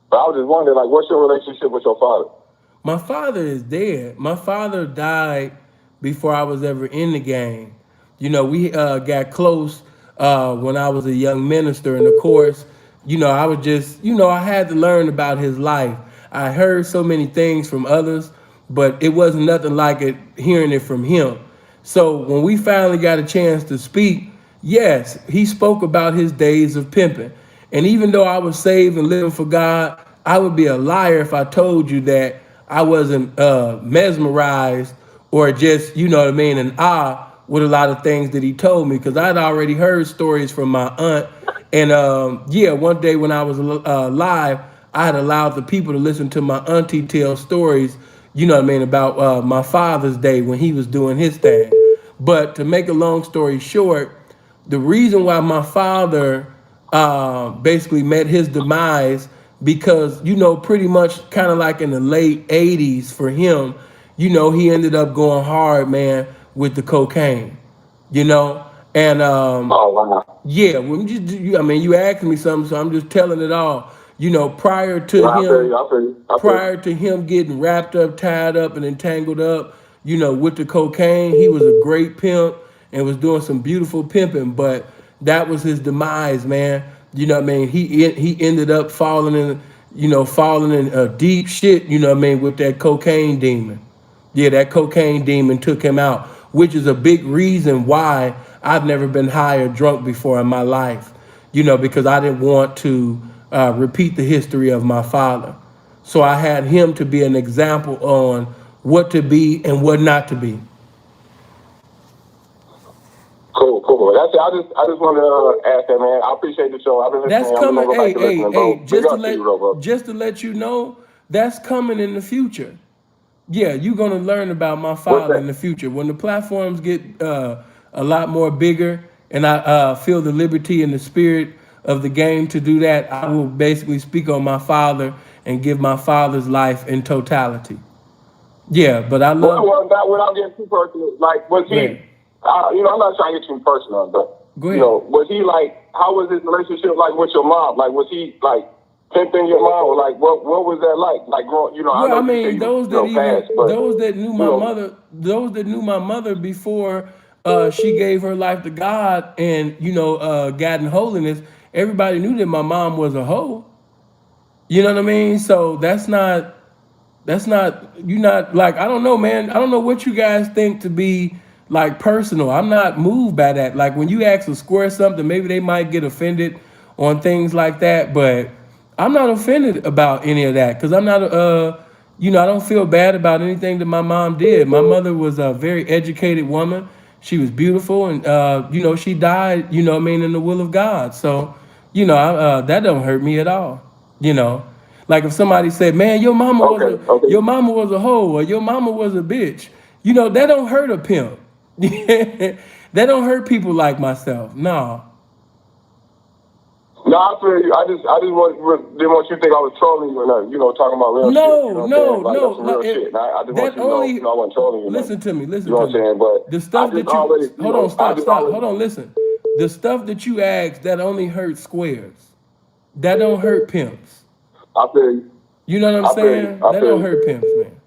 But I was just wondering, like, what's your relationship with your father? My father is dead. My father died before I was ever in the game. You know, we got close when I was a young minister, and of course, you know, I was just, you know, I had to learn about his life. I heard so many things from others, but it wasn't nothing like it hearing it from him. So when we finally got a chance to speak, yes, he spoke about his days of pimping. And even though I was saved and living for God, I would be a liar if I told you that I wasn't mesmerized or just, you know what I mean, in awe with a lot of things that he told me, because I'd already heard stories from my aunt. And yeah, one day when I was live, I had allowed the people to listen to my auntie tell stories, you know what I mean, about my father's day when he was doing his thing. But to make a long story short, the reason why my father basically met his demise, because, you know, pretty much kind of like in the late 80s for him, you know, he ended up going hard, man, with the cocaine, you know? And Oh, wow. yeah, when I mean, you asked me something, so I'm just telling it all. You know, prior to Yeah, I feel him, you. I feel you. prior to him getting wrapped up, tied up, and entangled up, you know, with the cocaine, he was a great pimp and was doing some beautiful pimping. But that was his demise, man. You know what I mean? He ended up falling in a deep shit. You know what I mean, with that cocaine demon. Yeah, that cocaine demon took him out, which is a big reason why I've never been high or drunk before in my life. Because I didn't want to repeat the history of my father. So I had him to be an example on what to be and what not to be. Cool. That's it. I just want to ask that, man. I appreciate the show. I've been listening. That's I'm coming. gonna go back Hey, to hey, listening, bro. hey! Big up to you, bro. Just to let you know, that's coming in the future. Yeah, you're gonna learn about my What's father in that? the future when the platforms get a lot more bigger, and I feel the liberty and the spirit of the game to do that. I will basically speak on my father and give my father's life in totality. Yeah, but I love. Well, not without getting too personal. Like, was Go ahead. he? I'm not trying to get too personal, but Go ahead. was he like? How was his relationship like with your mom? Like, was he like pimping your mom? Or like, what was that like? Like, growing, I Well, know I you say mean, you fast, but those that knew my mother before she gave her life to God and got in holiness, everybody knew that my mom was a hoe. You know what I mean? So that's not you not like I don't know, man. I don't know what you guys think to be like personal. I'm not moved by that. Like when you ask a square something, maybe they might get offended on things like that, but I'm not offended about any of that because I'm not I don't feel bad about anything that my mom did. My mother was a very educated woman. She was beautiful and she died, what I mean, in the will of God. So, that don't hurt me at all. You know. Like if somebody said, "Man, okay. your mama was a hoe or your mama was a bitch," that don't hurt a pimp. That don't hurt people like myself. No. No, I feel you. Didn't want you to think I was trolling you or nothing. Talking about real shit. You No, know what I'm saying? no, Like no. that's some real shit. And I just want That you to know, only I wasn't trolling you. listen to me. You know what I'm saying? But The I stuff just that you always, hold on, I stop, just stop, always. hold on, listen. The stuff that you ask that only hurts squares. That don't hurt pimps. I feel you. You know what I'm I feel you. saying? I That feel don't you. hurt pimps, man.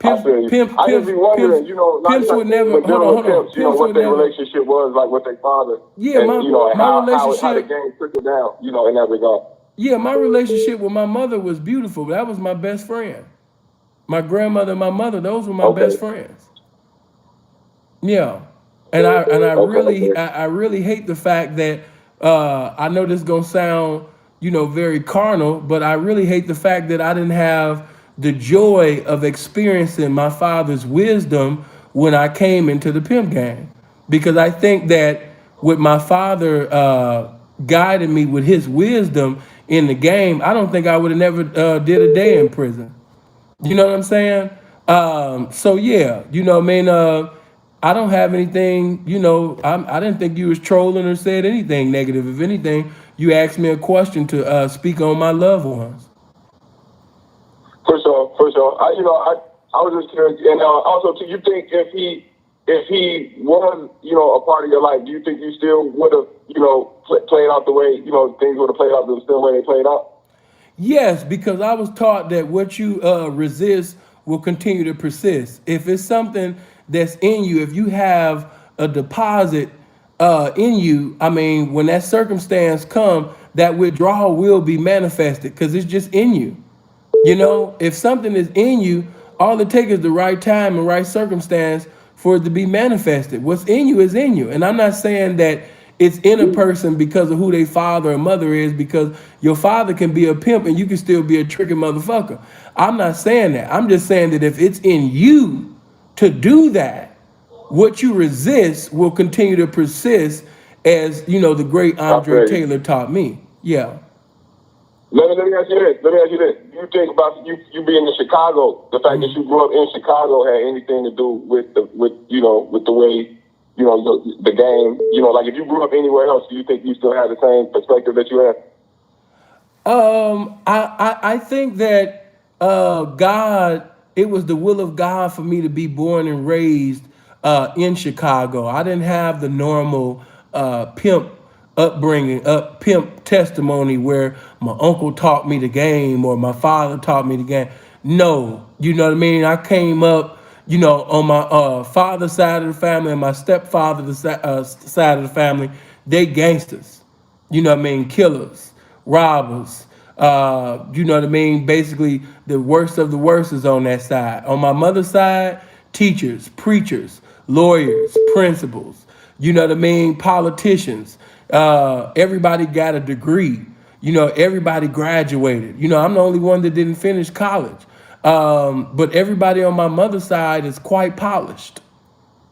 I feel you. I just be wondering, Pimps would never. when dealing with pimps, Pimps what would their never. relationship was like with their father, Yeah, and and my how the relationship. game trickled down, in that regard. Yeah, my relationship with my mother was beautiful. That was my best friend. My grandmother and my mother, those were my best Okay. friends. Yeah, and I really Okay. I really hate the fact that I know this is gonna sound very carnal, but I really hate the fact that I didn't have the joy of experiencing my father's wisdom when I came into the pimp game, because I think that with my father guiding me with his wisdom in the game, I don't think I would have never did a day in prison. You know what I'm saying? So yeah, what I mean. I don't have anything. I didn't think you was trolling or said anything negative. If anything, you asked me a question to speak on my loved ones. For sure, for sure. I was just curious, and also, do you think if he was, a part of your life, do you think you still would have, played out the way, things would have played out the same way they played out? Yes, because I was taught that what you resist will continue to persist. If it's something that's in you, if you have a deposit in you, I mean, when that circumstance come, that withdrawal will be manifested because it's just in you. If something is in you, all it takes is the right time and right circumstance for it to be manifested. What's in you is in you. And I'm not saying that it's in a person because of who their father or mother is, because your father can be a pimp and you can still be a tricky motherfucker. I'm not saying that. I'm just saying that if it's in you to do that, what you resist will continue to persist, as the great I Andre feel you. Taylor taught me. Yeah. Let me ask you this. Let me ask you this. Do you think about you being in Chicago, the fact that you grew up in Chicago had anything to do with the way the game, like if you grew up anywhere else, do you think you still have the same perspective that you have? I think that God, it was the will of God for me to be born and raised in Chicago. I didn't have the normal pimp upbringing, pimp testimony where my uncle taught me the game or my father taught me the game. No, you know what I mean? I came up, on my father's side of the family and my stepfather's side of the family, they gangsters. You know what I mean? Killers, robbers. You know what I mean? Basically, the worst of the worst is on that side. On my mother's side, teachers, preachers, lawyers, principals. You know what I mean? Politicians. Everybody got a degree. You know, everybody graduated. You know, I'm the only one that didn't finish college. But everybody on my mother's side is quite polished.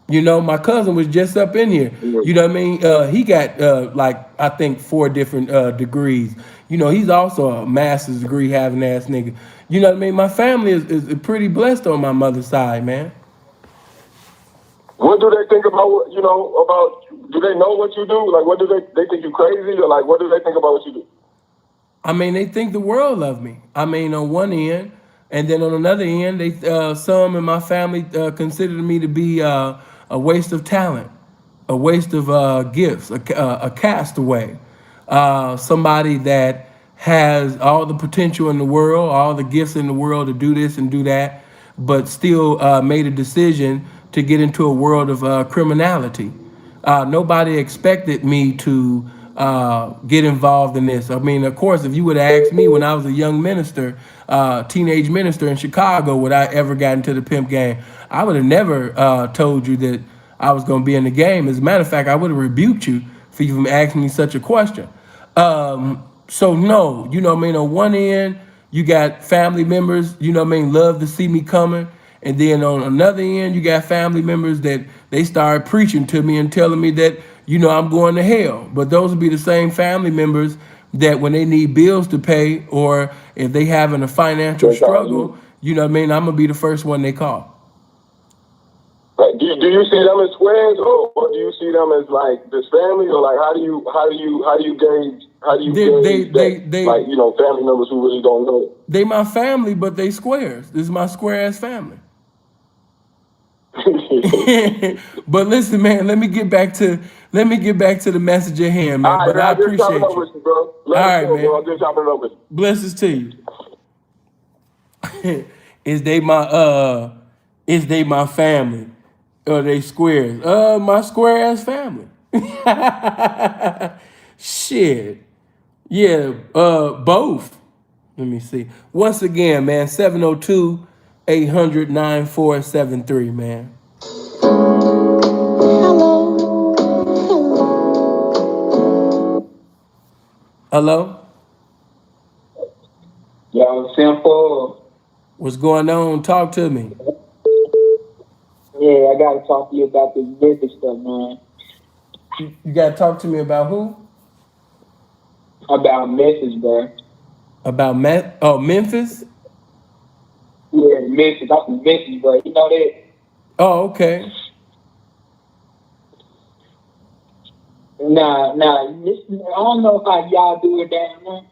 You know, my cousin was just up in here. You know what I mean? He got like I think 4 different degrees. You know, he's also a master's degree having ass nigga. You know what I mean? My family is pretty blessed on my mother's side, man. What do they think about what, about, do they know what you do? Like, what do they think you crazy? Or like, what do they think about what you do? I mean, they think the world of me. I mean, on one end, and then on another end, they some in my family consider me to be a waste of talent, a waste of gifts, a castaway, somebody that has all the potential in the world, all the gifts in the world to do this and do that, but still made a decision to get into a world of criminality. Nobody expected me to get involved in this. I mean, of course, if you would have asked me when I was a young minister, teenage minister in Chicago, would I ever got into the pimp game, I would have never told you that I was going to be in the game. As a matter of fact, I would have rebuked you for even asking me such a question. So no, you know what I mean? On one end, you got family members, you know what I mean, love to see me coming. And then on another end, you got family members that they start preaching to me and telling me that, you know, I'm going to hell. But those will be the same family members that when they need bills to pay or if they having a financial struggle, you know what I mean, I'm going to be the first one they call. Like, do you see them as squares, or do you see them as like this family, or like how do you gauge that, like, you know, family members who really don't know? They my family, but they squares. This is my square ass family. But listen, man, let me get back to the message at hand, man. All right, but man, I appreciate you. With you, bro. All right, man. Bro. I'm just chopping it up with you. Blessings to you. Is they my family? Or they squares? My square ass family. Shit. Yeah, both. Let me see. Once again, man, 702-800-9473, man. Hello? Yo, simple. What's going on? Talk to me. Yeah, I gotta talk to you about this Memphis stuff, man. You gotta talk to me about who? About Memphis, bro. About Memphis? Yeah, Memphis. I'm from Memphis, bro. You know that? Oh, okay. Nah. Listen, I don't know how y'all do it down there,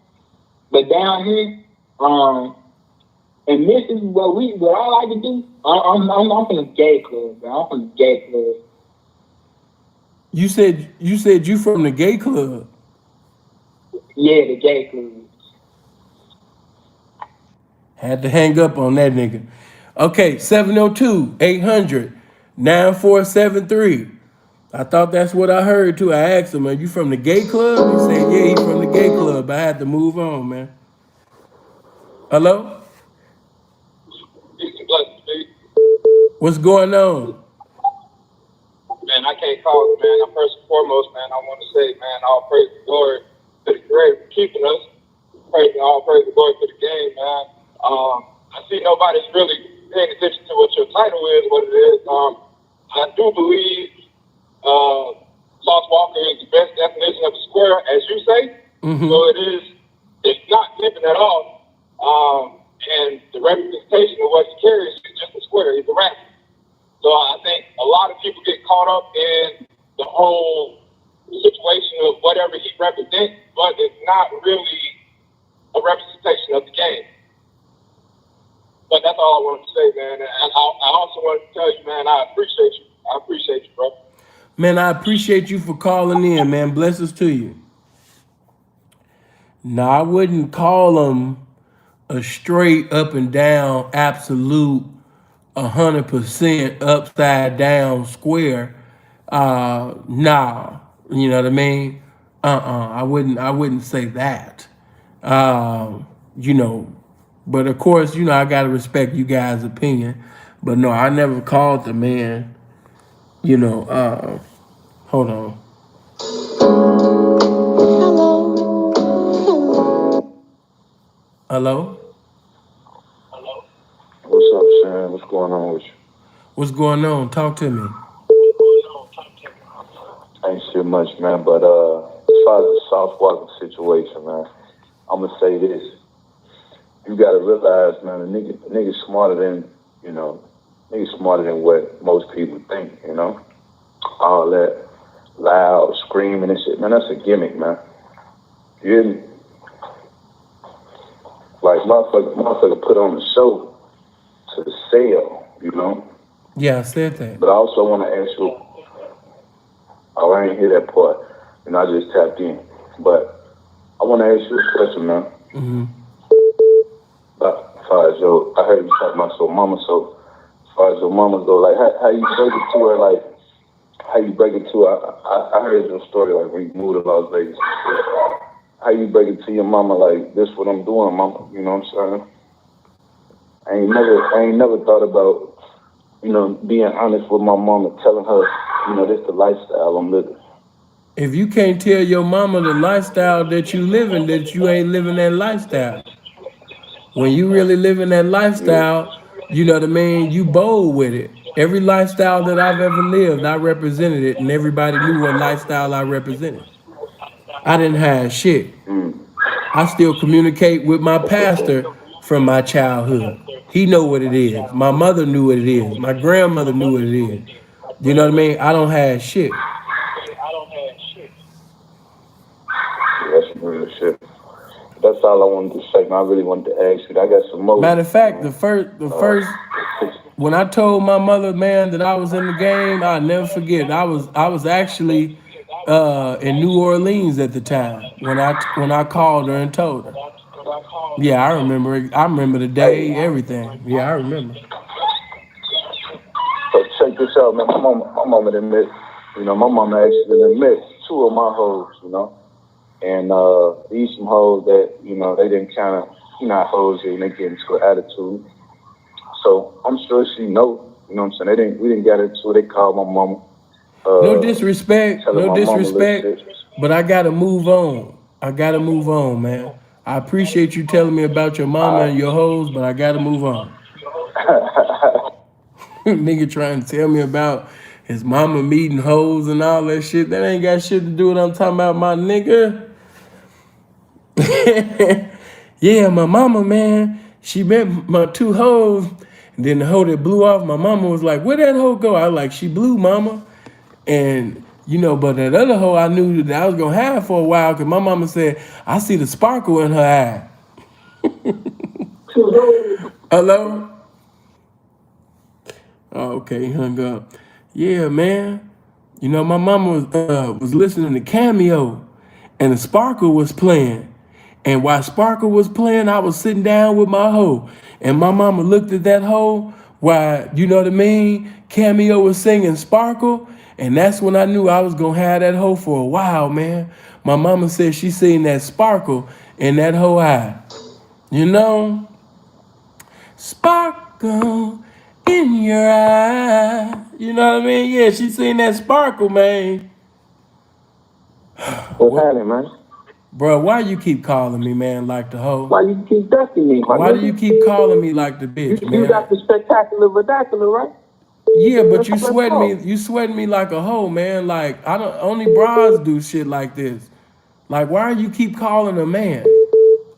but down here, and Memphis, what I like to do, I'm from the gay club, bro. I'm from the gay club. You said you from the gay club. Yeah, the gay club. Had to hang up on that nigga. Okay, 702-800-9473. I thought that's what I heard too. I asked him, are you from the gay club? He said, yeah, he's from the gay club. I had to move on, man. Hello? What's going on? Man, I can't call it, man. First and foremost, man, I want to say, man, all praise the Lord to the great for keeping us. All praise the Lord to the game, man. I see nobody's really paying attention to what your title is, what it is. I do believe Sauce Walka is the best definition of a square, as you say. Mm-hmm. So it's not pimping at all. And the representation of what he carries is just a square. He's a rapper. So I think a lot of people get caught up in the whole situation of whatever he represents, but it's not really a representation of the game. But that's all I wanted to say, man. And I also wanted to tell you, man, I appreciate you. I appreciate you, bro. Man, I appreciate you for calling in, man. Blessings to you. No, I wouldn't call him a straight up and down, absolute, 100% upside down square. Nah, you know what I mean? I wouldn't say that. You know, but of course, you know, I gotta respect you guys' opinion. But no, I never called the man, you know, hold on. Hello? What's up, Sharon? What's going on with you? What's going on? Talk to me. Ain't shit much, man. But as far as the South Walker situation, man, I'm gonna say this: you gotta realize, man, a nigga smarter than you know, nigga smarter than what most people think. You know, all that loud screaming and shit, man. That's a gimmick, man. You hear me? Like motherfucker put on the show to sell. You know. Yeah, I said that. But I also want to ask you. Oh, I ain't hear that part, and I just tapped in. But I want to ask you a question, man. Mm-hmm. As far as your, I heard you talk about your mama. So, as far as your mama go, like how you break it to her, like how you break it to her. I heard your story, like when you moved to Las Vegas. How you break it to your mama, like this what I'm doing, mama. You know what I'm saying? I ain't never thought about, you know, being honest with my mama, telling her, you know, this the lifestyle I'm living. If you can't tell your mama the lifestyle that you living, that you ain't living that lifestyle. When you really living that Yeah. lifestyle, you know what I mean, you bold with it. Every lifestyle that I've ever lived, I represented it, and everybody knew what lifestyle I represented. I didn't hide shit. Mm. I still communicate with my That's what's up. pastor from my childhood. He know what it is. My mother knew what it is. My grandmother knew what it is. You know what I mean? I don't have shit. Yeah, that's some real shit. That's all I wanted to say, man. I really wanted to ask you. I got some more. Matter of fact, the first when I told my mother, man, that I was in the game, I'll never forget. I was actually in New Orleans at the time when I called her and told her. Yeah, I remember it. I remember the Hey, day, everything. Yeah, I remember. so check this out, man. My mama done met, you know, my mama actually done met two of my hoes, you know. And these some hoes that, you know, they didn't kind of, you know, hoes and they get into an attitude. So I'm sure she know, you know what I'm saying? We didn't get into it. They called my mama, No disrespect, telling no my mama a little disrespect, shit. but I gotta move on. I gotta move on, man. I appreciate you telling me about your mama and your hoes, but I gotta move on. Nigga trying to tell me about his mama meeting hoes and all that shit. That ain't got shit to do with what I'm talking about, my nigga. Yeah, my mama, man, she met my two hoes. And then the hoe that blew off, my mama was like, where that hoe go? I was like, she blew, mama. And, you know, but that other hoe I knew that I was going to have for a while because my mama said, I see the sparkle in her eye. Hello? Oh, okay, he hung up. Yeah, man. You know, my mama was listening to Cameo, and the Sparkle was playing. And while Sparkle was playing, I was sitting down with my hoe. And my mama looked at that hoe while, you know what I mean, Cameo was singing Sparkle. And that's when I knew I was going to have that hoe for a while, man. My mama said she seen that Sparkle in that hoe eye. You know? Sparkle in your eye. You know what I mean? Yeah, she seen that sparkle, man. What's What, happening, man? bro? Why you keep calling me, man, like the hoe? Why you keep dusting me, my Why do you nigga? keep calling me like the bitch, You got man? the spectacular vernacular, right? Yeah, but you Let's sweating me. talk. You sweating me like a hoe, man. Like I don't. Only bras do shit like this. Like why you keep calling a man?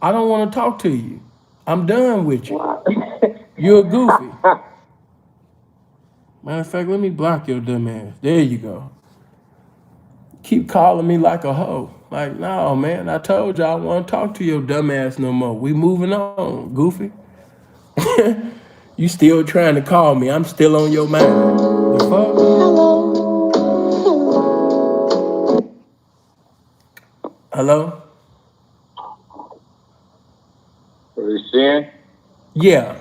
I don't want to talk to you. I'm done with you. You're a goofy. Matter of fact, let me block your dumb ass. There you go. Keep calling me like a hoe. Like, no, man, I told you I don't want to talk to your dumb ass no more. We moving on, goofy. You still trying to call me. I'm still on your mind. The fuck? Hello? What are you saying? Yeah.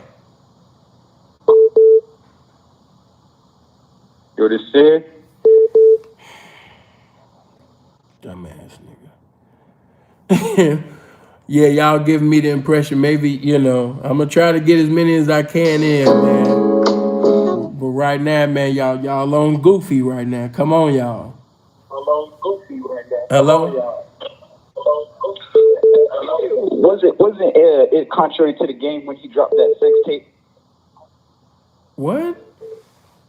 You what it said? Dumbass nigga. Yeah, y'all giving me the impression maybe, I'm gonna try to get as many as I can in, man. But right now, man, y'all on goofy right now. Come on, y'all. Hello? Wasn't it contrary to the game when he dropped that sex tape? What?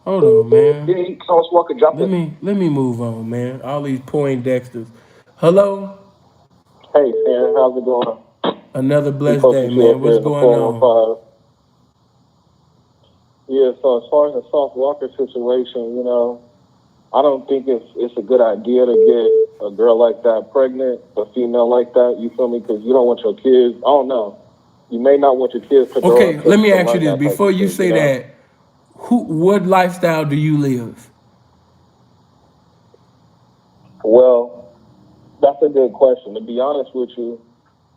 Hold on, man. Didn't Sauce Walker drop Let it? me move on, man. All these Poindexters. Hello? Hey, man, how's it going? Another We blessed day, posted you man. up there What's in the going on? 415. Yeah, so as far as the Sauce Walker situation, I don't think it's a good idea to get a girl like that pregnant, a female like that. You feel me? Because you don't want your kids. I don't know. You may not want your kids to grow Okay, up let me to ask you learn this. that type Before of you shit. say that, what lifestyle do you live? Well, that's a good question. To be honest with you,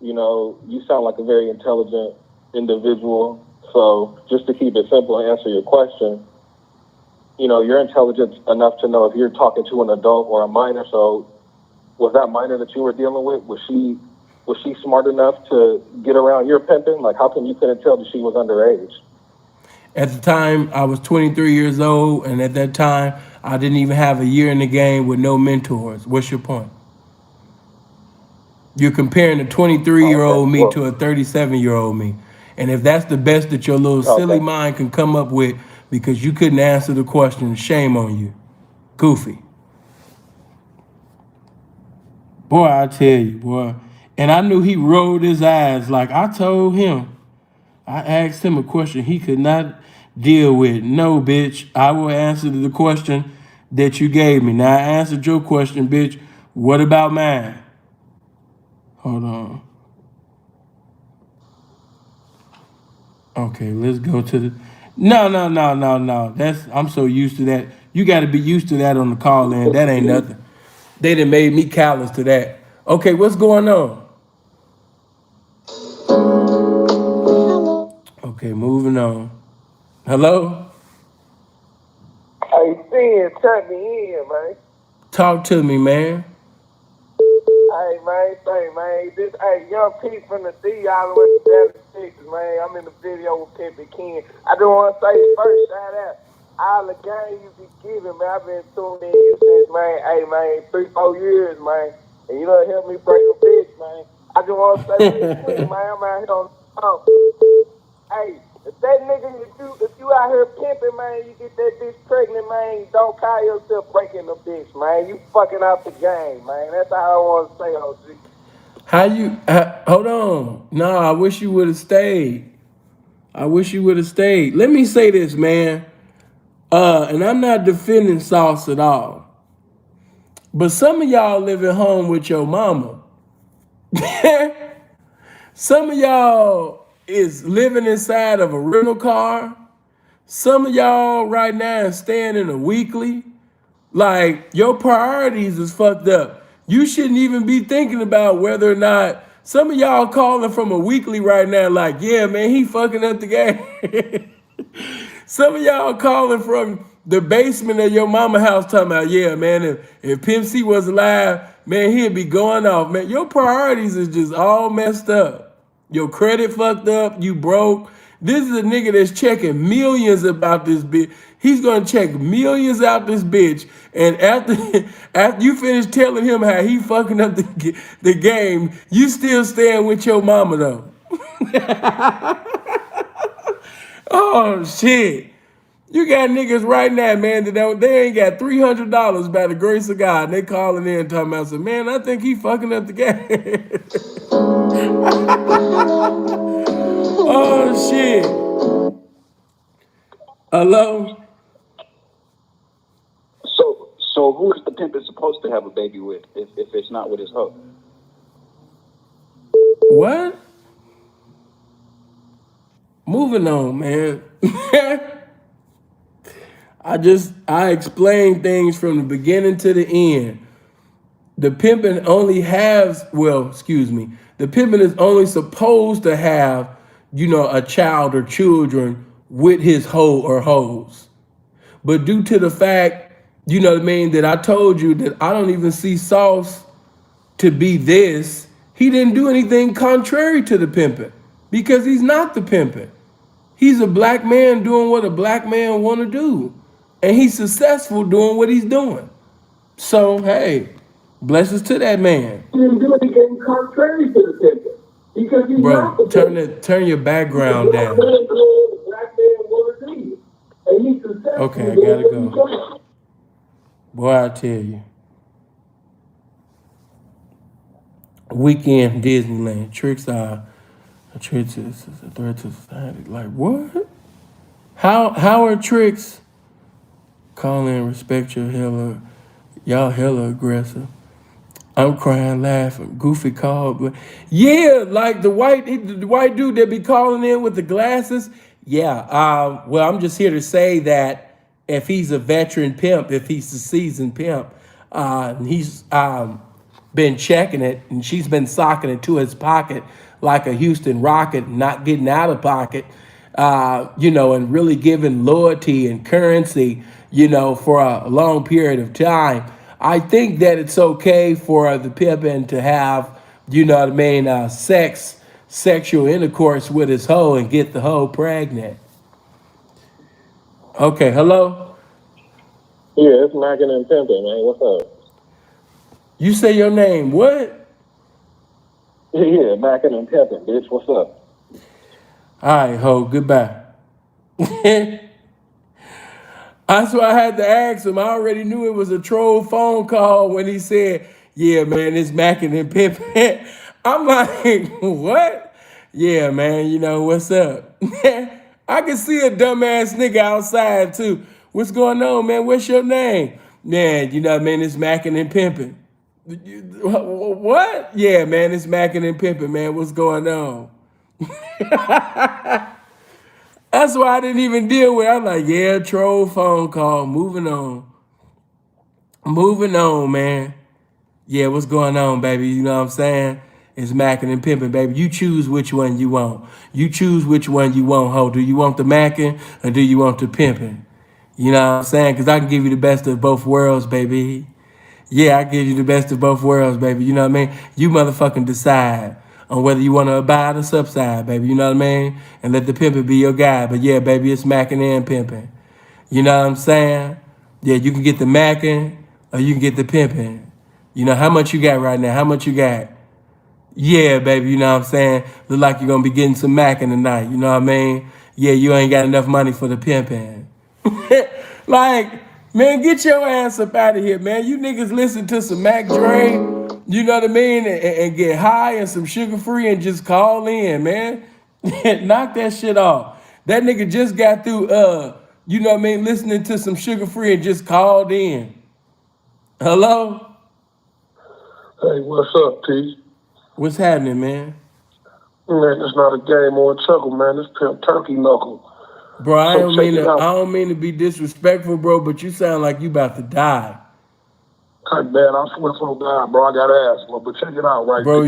you sound like a very intelligent individual. So just to keep it simple and answer your question, you're intelligent enough to know if you're talking to an adult or a minor. So was that minor that you were dealing with, was she smart enough to get around your pimping? Like, how come you couldn't tell that she was underage? At the time, I was 23 years old, and at that time, I didn't even have a year in the game with no mentors. What's your point? You're comparing a 23-year-old me to a 37-year-old me. And if that's the best that your little silly mind can come up with because you couldn't answer the question, shame on you. Goofy. Boy, I tell you, boy. And I knew he rolled his eyes like I told him. I asked him a question he could not deal with. No, bitch, I will answer the question that you gave me. Now I answered your question, bitch. What about mine? Hold on. Okay, let's go to the. No. I'm so used to that. You got to be used to that on the call in. That ain't nothing. They done made me callous to that. Okay, what's going on? Okay, moving on. Hello? Hey, Sin, turn me in, man. Talk to me, man. Hey, man, hey, young P from the D, all the way to Dallas, Texas, man. I'm in the video with Pimpin King. I just want to say first, shout out all the game you be giving, man. I've been tuning in you since, man, 3-4 years, man. And you done helped me break a bitch, man. I just want to say real quick, man, I'm out here on the phone. Hey, if that nigga, if you out here pimping, man, you get that bitch pregnant, man, don't call yourself breaking the bitch, man. You fucking out the game, man. That's all I want to say, OG. Hold on. No, I wish you would have stayed. Let me say this, man. And I'm not defending Sauce at all. But some of y'all live at home with your mama. Some of y'all is living inside of a rental car. Some of y'all right now is staying in a weekly. Like, your priorities is fucked up. You shouldn't even be thinking about whether or not some of y'all calling from a weekly right now, like, yeah, man, he fucking up the game. Some of y'all calling from the basement of your mama house talking about, yeah, man, if Pimp C was alive, man, he'd be going off, man. Your priorities is just all messed up. Your credit fucked up, you broke. This is a nigga that's checking millions about this bitch. He's gonna check millions out this bitch, and after you finish telling him how he fucking up the game, you still staying with your mama though. Oh shit. You got niggas right now, man, that they ain't got $300 by the grace of God. And they calling in talking about, so, man, I think he fucking up the game. Oh shit. Hello? So who is the pimp is supposed to have a baby with if it's not with his hoe? What? Moving on, man. I explain things from the beginning to the end. The pimping only has, the pimping is only supposed to have, a child or children with his hoe or hoes. But due to the fact, you know what I mean, that I told you that I don't even see Sauce to be this, he didn't do anything contrary to the pimping because he's not the pimping. He's a black man doing what a black man want to do, and he's successful doing what he's doing. So hey, blessings to that man. He didn't do anything contrary to the pimping because he's not the Bro, turn your background down. Black man want to do, and he's successful. Okay, I gotta go. Boy, I tell you. Weekend Disneyland. Tricks are a threat to society. Like what? How are tricks? Call in, respect your y'all hella aggressive. I'm crying, laughing. Goofy called. Yeah, like the white dude that be calling in with the glasses. Yeah. Well, I'm just here to say that if he's a veteran pimp, if he's a seasoned pimp, he's been checking it, and she's been socking it to his pocket like a Houston Rocket, not getting out of pocket, and really giving loyalty and currency, for a long period of time. I think that it's okay for the pimpin' to have, sexual intercourse with his hoe and get the hoe pregnant. Okay, hello? Yeah, it's Mackin and Pimpin, man. What's up? You say your name, what? Yeah, Mackin and Pimpin, bitch. What's up? All right, ho, goodbye. That's why I had to ask him. I already knew it was a troll phone call when he said, yeah, man, it's Mackin and Pimpin. I'm like, what? Yeah, man, what's up? I can see a dumbass nigga outside, too. What's going on, man? What's your name? Man, it's Mackin and Pimpin. What? Yeah, man, it's Mackin and Pimpin, man. What's going on? That's why I didn't even deal with it. I'm like, yeah, troll phone call. Moving on. Moving on, man. Yeah, what's going on, baby? You know what I'm saying? It's Mackin and Pimpin', baby. You choose which one you want. You choose which one you want, ho. Do you want the Mackin' or do you want the Pimpin'? You know what I'm saying? Because I can give you the best of both worlds, baby. Yeah, I give you the best of both worlds, baby. You know what I mean? You motherfucking decide on whether you want to abide or subside, baby. You know what I mean? And let the pimpin' be your guide. But yeah, baby, it's Mackin' and Pimpin'. You know what I'm saying? Yeah, you can get the Mackin' or you can get the Pimpin'. How much you got right now? How much you got? Yeah, baby, you know what I'm saying? Look like you're going to be getting some Mackin' tonight. You know what I mean? Yeah, you ain't got enough money for the Pimpin'. Like, man, get your ass up out of here, man. You niggas listen to some Mac Dre, you know what I mean, and get high and some sugar free and just call in, man. Knock that shit off. That nigga just got through, listening to some sugar free and just called in. Hello? Hey, what's up, T? What's happening, man? Man, it's not a game or a chuckle, man. It's Pimp Turkey Knuckle. Bro, I don't mean to be disrespectful, bro, but you sound like you about to die. Hey, man, I swear to God, bro, I got asthma, but check it out, right? Bro,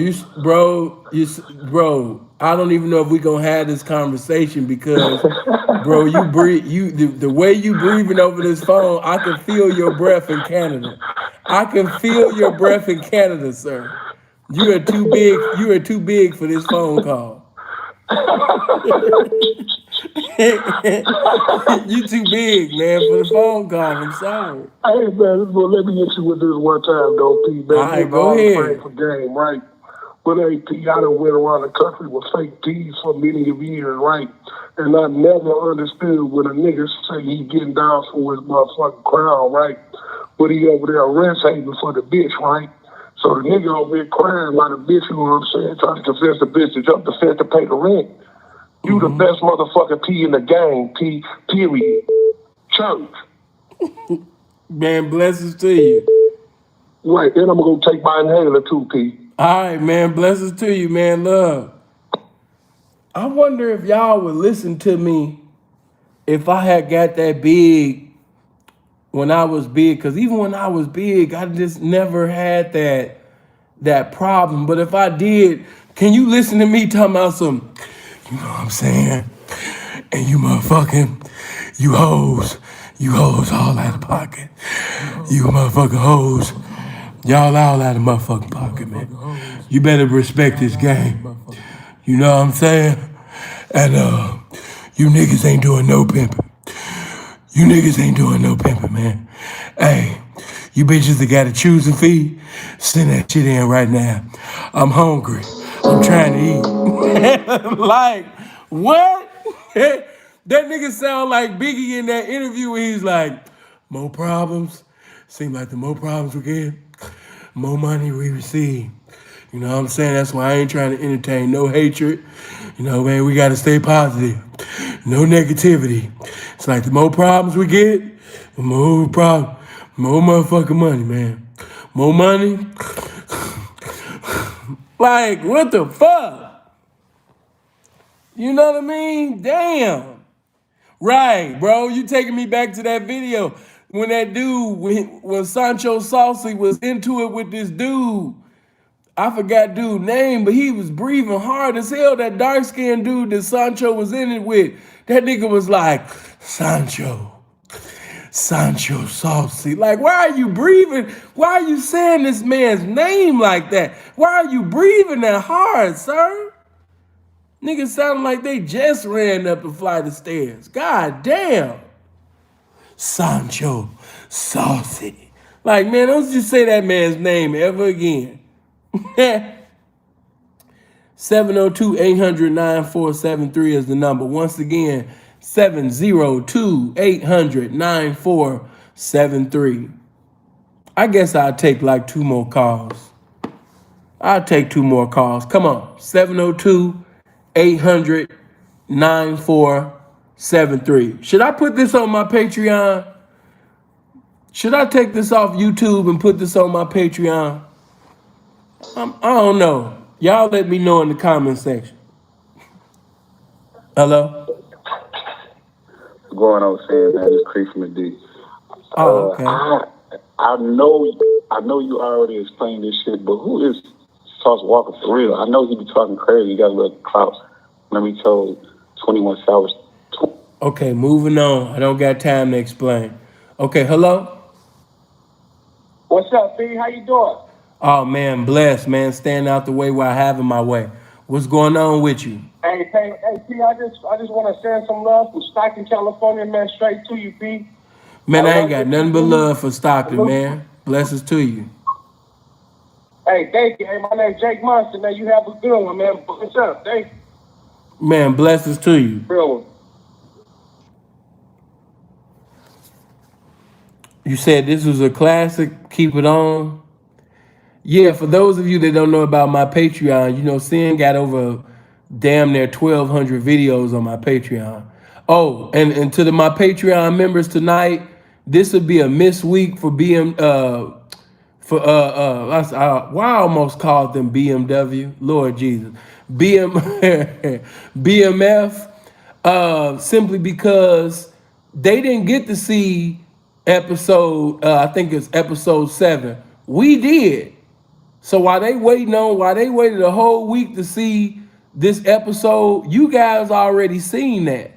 I don't even know if we gonna have this conversation because, bro, you breathe, the way you breathing over this phone, I can feel your breath in Canada. I can feel your breath in Canada, sir. You are too big. You are too big for this phone call. You too big, man, for the phone call. I'm sorry. Hey, man, let me hit you with this one time, though, P. Man, all right, go ahead. For game, right? But hey, P, I done went around the country with fake P's for many of years, right? And I never understood when a nigga say he getting down for his motherfucking crown, right? But he over there rest hating for the bitch, right? So the nigga over there crying like a bitch, you know what I'm saying? Trying to convince the bitch to jump the fence to pay the rent. You the best motherfucking P in the game, P, period. Church. Man, blessings to you. Right, then I'm going to take my inhaler too, P. All right, man, blessings to you, man, love. I wonder if y'all would listen to me if I had got that big when I was big. Because even when I was big, I just never had that problem. But if I did, can you listen to me talking about some... You know what I'm saying? And you you hoes all out of pocket. You motherfucking hoes. Y'all all out of motherfucking pocket, man. You better respect this game. You know what I'm saying? And you niggas ain't doing no pimping. You niggas ain't doing no pimping, man. Hey, you bitches that gotta choose a fee, send that shit in right now. I'm hungry. I'm trying to eat. Like, what? That nigga sound like Biggie in that interview where he's like, more problems. Seem like the more problems we get, more money we receive. You know what I'm saying? That's why I ain't trying to entertain no hatred. You know, man, we gotta stay positive. No negativity. It's like the more problems we get, the more motherfucking money, man. More money. Like, what the fuck? You know what I mean? Damn. Right, bro. You taking me back to that video when that dude, when Sancho Saucy was into it with this dude. I forgot dude's name, but he was breathing hard as hell. That dark-skinned dude that Sancho was in it with, that nigga was like, Sancho Saucy. Like, why are you breathing? Why are you saying this man's name like that? Why are you breathing that hard, sir? Niggas sound like they just ran up a flight of stairs. God damn. Sancho Saucy. Like, man, don't just say that man's name ever again. 702-800-9473 is the number. Once again, 702-800-9473. I guess I'll take like 2 more calls. I'll take 2 more calls. Come on. 702-800-9473. Should I put this on my Patreon? Should I take this off YouTube and put this on my Patreon? I don't know. Y'all let me know in the comment section. Hello? What's going on, saying man? It's Creek from the D. Oh, okay. I know you already explained this shit, but who is Sauce Walka for real? I know he be talking crazy. He got a little clout. Let me told 21 Savage. Okay, moving on. I don't got time to explain. Okay, hello? What's up, B? How you doing? Oh, man, blessed, man. Staying out the way while having my way. What's going on with you? Hey, P, I just want to send some love from Stockton, California, man, straight to you, P. Man, I ain't got nothing but love for Stockton, man. Blessings to you. Hey, thank you. Hey, my name's Jake Monster, man. You have a good one, man. What's up? Thank you. Man, blessings to you. Real one. You said this was a classic. Keep it on. Yeah, for those of you that don't know about my Patreon, you know, Sin got over damn near 1,200 videos on my Patreon. Oh, and to my Patreon members tonight, this would be a miss week for why I almost called them BMW, Lord Jesus, BMF, simply because they didn't get to see episode, I think it's episode 7. We did. So while they waited a whole week to see this episode, you guys already seen that.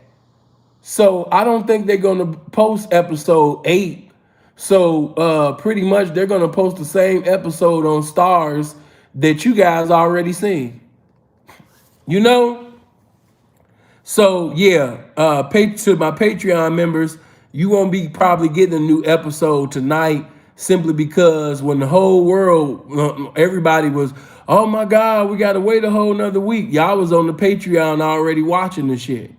So I don't think they're gonna post episode 8. So pretty much they're gonna post the same episode on Stars that you guys already seen. You know? So yeah, to my Patreon members, you won't be probably getting a new episode tonight, simply because when the whole world, everybody was, oh my God, we gotta wait a whole nother week. Y'all was on the Patreon already watching the shit.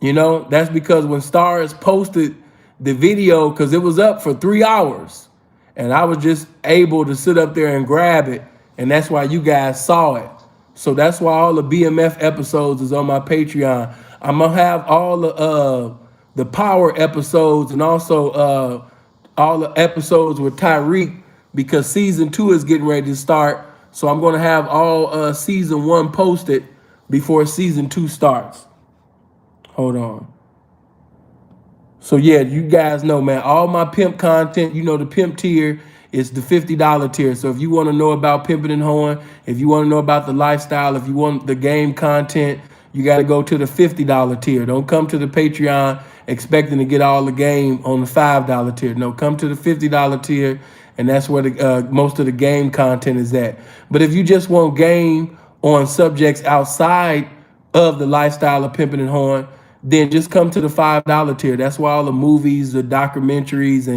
You know, that's because when Stars posted the video, because it was up for 3 hours, and I was just able to sit up there and grab it, and that's why you guys saw it. So that's why all the BMF episodes is on my Patreon. I'm gonna have all the power episodes and also all the episodes with Tyreek, because season 2 is getting ready to start. So I'm gonna have all season 1 posted before season 2 starts. Hold on. So yeah, you guys know, man, all my pimp content, you know, the pimp tier is the $50 tier. So if you want to know about pimping and hoeing, if you want to know about the lifestyle, if you want the game content, you got to go to the $50 tier. Don't come to the Patreon expecting to get all the game on the $5 tier. No, come to the $50 tier and that's where the most of the game content is at. But if you just want game on subjects outside of the lifestyle of pimping and horn, then just come to the $5 tier. That's why all the movies, the documentaries,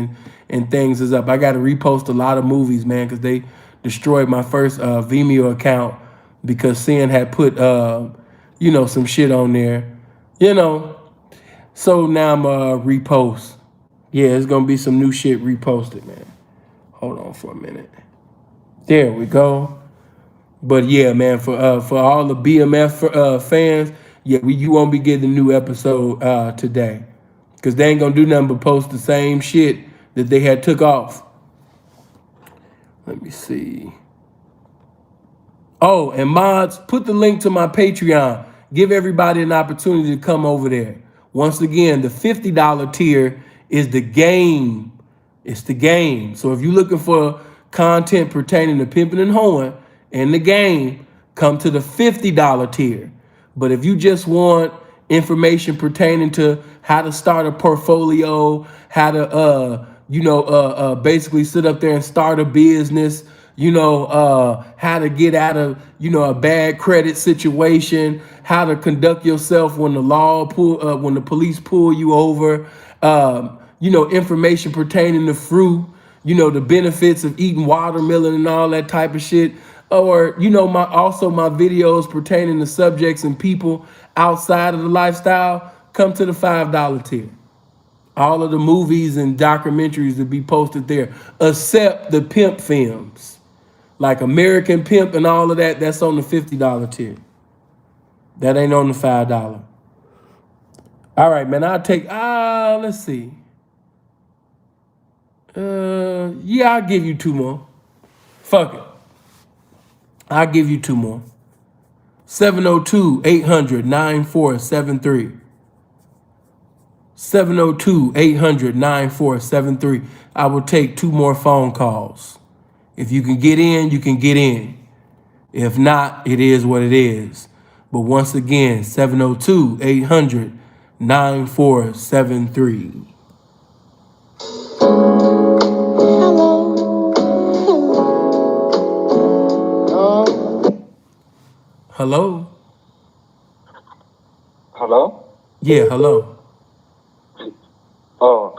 and things is up. I got to repost a lot of movies, man, because they destroyed my first Vimeo account because Sin had put some shit on there, So now I'm repost. Yeah, it's gonna be some new shit reposted, man. Hold on for a minute. There we go. But yeah, man, for all the BMF fans, yeah, you won't be getting a new episode today, because they ain't gonna do nothing but post the same shit that they had took off. Let me see. Oh, and mods, put the link to my Patreon. Give everybody an opportunity to come over there. Once again, the $50 tier is the game. It's the game. So if you're looking for content pertaining to pimping and hoeing and the game, come to the $50 tier. But if you just want information pertaining to how to start a portfolio, how to basically sit up there and start a business, how to get out of, a bad credit situation, how to conduct yourself when when the police pull you over, information pertaining to fruit, the benefits of eating watermelon and all that type of shit. Or, my videos pertaining to subjects and people outside of the lifestyle, come to the $5 tier. All of the movies and documentaries that be posted there, except the pimp films, like American Pimp and all of that. That's on the $50 tier. That ain't on the $5. All right, man. I'll take. Let's see. Yeah, I'll give you two more. Fuck it. I'll give you two more. 702-800-9473. 702-800-9473. I will take two more phone calls. If you can get in, you can get in. If not, it is what it is. But once again, 702-800-9473. Hello? Hello? Yeah, hello. Oh,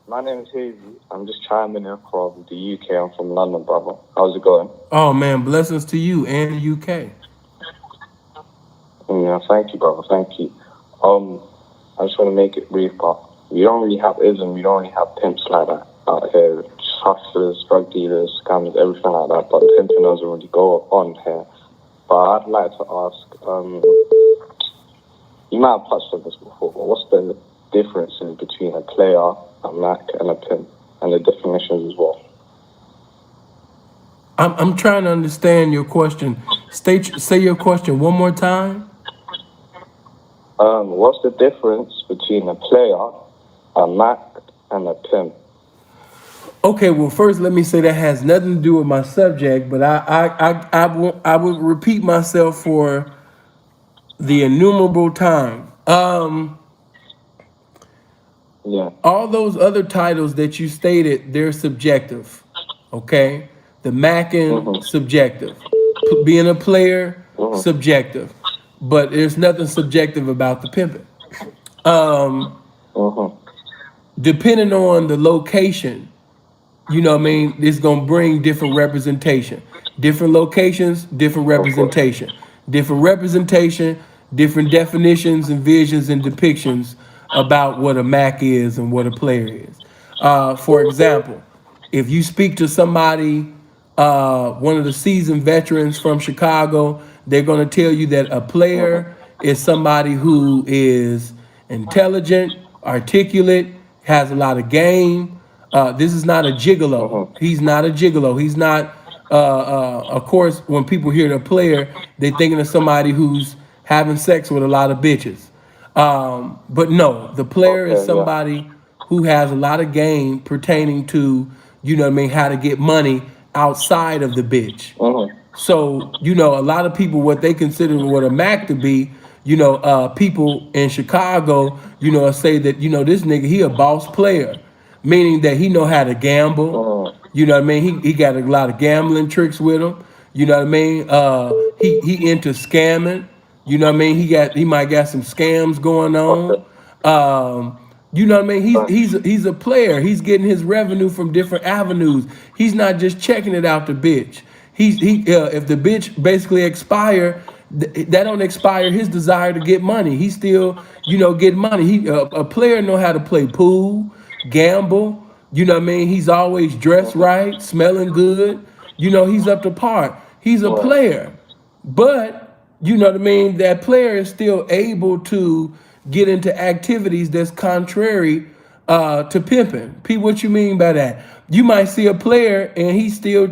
my name is Hazy. I'm just chiming in from the UK. I'm from London, brother. How's it going? Oh, man, blessings to you and the UK. Yeah, thank you, brother. Thank you. I just want to make it brief, but we don't really have ism. We don't really have pimps like that out here. Just hustlers, drug dealers, scammers, everything like that. But pimping doesn't really go on here. But I'd like to ask, you might have touched on this before, but what's the differences between a player, a Mac, and a pimp, and the definitions as well? I'm trying to understand your question. Say your question one more time. What's the difference between a player, a Mac, and a pimp? Okay, well, first let me say that has nothing to do with my subject, but I would repeat myself for the innumerable time. Yeah. All those other titles that you stated, they're subjective. Okay, the Mackin, subjective. Being a player, subjective. But there's nothing subjective about the pimping. Depending on the location, it's gonna bring different representation. Different locations, different representation. Different representation, different definitions and visions and depictions about what a Mac is and what a player is. For example, if you speak to somebody, one of the seasoned veterans from Chicago, they're going to tell you that a player is somebody who is intelligent, articulate, has a lot of game. This is not a gigolo. He's not a gigolo. He's not, of course, when people hear the player, they're thinking of somebody who's having sex with a lot of bitches. But no, the player is somebody who has a lot of game pertaining to, how to get money outside of the bitch. So, a lot of people, what they consider what a Mac to be, people in Chicago, say that, this nigga, he a boss player. meaning that he know how to gamble. You know what I mean? He got a lot of gambling tricks with him. You know what I mean? He into scamming. You know what I mean? He might got some scams going on. You know what I mean? He's a player. He's getting his revenue from different avenues. He's not just checking it out the bitch. If the bitch basically expire, that don't expire his desire to get money. He still, get money. A player know how to play pool, gamble. You know what I mean? He's always dressed right, smelling good. He's up to par. He's a player. But, you know what I mean? That player is still able to get into activities that's contrary to pimping. P, what you mean by that? You might see a player and he still,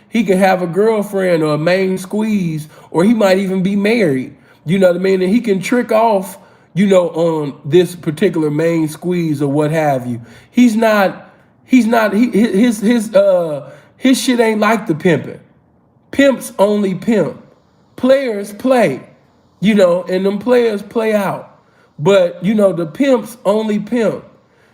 he can have a girlfriend or a main squeeze, or he might even be married. You know what I mean? And he can trick off, on this particular main squeeze or what have you. His shit ain't like the pimping. Pimps only pimp. Players play, and them players play out. But, the pimps only pimp.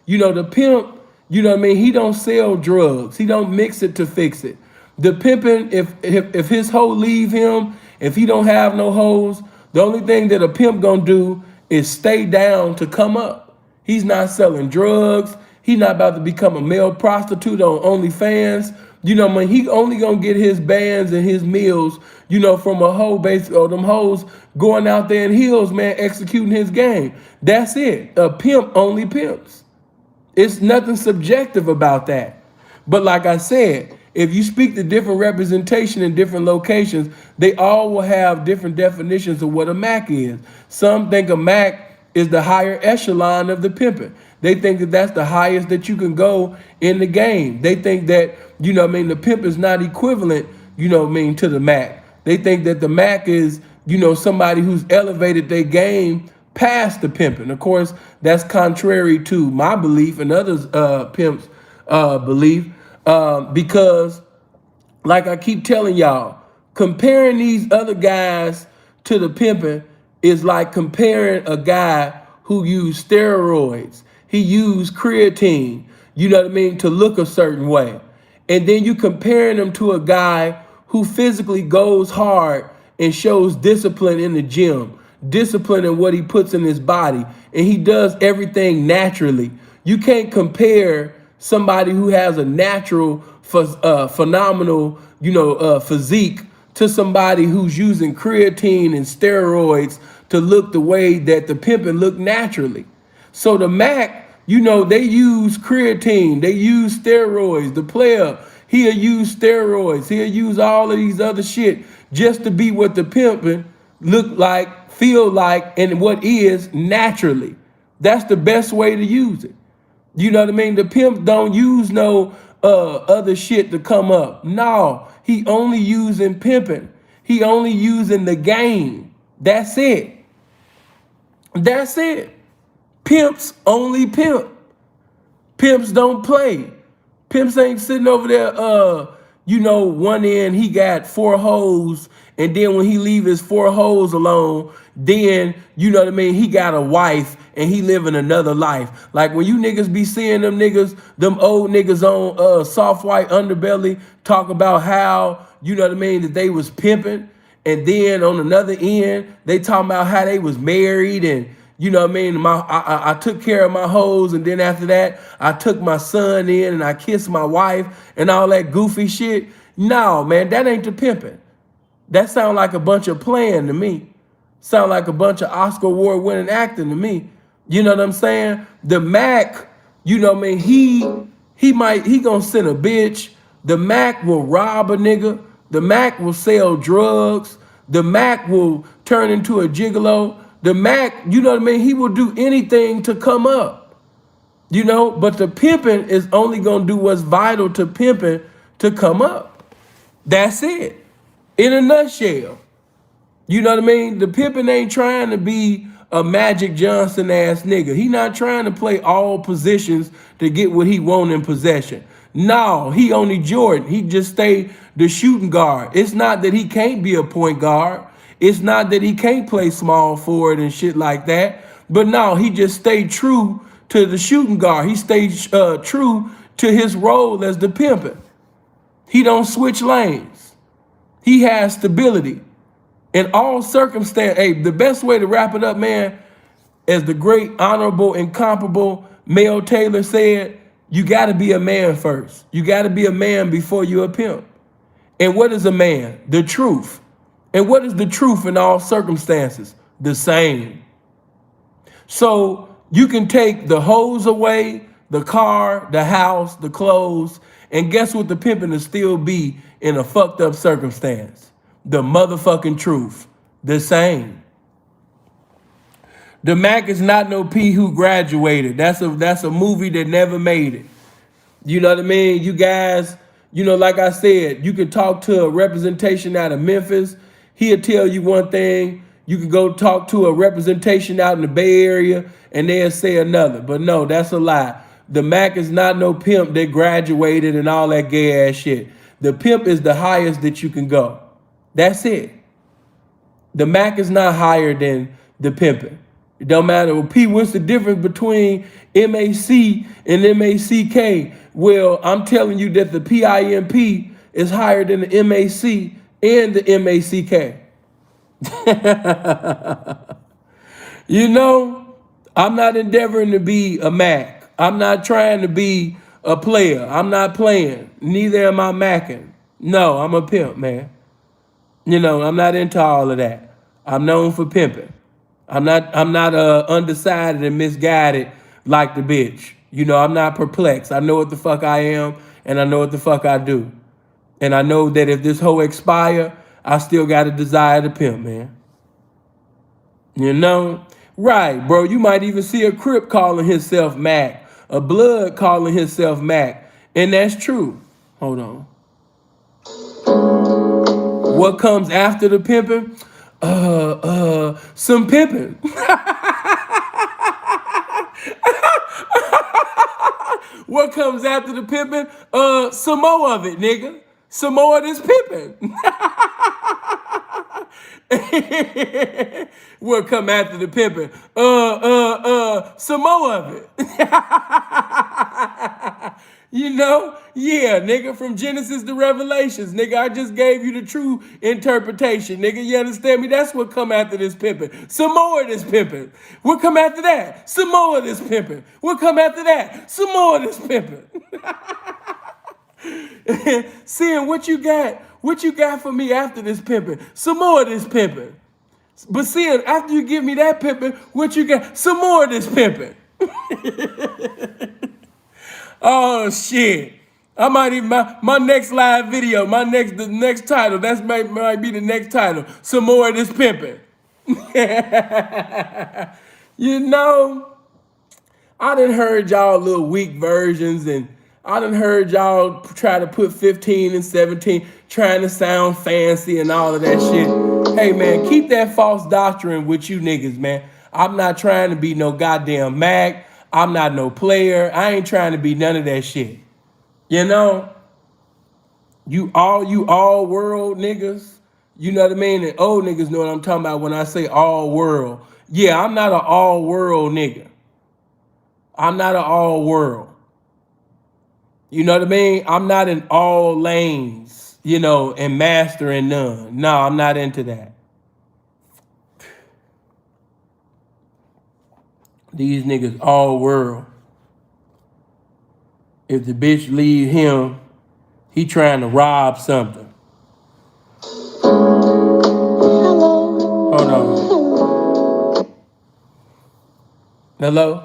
The pimp, he don't sell drugs. He don't mix it to fix it. The pimping, if his hoe leave him, if he don't have no hoes, the only thing that a pimp gonna do is stay down to come up. He's not selling drugs. He's not about to become a male prostitute on Onlyfans. He only gonna get his bands and his meals, from a hoe base or them hoes going out there in heels, man, executing his game. That's it. A pimp only pimps. It's nothing subjective about that. But like I said, if you speak to different representation in different locations, they all will have different definitions of what a Mac is. Some think a Mac is the higher echelon of the pimping. They think that that's the highest that you can go in the game. They think that, the pimp is not equivalent, to the Mac. They think that the Mac is, somebody who's elevated their game past the pimping. Of course, that's contrary to my belief and others pimps' belief, because, like I keep telling y'all, comparing these other guys to the pimping is like comparing a guy who used steroids. He used creatine, to look a certain way. And then you comparing him to a guy who physically goes hard and shows discipline in the gym, discipline in what he puts in his body, and he does everything naturally. You can't compare somebody who has a natural, phenomenal, physique to somebody who's using creatine and steroids to look the way that the pimpin' look naturally. So the Mac, they use creatine, they use steroids. The player, he'll use steroids, he'll use all of these other shit just to be what the pimpin' look like, feel like, and what is naturally. That's the best way to use it. You know what I mean? The pimp don't use no other shit to come up. No, he only using pimping. He only using the game. That's it. That's it. Pimps only pimp. Pimps don't play. Pimps ain't sitting over there, one end he got 4 hoes, and then when he leave his 4 hoes alone, then, he got a wife and he living another life. Like when you niggas be seeing them old niggas on soft white underbelly talk about how, that they was pimping, and then on another end, they talking about how they was married and, I took care of my hoes, and then after that, I took my son in and I kissed my wife and all that goofy shit. No, man, that ain't the pimping. That sound like a bunch of playing to me. Sound like a bunch of Oscar Award winning acting to me. You know what I'm saying? The Mac, he gonna send a bitch. The Mac will rob a nigga. The Mac will sell drugs. The Mac will turn into a gigolo. The Mac, he will do anything to come up. But the pimping is only gonna do what's vital to pimping to come up. That's it. In a nutshell. You know what I mean? The pimping ain't trying to be a Magic Johnson ass nigga. He not trying to play all positions to get what he want in possession. No, he only Jordan. He just stay the shooting guard. It's not that he can't be a point guard. It's not that he can't play small forward and shit like that. But no, he just stay true to the shooting guard. He stays true to his role as the pimpin'. He don't switch lanes. He has stability in all circumstances. Hey, the best way to wrap it up, man, as the great, honorable, incomparable Mel Taylor said, you got to be a man first. You got to be a man before you're a pimp. And what is a man? The truth. And what is the truth in all circumstances? The same. So you can take the hose away, the car, the house, the clothes, and guess what the pimping will still be in a fucked up circumstance? The motherfucking truth. The same. The Mac is not no P who graduated. That's a movie that never made it. You know what I mean? You guys, you know, like I said, you can talk to a representation out of Memphis. He'll tell you one thing. You can go talk to a representation out in the Bay Area and they'll say another. But no, that's a lie. The Mac is not no pimp that graduated and all that gay ass shit. The pimp is the highest that you can go. That's it. The Mac is not higher than the pimpin'. It don't matter. Well, P, what's the difference between MAC and MACK? Well, I'm telling you that the PIMP is higher than the MAC and the MACK. You know, I'm not endeavoring to be a Mac. I'm not trying to be a player. I'm not playing. Neither am I Macking. No, I'm a pimp, man. You know, I'm not into all of that. I'm known for pimping. I'm not undecided and misguided like the bitch. You know, I'm not perplexed. I know what the fuck I am, and I know what the fuck I do. And I know that if this hoe expire, I still got a desire to pimp, man. You know? Right, bro. You might even see a Crip calling himself Mac, a Blood calling himself Mac, and that's true. Hold on. What comes after the pimping? Some pimping. What comes after the pimping? Some more of it, nigga. Some more of this pimping. What come after the pimping? Some more of it. You know? Yeah, nigga, from Genesis to Revelations. Nigga, I just gave you the true interpretation. Nigga, you understand me? That's what come after this pimping. Some more of this pimping. What come after that? Some more of this pimping. What come after that? Some more of this pimping. Seeing what you got for me after this pimping. Some more of this pimping. But seeing after you give me that pimping, what you got? Some more of this pimping. Oh shit. I might even my next live video, the next title, that might be the next title. Some more of this pimping. You know, I done heard y'all little weak versions, and I done heard y'all try to put 15 and 17, trying to sound fancy and all of that shit. Hey man, keep that false doctrine with you niggas, man. I'm not trying to be no goddamn Mac. I'm not no player. I ain't trying to be none of that shit. You know? You all world niggas. You know what I mean? And old niggas know what I'm talking about when I say all world. Yeah, I'm not an all world nigga. I'm not an all world. You know what I mean? I'm not in all lanes, you know, and master in none. No, I'm not into that. These niggas all world. If the bitch leave him, he trying to rob something. Hello. Hold on. Hello?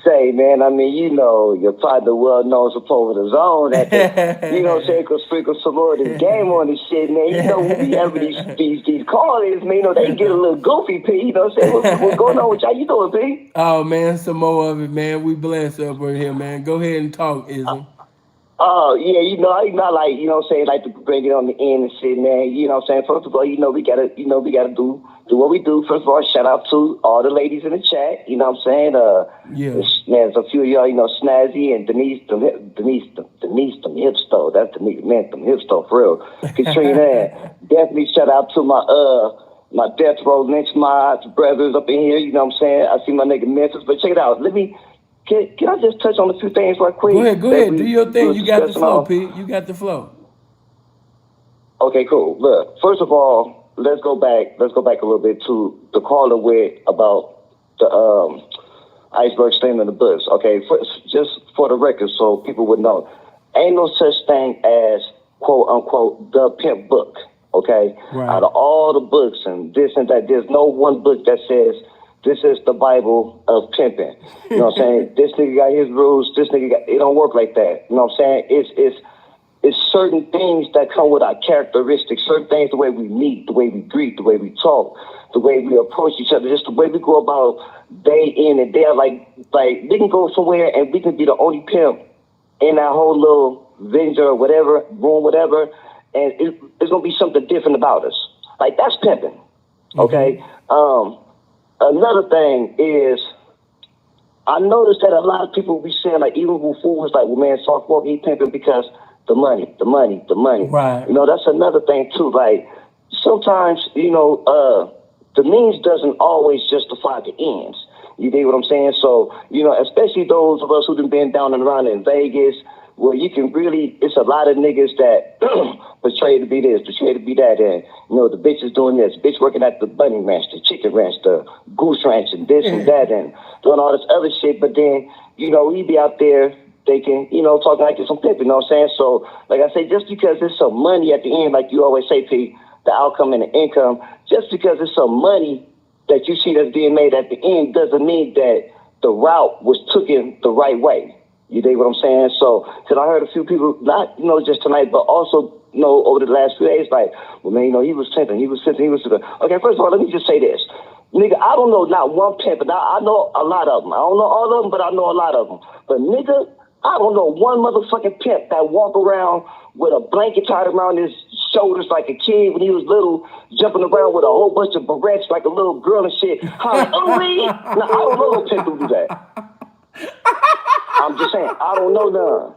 Say, man, I mean, you know, your partner well known up over the zone at the, you know what I'm saying, could sprinkle some more of this game on this shit, man. You know, when we have these callers, man, you know, they get a little goofy, P. You know what I'm saying? What's going on with y'all? You doing, P? Oh, man, some more of it, man. We blessed up right here, man. Go ahead and talk, Ism. Oh, yeah, you know, I'm not like, you know what I'm saying, like to bring it on the end and shit, man. You know what I'm saying? First of all, you know, we gotta do what we do. First of all, shout out to all the ladies in the chat. You know what I'm saying? Yeah. There's a few of y'all, you know, Snazzy and Denise, them hips though. That's Denise, man, them hips though, for real. Katrina, definitely shout out to my, my death row lynch mods, brothers up in here. You know what I'm saying? I see my nigga Memphis, but check it out. Can I just touch on a few things right quick? Go ahead. Do your thing. You got the flow, Pete. You got the flow. Okay, cool. Look, first of all, let's go back a little bit to the caller with about the iceberg staying in the books. Okay, just for the record, so people would know, ain't no such thing as quote unquote the pimp book. Okay, right. Out of all the books and this and that, there's no one book that says this is the Bible of pimping. You know what I'm saying? This nigga got his rules. This nigga got. It don't work like that. You know what I'm saying? It's certain things that come with our characteristics, certain things, the way we meet, the way we greet, the way we talk, the way we approach each other, just the way we go about day in and day out. Like we can go somewhere and we can be the only pimp in that whole little venue or whatever, room, whatever, and it's going to be something different about us. Like, that's pimping, okay? Another thing is, I noticed that a lot of people be saying, like, even who fools, like, well, man, Sauce Walka, he pimping because the money. Right. You know, that's another thing, too. Like, sometimes, you know, the means doesn't always justify the ends. You dig what I'm saying? So, you know, especially those of us who've been down and around in Vegas, where you can really, it's a lot of niggas that portray to be this, portray to be that, and, you know, the bitch is doing this, bitch working at the bunny ranch, the chicken ranch, the goose ranch, and this and that, and doing all this other shit, but then, you know, we be out there thinking, you know, talking like it's some pimp, you know what I'm saying? So, like I say, just because it's some money at the end, like you always say, P, the outcome and the income, just because it's some money that you see that's being made at the end doesn't mean that the route was taken the right way. You dig what I'm saying? So, because I heard a few people, not, you know, just tonight, but also, you know, over the last few days, like, well, man, you know, he was pimping. Okay, first of all, let me just say this. Nigga, I don't know not one pimp, but I know a lot of them. I don't know all of them, but I know a lot of them. But, nigga, I don't know one motherfucking pimp that walk around with a blanket tied around his shoulders like a kid when he was little, jumping around with a whole bunch of barrettes like a little girl and shit. Hollering, ooh-wee! Now, I don't know no pimp who do that. I'm just saying, I don't know none.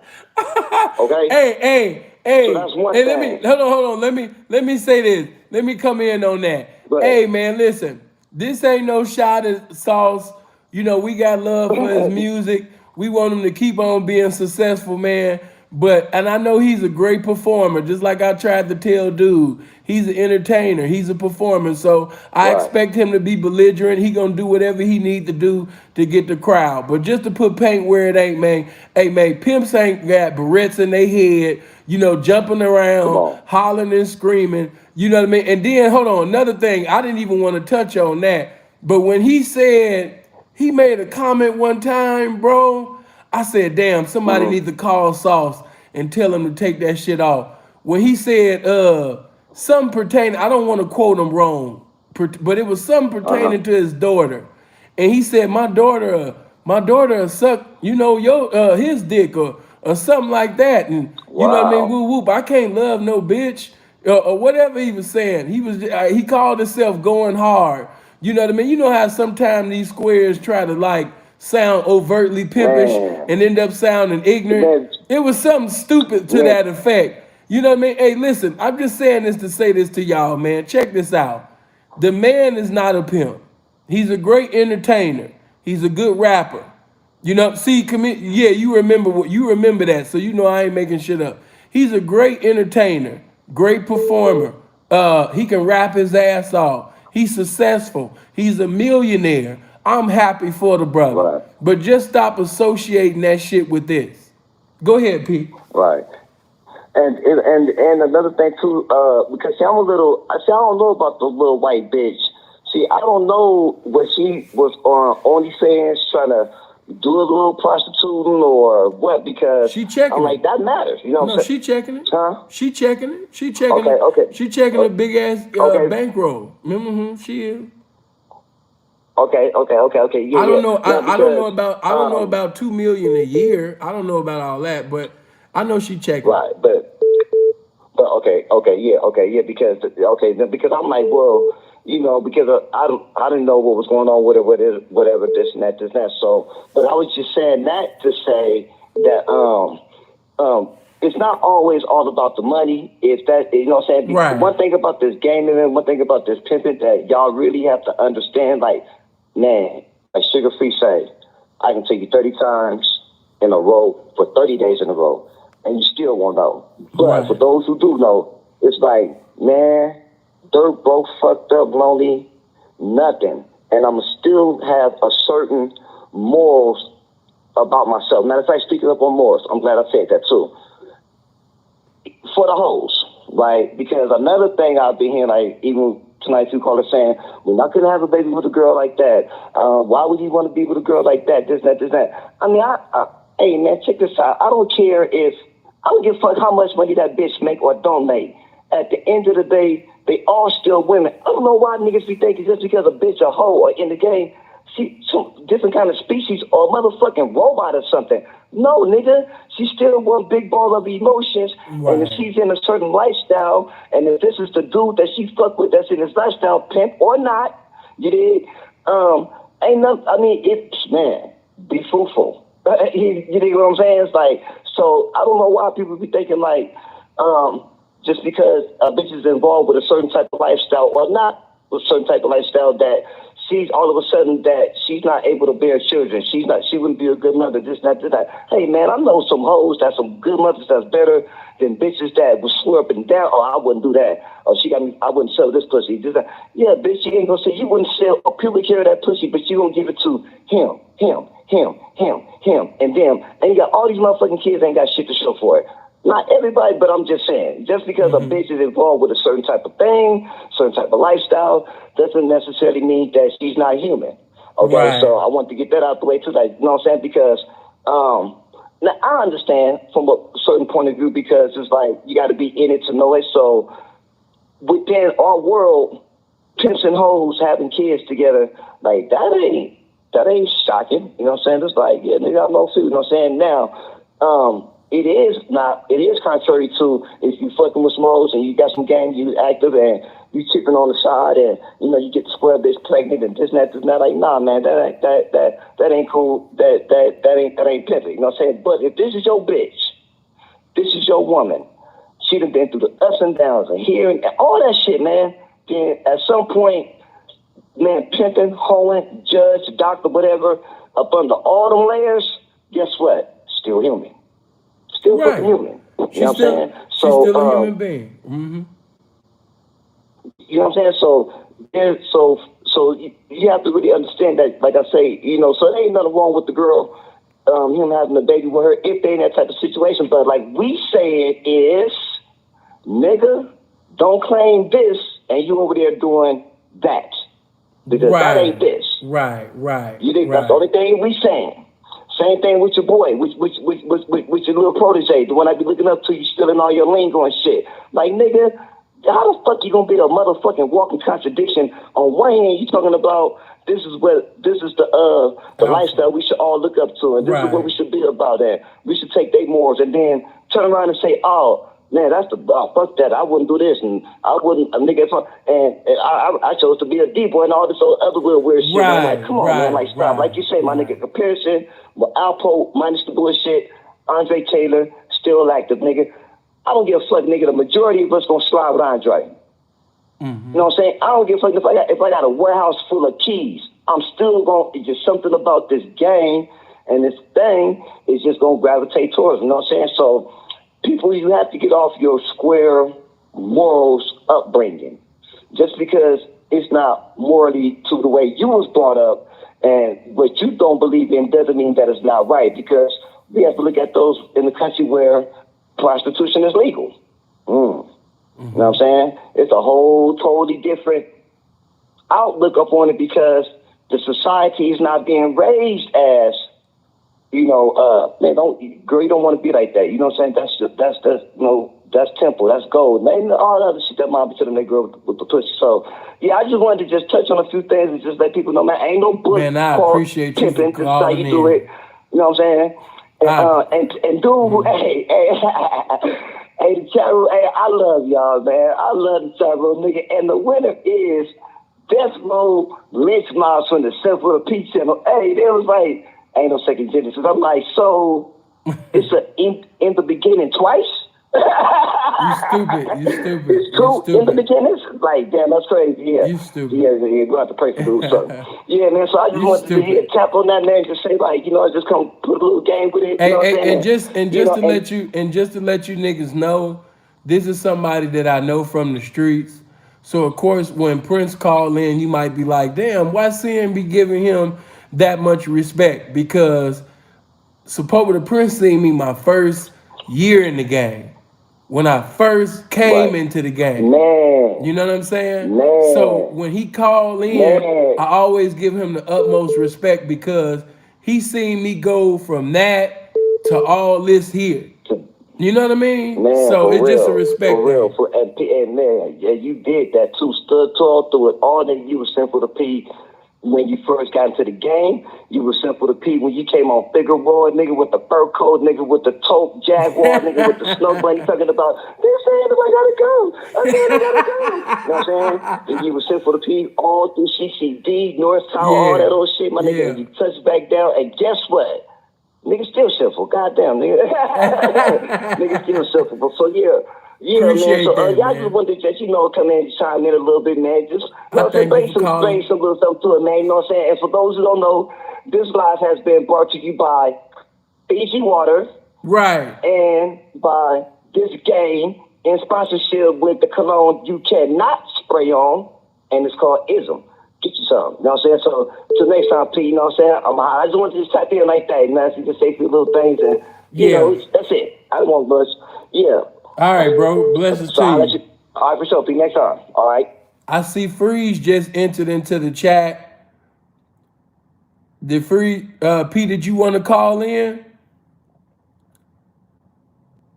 Okay? Hey. So that's one thing. Hold on. Let me say this. Let me come in on that. Hey, man, listen. This ain't no shot at Sauce. You know, we got love for his music. We want him to keep on being successful, man. And I know he's a great performer, just like I tried to tell dude. He's an entertainer. He's a performer. So I expect him to be belligerent. He gonna do whatever he need to do to get the crowd. But just to put paint where it ain't, man. Hey, man, pimps ain't got barrettes in their head, you know, jumping around, hollering and screaming. You know what I mean? And then, hold on, another thing. I didn't even want to touch on that. But when he said, he made a comment one time, bro, I said, damn, somebody needs to call Sauce and tell him to take that shit off. When he said something pertaining, I don't want to quote him wrong, but it was something pertaining to his daughter. And he said, my daughter suck, you know, his dick or something like that. And you know what I mean? Whoop, whoop, I can't love no bitch or whatever he was saying. He called himself going hard. You know what I mean? You know how sometimes these squares try to like sound overtly pimpish and end up sounding ignorant. It was something stupid to that effect. You know what I mean? Hey, listen, I'm just saying this to say this to y'all, man. Check this out. The man is not a pimp. He's a great entertainer. He's a good rapper. You know, you remember that, so you know I ain't making shit up. He's a great entertainer, great performer. He can rap his ass off. He's successful. He's a millionaire. I'm happy for the brother. But just stop associating that shit with this. Go ahead, Pete. Right. And another thing too, because I don't know about the little white bitch. See, I don't know what she was on OnlyFans trying to do a little prostituting or what, because she checking I'm like, that matters. You know what I'm saying? She checking it. Huh? She checking it. She checking it. Okay. She checking a big ass bankroll. She is. Okay. Yeah, I don't know. Yeah, I don't know about 2 million a year. I don't know about all that, but I know she checking. Right, but okay, yeah, because I'm like, well, you know, because I didn't know what was going on with it, whatever, this and that. So, but I was just saying that to say that it's not always all about the money. It's that, you know what I'm saying? Right. One thing about this gaming and one thing about this pimping that y'all really have to understand, like, man, like Sugar Free say, I can take you 30 times in a row for 30 days in a row, and you still won't know. But for those who do know, it's like, man, dirt, broke, fucked up, lonely, nothing. And I'm still have a certain morals about myself. Matter of fact, speaking up on morals, I'm glad I said that too. For the hoes, right? Because another thing I've been hearing, like even tonight, two callers saying, we're not going to have a baby with a girl like that. Why would you want to be with a girl like that? This, that, this, that. I mean, hey, man, check this out. I don't care if, I don't give a fuck how much money that bitch make or don't make. At the end of the day, they all still women. I don't know why niggas be thinking just because a bitch a hoe or in the game, she some different kind of species or motherfucking robot or something. No, nigga, she's still one big ball of emotions. And if she's in a certain lifestyle, and if this is the dude that she fuck with that's in his lifestyle, pimp or not, you dig? Ain't nothing, I mean, man, be fruitful. You dig what I'm saying? It's like, so I don't know why people be thinking like, just because a bitch is involved with a certain type of lifestyle or not with a certain type of lifestyle that she's all of a sudden that she's not able to bear children. She wouldn't be a good mother, this, that, that. Hey man, I know some hoes that's some good mothers that's better than bitches that would swear up and down, oh, I wouldn't do that. Or I wouldn't sell this pussy. This, that. Yeah, bitch, you ain't gonna say you wouldn't sell a pubic hair of that pussy, but you gonna give it to him, and them. And you got all these motherfucking kids ain't got shit to show for it. Not everybody, but I'm just saying, just because a bitch is involved with a certain type of thing, certain type of lifestyle, doesn't necessarily mean that she's not human. Okay, so I want to get that out the way too, like, you know what I'm saying? Because now I understand from a certain point of view because it's like you got to be in it to know it. So within our world, pimps and hoes having kids together, like that ain't shocking. You know what I'm saying? It's like, yeah, nigga, I know too. You know what I'm saying? Now, it is contrary to if you fucking with Smalls and you got some gang, you active and you chipping on the side and, you know, you get the square bitch pregnant and this and that, like, nah, man, that ain't cool. That ain't pimping. You know what I'm saying? But if this is your bitch, this is your woman, she done been through the ups and downs and hearing and all that shit, man, then at some point, man, pimping, hoeing, judge, doctor, whatever, up under all them layers, guess what? Still human. Still fucking human. You know what I'm saying? So, she's still a human being. Mm-hmm. You know what I'm saying? So you have to really understand that, like I say, you know, so there ain't nothing wrong with the girl, him having a baby with her if they in that type of situation. But like we say it is, nigga, don't claim this and you over there doing that. Because that ain't this. Right. You think that's the only thing we saying. Same thing with your boy, with your little protege, the one I be looking up to, you stealing all your lingo and shit. Like, nigga, how the fuck you gonna be a motherfucking walking contradiction? On one hand, you talking about this is the lifestyle we should all look up to, and this is what we should be about, and we should take their morals, and then turn around and say, oh, man, fuck that. I wouldn't do this, and I wouldn't, a nigga, and I chose to be a D-boy and all this other weird shit. Man. Like, come on, man, like, stop. Like you say, my nigga, comparison, Alpo minus the bullshit, Andre Taylor, still active, nigga. I don't give a fuck, nigga. The majority of us gonna slide with Andre. Mm-hmm. You know what I'm saying? I don't give a fuck if I got a warehouse full of keys. I'm still it's just something about this game and this thing is just gonna gravitate towards, you know what I'm saying? So, people, you have to get off your square morals upbringing. Just because it's not morally to the way you was brought up and what you don't believe in doesn't mean that it's not right, because we have to look at those in the country where prostitution is legal. Mm-hmm. You know what I'm saying? It's a whole totally different outlook upon it because the society is not being raised as, you know, man, girl, you don't want to be like that. You know what I'm saying? That's temple, that's gold. Man, all the other shit that mom be telling that girl with the pussy. So, yeah, I just wanted to just touch on a few things and just let people know, man, ain't no book called appreciate you Pimpin'. for This is how you do it. You know what I'm saying? And dude, hey, the chat room, hey, I love y'all, man. I love the chat room, nigga. And the winner is Death Row Lynch Miles from the Simple of Peach Channel. Hey, they was like, ain't no second Genesis. I'm like, so it's in the beginning twice? You stupid. You stupid. It's You true. In the stupid. beginning, it's like, damn, that's crazy. Yeah. You stupid. Yeah, go out to pray for dude. So, yeah, man. So I just You wanted to stupid. tap on that, man, to say, like, you know, I just come put a little game with it. You know what I'm saying? And just to let you niggas know, this is somebody that I know from the streets. So of course, when Prince called in, you might be like, "Damn, why CN be giving him that much respect?" Because supposedly Prince seen me my first year in the game, when I first came into the game. Man. You know what I'm saying? Man. So when he called in, Man. I always give him the utmost respect because he seen me go from that to all this here. You know what I mean? Man, so for it's real, just a respect for real. thing. And man, yeah, you did that too. Stood tall through it. All that you were Simple to P when you first got into the game. You were Simple to P when you came on Figueroa, nigga with the fur coat, nigga with the taupe Jaguar, nigga with the snow bunny talking about, they're saying I gotta go. I'm saying I gotta go. You know what I'm saying? And you were Simple to P all through CCD, North Town, all that old shit, my nigga. And you touched back down, and guess what? Nigga still simple. Goddamn, nigga. Nigga still simple. But so, yeah. Yeah, Appreciate man. So, that, y'all man. just wanted to just, you know, come in and chime in a little bit, man. Just, you know what I'm saying? thank you for calling. Bring some little something to it, man. You know what I'm saying? And for those who don't know, this live has been brought to you by Fiji Water. Right. And by this game in sponsorship with the cologne you cannot spray on, and it's called Ism. Get you some. You know what I'm saying? So, till next time, P, you know what I'm saying? I just wanted to just type in like that, man. So you can say a few little things, and, you know, that's it. I don't want much. Yeah. All right, bro. Blessings So I'll to let you. All right, for sure. P, next time. All right. I see Freeze just entered into the chat. Did P, did you want to call in?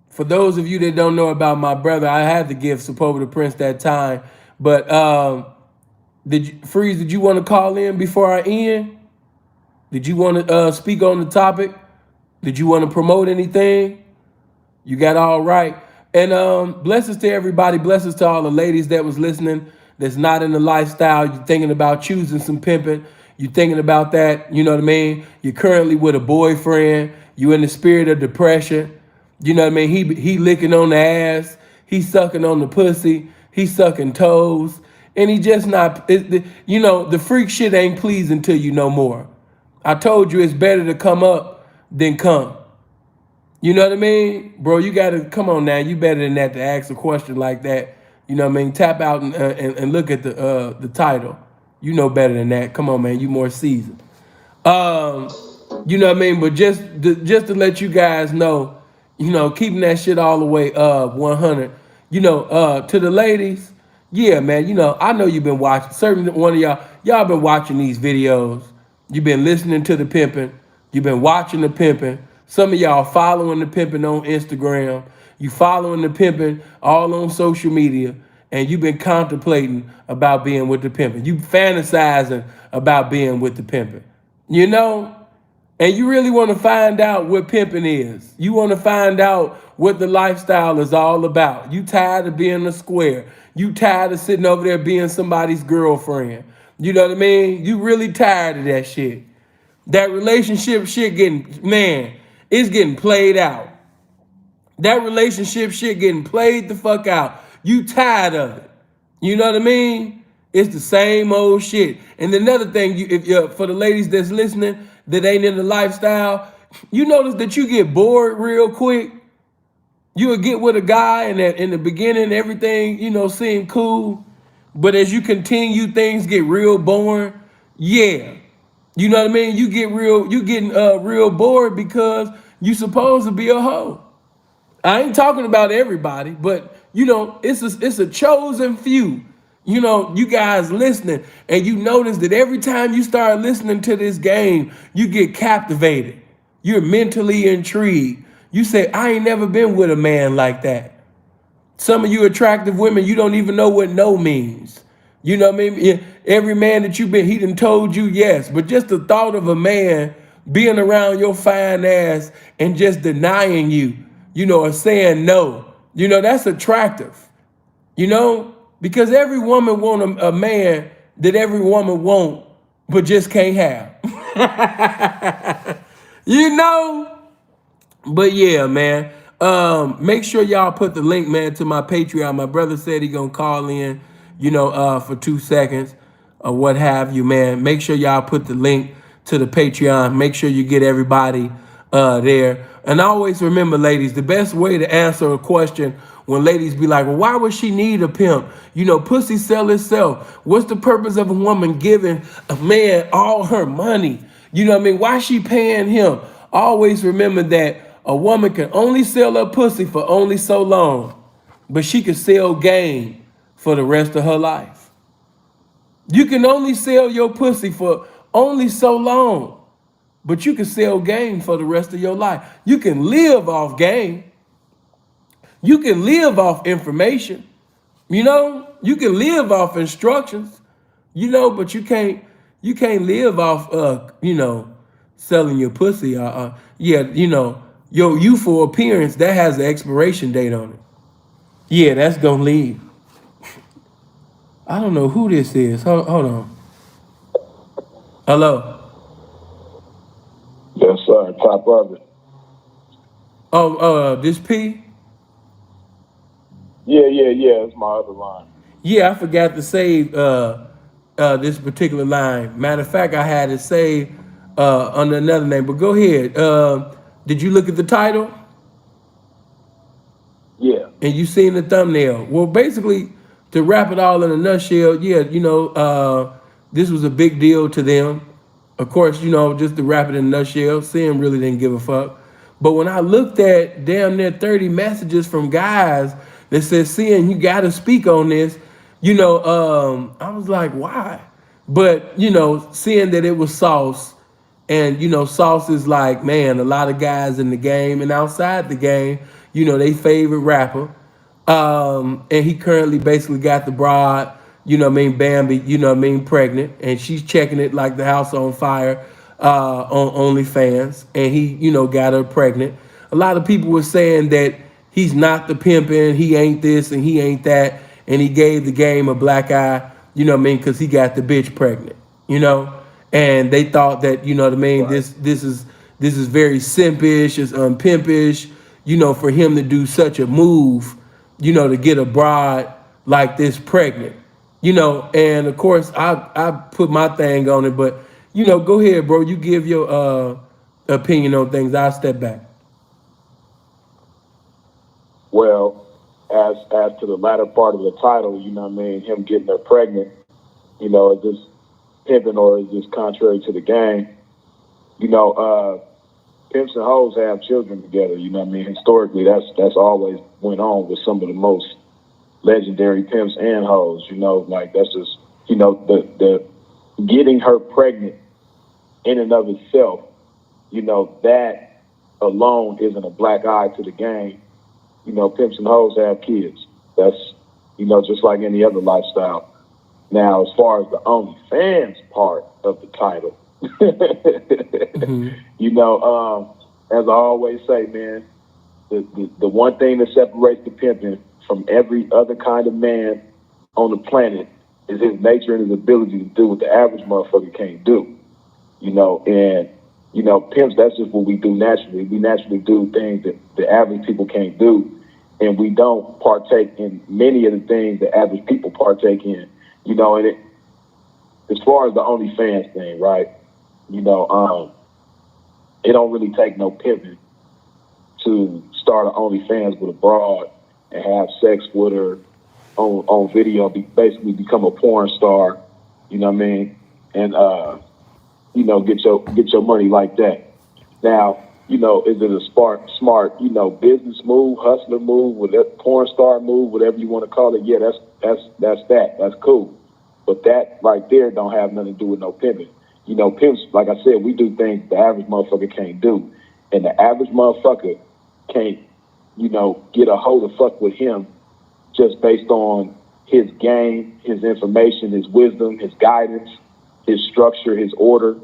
For those of you that don't know about my brother, I had to give Sepulveda Prince that time. But Freeze, did you want to call in before I end? Did you want to speak on the topic? Did you want to promote anything? You got all right. And blessings to everybody. Blessings to all the ladies that was listening that's not in the lifestyle. You're thinking about choosing some pimping. You're thinking about that. You know what I mean? You're currently with a boyfriend. You in the spirit of depression. You know what I mean? He licking on the ass. He sucking on the pussy. He sucking toes. And he just not, you know, the freak shit ain't pleasing to you no more. I told you it's better to come up than come. You know what I mean? Bro, you got to, come on now. You better than that to ask a question like that. You know what I mean? Tap out and look at the title. You know better than that. Come on, man. You more seasoned. You know what I mean? But just to let you guys know, you know, keeping that shit all the way 100. You know, to the ladies, yeah, man. You know, I know you've been watching. Certainly one of y'all been watching these videos. You've been listening to the pimping. You've been watching the pimping. Some of y'all following the pimping on Instagram. You following the pimping all on social media. And you've been contemplating about being with the pimping. You fantasizing about being with the pimping. You know? And you really want to find out what pimping is. You want to find out what the lifestyle is all about. You tired of being a square. You tired of sitting over there being somebody's girlfriend. You know what I mean? You really tired of that shit. That relationship shit it's getting played out. That relationship shit getting played the fuck out. You tired of it. You know what I mean? It's the same old shit. And another thing, if you're for the ladies that's listening that ain't in the lifestyle, you notice that you get bored real quick. You would get with a guy and in the beginning everything, you know, seemed cool. But as you continue, things get real boring. Yeah. You know what I mean? You getting real bored because you supposed to be a hoe. I ain't talking about everybody, but you know, it's a chosen few. You know, you guys listening, and you notice that every time you start listening to this game, you get captivated. You're mentally intrigued. You say, I ain't never been with a man like that. Some of you attractive women, you don't even know what no means. You know what I mean? Every man that you've been, he done told you yes. But just the thought of a man being around your fine ass and just denying you, you know, or saying no, you know, that's attractive. You know? Because every woman want a man that every woman want, but just can't have. You know? But yeah, man. Make sure y'all put the link, man, to my Patreon. My brother said he gonna call in, for 2 seconds or what have you, man. Make sure y'all put the link to the Patreon. Make sure you get everybody there. And always remember, ladies, the best way to answer a question when ladies be like, well, why would she need a pimp? Pussy sell itself. What's the purpose of a woman giving a man all her money? You know what I mean? Why she paying him? Always remember that a woman can only sell her pussy for only so long, but she can sell game for the rest of her life. You can only sell your pussy for only so long, but you can sell game for the rest of your life. You can live off game. You can live off information. You can live off instructions, but you can't live off selling your pussy. Your youthful appearance, that has an expiration date on it. Yeah, that's gonna leave. I don't know who this is. Hold on. Hello. Yes, sir. Top of it. Oh, this P? Yeah. It's my other line. Yeah, I forgot to save this particular line. Matter of fact, I had it saved under another name. But go ahead. Did you look at the title? Yeah. And you seen the thumbnail. Well, basically, to wrap it all in a nutshell, this was a big deal to them. Of course, just to wrap it in a nutshell, Sam really didn't give a fuck. But when I looked at damn near 30 messages from guys that said, Sam, you got to speak on this, I was like, why? But, seeing that it was Sauce, and, Sauce is like, man, a lot of guys in the game and outside the game, they favorite rapper. And he currently basically got the broad, Bambi, pregnant. And she's checking it like the house on fire on Onlyfans. And he, got her pregnant. A lot of people were saying that he's not the pimpin', he ain't this and he ain't that. And he gave the game a black eye, because he got the bitch pregnant, And they thought that, right. This is very simpish, it's unpimpish, for him to do such a move, to get a bride like this pregnant, and of course I put my thing on it, but go ahead, bro, you give your opinion on things. I'll step back. Well, as to the latter part of the title, him getting her pregnant, is this pimping or is this contrary to the game? Pimps and hoes have children together, Historically, that's always went on with some of the most legendary pimps and hoes, that's just, the getting her pregnant in and of itself, that alone isn't a black eye to the game. Pimps and hoes have kids. That's, just like any other lifestyle. Now, as far as the OnlyFans part of the title, as I always say, man, the one thing that separates the pimping from every other kind of man on the planet is his nature and his ability to do what the average motherfucker can't do. Pimps, that's just what we do naturally. We naturally do things that the average people can't do, and we don't partake in many of the things that average people partake in. And as far as the OnlyFans thing, right? It don't really take no pimping to start an OnlyFans with a broad and have sex with her on video, basically become a porn star, and get your money like that. Now, is it a smart, business move, hustler move, whatever, porn star move, whatever you want to call it? Yeah, that's cool. But that right there don't have nothing to do with no pimping. Pimps, like I said, we do things the average motherfucker can't do. And the average motherfucker can't, get a hold of fuck with him just based on his game, his information, his wisdom, his guidance, his structure, his order.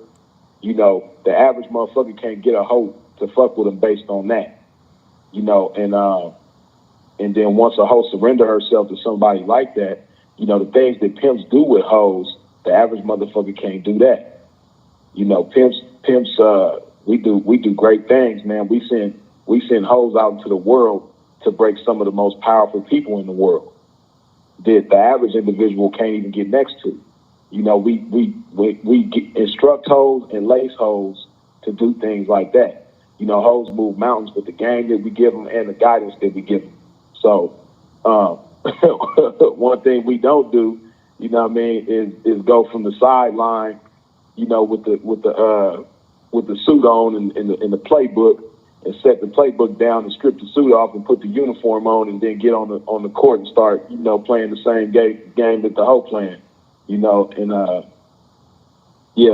The average motherfucker can't get a hold to fuck with him based on that. And then once a hoe surrender herself to somebody like that, the things that pimps do with hoes, the average motherfucker can't do that. Pimps, we do great things, man. We send We send hoes out into the world to break some of the most powerful people in the world that the average individual can't even get next to. You know, we instruct hoes and lace hoes to do things like that. You know, hoes move mountains with the game that we give them and the guidance that we give them. So, one thing we don't do, you know what I mean, is go from the sideline, you know, with the suit on in the playbook, and set the playbook down and strip the suit off and put the uniform on, and then get on the court and start, you know, playing the same game that the hoe playing, you know, and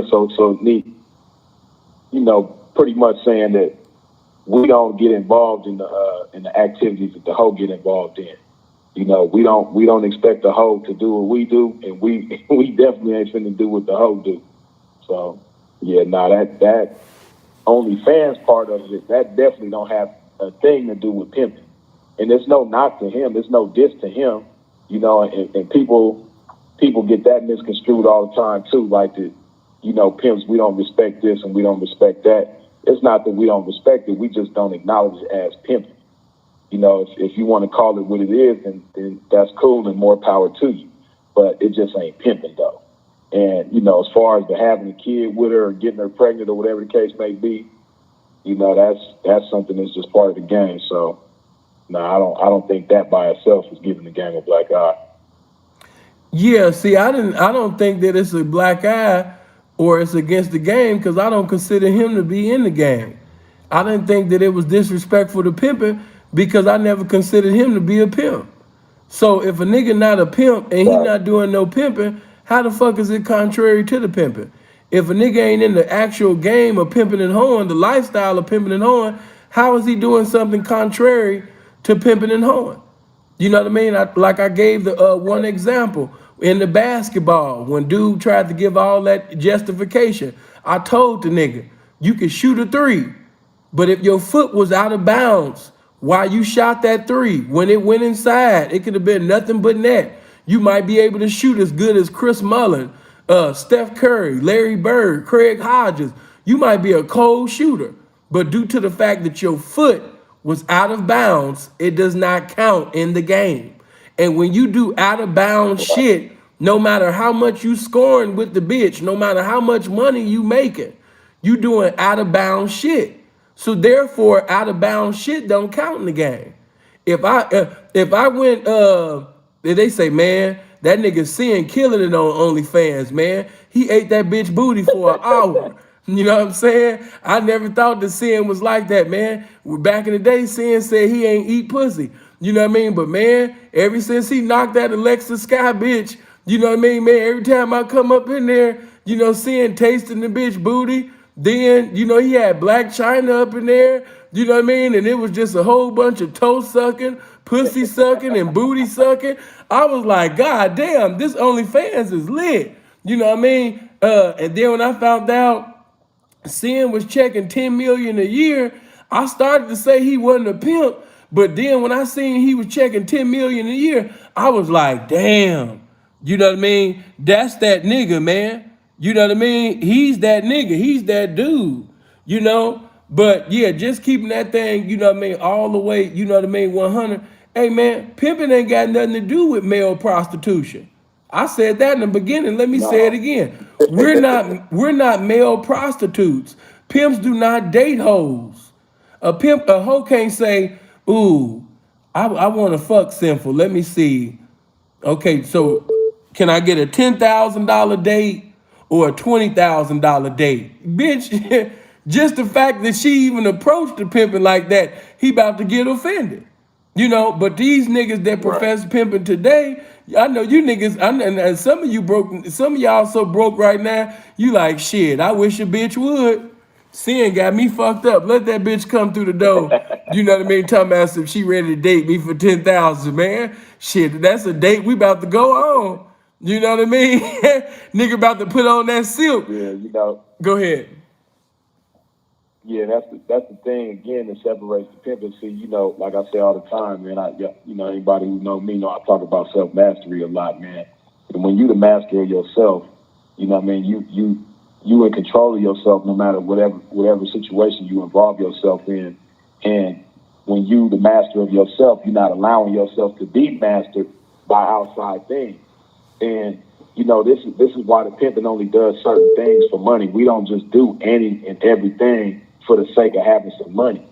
so neat, you know, pretty much saying that we don't get involved in the activities that the hoe get involved in. You know, we don't expect the hoe to do what we do, and we definitely ain't finna do what the hoe do. So yeah, that OnlyFans part of it, that definitely don't have a thing to do with pimping. And there's no knock to him, there's no diss to him, you know, and people get that misconstrued all the time too, like that, you know, pimps, we don't respect this and we don't respect that. It's not that we don't respect it, we just don't acknowledge it as pimping. You know, if you want to call it what it is, then that's cool and more power to you. But it just ain't pimping though. And, you know, as far as the having a kid with her or getting her pregnant or whatever the case may be, you know, that's something that's just part of the game. So no, I don't think that by itself is giving the game a black eye. Yeah, see, I don't think that it's a black eye or it's against the game, because I don't consider him to be in the game. I didn't think that it was disrespectful to pimping because I never considered him to be a pimp. So if a nigga not a pimp and he not doing no pimping, how the fuck is it contrary to the pimping? If a nigga ain't in the actual game of pimping and hoeing, the lifestyle of pimping and hoeing, how is he doing something contrary to pimping and hoeing? You know what I mean? I gave the one example in the basketball when dude tried to give all that justification. I told the nigga, you can shoot a three, but if your foot was out of bounds while you shot that three, when it went inside, it could have been nothing but net. You might be able to shoot as good as Chris Mullin, Steph Curry, Larry Bird, Craig Hodges. You might be a cold shooter, but due to the fact that your foot was out of bounds, it does not count in the game. And when you do out of bounds shit, no matter how much you scoring with the bitch, no matter how much money you making, you doing out of bounds shit. So therefore, out of bounds shit don't count in the game. If I went, they say, man, that nigga Sin killing it on OnlyFans, man. He ate that bitch booty for an hour. You know what I'm saying? I never thought that Sin was like that, man. Back in the day, Sin said he ain't eat pussy. You know what I mean? But man, ever since he knocked that Alexa Sky bitch, you know what I mean, man, every time I come up in there, you know, Sin tasting the bitch booty. Then, you know, he had Black China up in there, you know what I mean? And it was just a whole bunch of toe sucking, pussy sucking, and booty sucking. I was like, God damn, this OnlyFans is lit. You know what I mean? And then when I found out Sin was checking 10 million a year, I started to say he wasn't a pimp. But then when I seen he was checking 10 million a year, I was like, damn, you know what I mean? That's that nigga, man. You know what I mean? He's that nigga. He's that dude, you know? But yeah, just keeping that thing, you know what I mean, all the way, you know what I mean, 100. Hey man, pimping ain't got nothing to do with male prostitution. I said that in the beginning. Let me say it again. We're not male prostitutes. Pimps do not date hoes. A hoe can't say, ooh, I want to fuck Sinful. Let me see. Okay, so can I get a $10,000 date or a $20,000 date? Bitch, just the fact that she even approached the pimping like that, he about to get offended. You know, but these niggas that profess pimping today, I know you niggas, and some of you broke, some of y'all so broke right now, you like, shit, I wish a bitch would. Sin got me fucked up. Let that bitch come through the door. You know what I mean? Talking about if she ready to date me for 10,000, man. Shit, that's a date we about to go on. You know what I mean? Nigga about to put on that silk. Yeah, you know. Go ahead. Yeah, that's the thing again that separates the pimp. And see, you know, like I say all the time, man. You know, anybody who know me know I talk about self mastery a lot, man. And when you the master of yourself, you know what I mean. You in control of yourself, no matter whatever situation you involve yourself in, and when you the master of yourself, you're not allowing yourself to be mastered by outside things. And this is why the pimping only does certain things for money. We don't just do any and everything for the sake of having some money.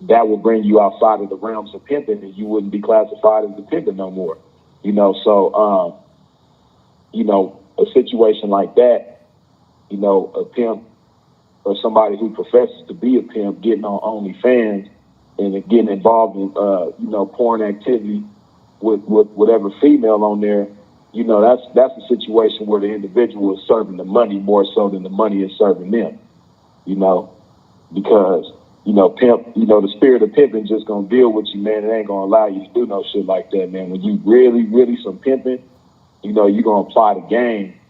That will bring you outside of the realms of pimping, and you wouldn't be classified as the pimping no more. So a situation like that, a pimp or somebody who professes to be a pimp getting on OnlyFans and getting involved in porn activity with whatever female on there, that's a situation where the individual is serving the money more so than the money is serving them. Because pimp, the spirit of pimping just gonna deal with you, man. It ain't gonna allow you to do no shit like that, man. When you really some pimping, you're gonna apply the game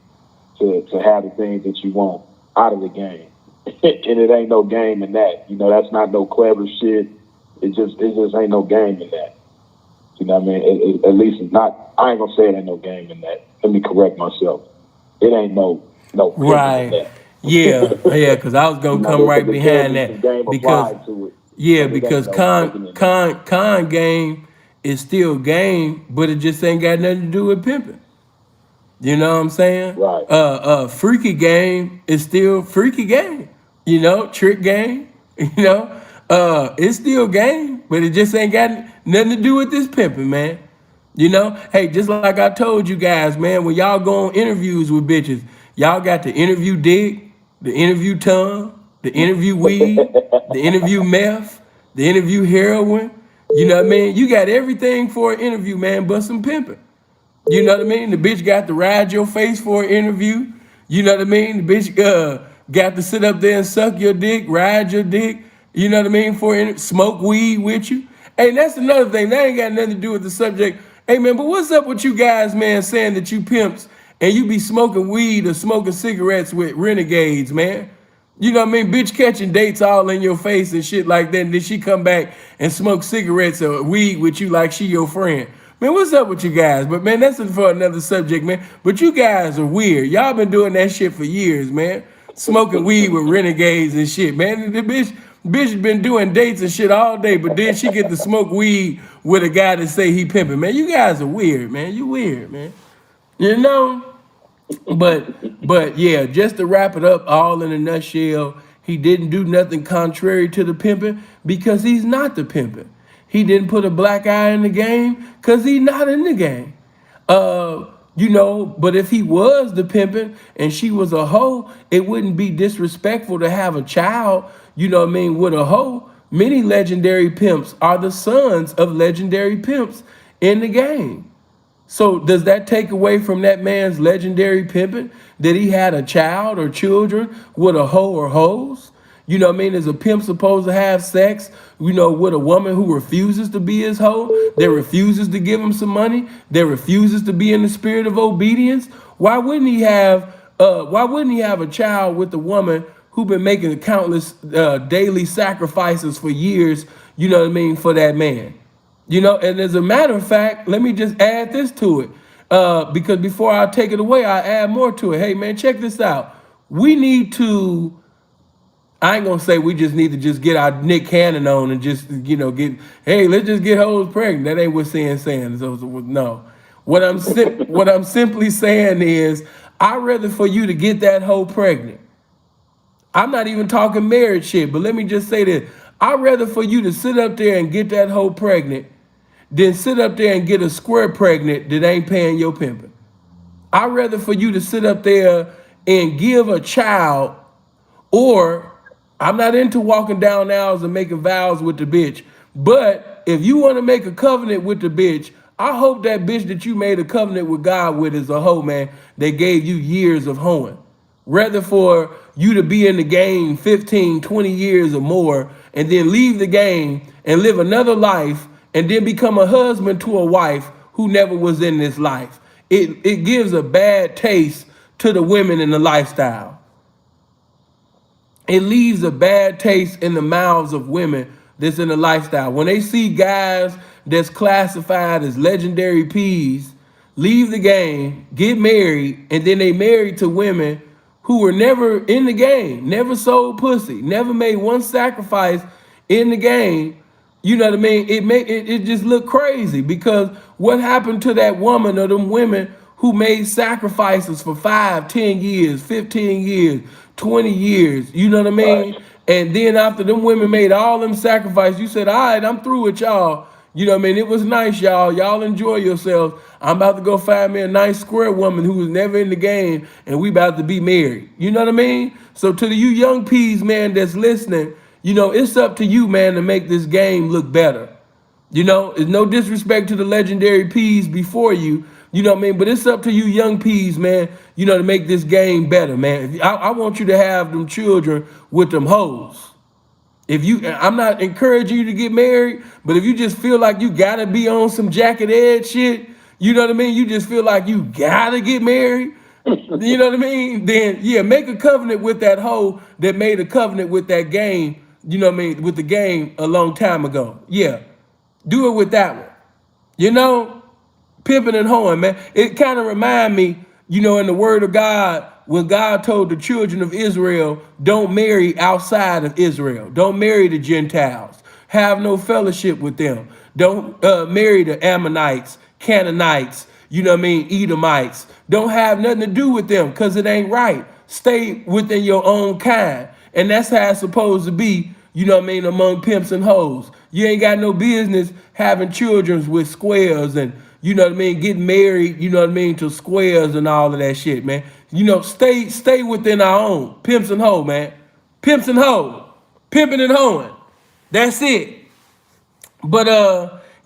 to have the things that you want out of the game. And it ain't no game in that. That's not no clever shit. It just ain't no game in that. You know what I mean? At least it's not. I ain't gonna say it ain't no game in that. Let me correct myself. It ain't no right. In that. Yeah, because I was gonna come right behind that because con game is still game, but it just ain't got nothing to do with pimping. You know what I'm saying? Right. Freaky game is still freaky game. Trick game. It's still game, but it just ain't got nothing to do with this pimping, man. Hey, just like I told you guys, man, when y'all go on interviews with bitches, y'all got the interview dick, the interview tongue, the interview weed, the interview meth, the interview heroin. You know what I mean? You got everything for an interview, man, but some pimping. You know what I mean? The bitch got to ride your face for an interview. You know what I mean? The bitch got to sit up there and suck your dick, ride your dick. You know what I mean? Smoke weed with you. Hey, that's another thing. That ain't got nothing to do with the subject. Hey, man, but what's up with you guys, man, saying that you pimps and you be smoking weed or smoking cigarettes with renegades, man? You know what I mean? Bitch catching dates all in your face and shit like that. And then she come back and smoke cigarettes or weed with you like she your friend. Man, what's up with you guys? But, man, that's for another subject, man. But you guys are weird. Y'all been doing that shit for years, man. Smoking weed with renegades and shit, man. The bitch been doing dates and shit all day, but then she get to smoke weed with a guy that say he pimping. Man, you guys are weird, man. You weird, man. But yeah, just to wrap it up all in a nutshell, he didn't do nothing contrary to the pimping because he's not the pimping. He didn't put a black eye in the game because he's not in the game. But if he was the pimping and she was a hoe, it wouldn't be disrespectful to have a child, with a hoe. Many legendary pimps are the sons of legendary pimps in the game. So does that take away from that man's legendary pimping that he had a child or children with a hoe or hoes? Is a pimp supposed to have sex, with a woman who refuses to be his hoe, that refuses to give him some money, that refuses to be in the spirit of obedience? Why wouldn't he have a child with a woman who been making countless daily sacrifices for years, for that man? And as a matter of fact, let me just add this to it. Because before I take it away, I add more to it. Hey, man, check this out. We need to, I ain't gonna say we just need to just get our Nick Cannon on and just, let's just get hoes pregnant. That ain't what saying. No. What I'm simply saying is, I'd rather for you to get that hoe pregnant. I'm not even talking marriage shit, but let me just say this. I'd rather for you to sit up there and get that hoe pregnant than sit up there and get a square pregnant that ain't paying your pimping. I'd rather for you to sit up there and give a child, or I'm not into walking down aisles and making vows with the bitch, but if you want to make a covenant with the bitch, I hope that bitch that you made a covenant with God with is a hoe, man, that gave you years of hoeing. Rather for you to be in the game 15, 20 years or more and then leave the game and live another life and then become a husband to a wife who never was in this life. It gives a bad taste to the women in the lifestyle. It leaves a bad taste in the mouths of women that's in the lifestyle. When they see guys that's classified as legendary P's leave the game, get married, and then they married to women who were never in the game, never sold pussy, never made one sacrifice in the game, you know what I mean? It just look crazy because what happened to that woman or them women who made sacrifices for 5, 10 years, 15 years, 20 years, you know what I mean? And then after them women made all them sacrifices, you said, all right, I'm through with y'all. You know what I mean? It was nice, y'all. Y'all enjoy yourselves. I'm about to go find me a nice square woman who was never in the game, and we about to be married. You know what I mean? So to you young peas, man, that's listening, you know, it's up to you, man, to make this game look better. You know, it's no disrespect to the legendary peas before you, you know what I mean? But it's up to you young peas, man, you know, to make this game better, man. I want you to have them children with them hoes. If you, I'm not encouraging you to get married, but if you just feel like you gotta be on some jacket edge shit, you know what I mean? You just feel like you gotta get married, you know what I mean? Then yeah, make a covenant with that hoe that made a covenant with that game, you know what I mean, with the game a long time ago. Yeah, do it with that one. You know, pimping and hoeing, man. It kind of remind me, you know, in the word of God, when God told the children of Israel, don't marry outside of Israel. Don't marry the Gentiles. Have no fellowship with them. Don't marry the Ammonites, Canaanites, you know what I mean, Edomites. Don't have nothing to do with them because it ain't right. Stay within your own kind. And that's how it's supposed to be, you know what I mean, among pimps and hoes. You ain't got no business having children with squares and, you know what I mean, getting married, you know what I mean, to squares and all of that shit, man. You know, stay within our own. Pimps and hoe, man. Pimps and hoe. Pimping and hoeing. That's it. But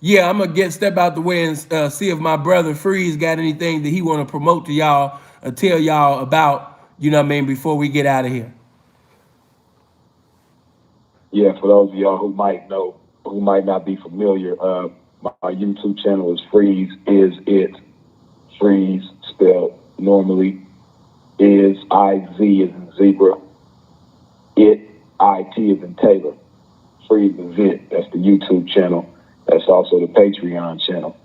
yeah, I'm gonna step out the way and see if my brother Freeze got anything that he want to promote to y'all or tell y'all about, you know what I mean, before we get out of here. Yeah, for those of y'all who might know, who might not be familiar, my YouTube channel is Freeze Is It. Freeze spelled normally. Is I-Z is in zebra. It, I-T is in Taylor. Freeze Is It. That's the YouTube channel. That's also the Patreon channel.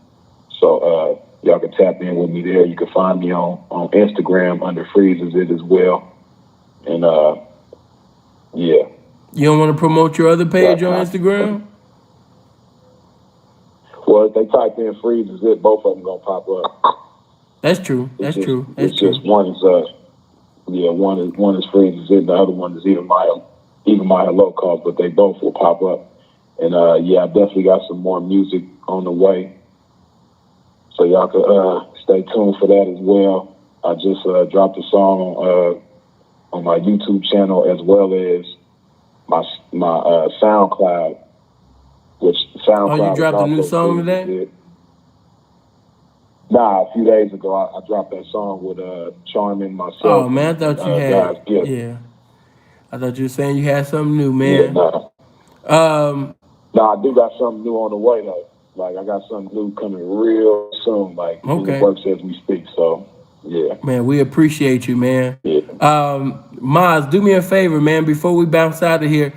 So y'all can tap in with me there. You can find me on Instagram under Freeze Is It as well. And yeah. You don't want to promote your other page on Instagram? Well, if they type in Freeze Is It, both of them gonna pop up. That's true. That's true. That's true. Just one is one is Freeze Is It, the other one is even my low cost, but they both will pop up. And yeah, I definitely got some more music on the way, so y'all can stay tuned for that as well. I just dropped a song on my YouTube channel as well as my SoundCloud, which SoundCloud. Oh, you dropped a new song today? Nah, a few days ago I dropped that song with Charmin myself. Oh man, I thought you had. Yeah, I thought you were saying you had something new, man. Yeah, nah, I do got something new on the way though. Like I got something new coming real soon. Like in the works as we speak. So yeah. Man, we appreciate you, man. Yeah. Maz, do me a favor, man. Before we bounce out of here,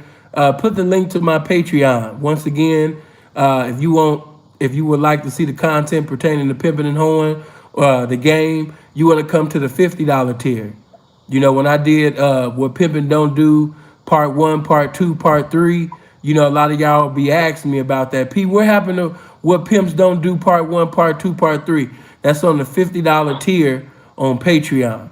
put the link to my Patreon. Once again, if you would like to see the content pertaining to Pimpin' and Hoeing, the game, you want to come to the $50 tier. You know, when I did what Pimpin' Don't Do, part 1, part 2, part 3, you know, a lot of y'all be asking me about that. P, what happened to what Pimps Don't Do, part 1, part 2, part 3? That's on the $50 tier on Patreon.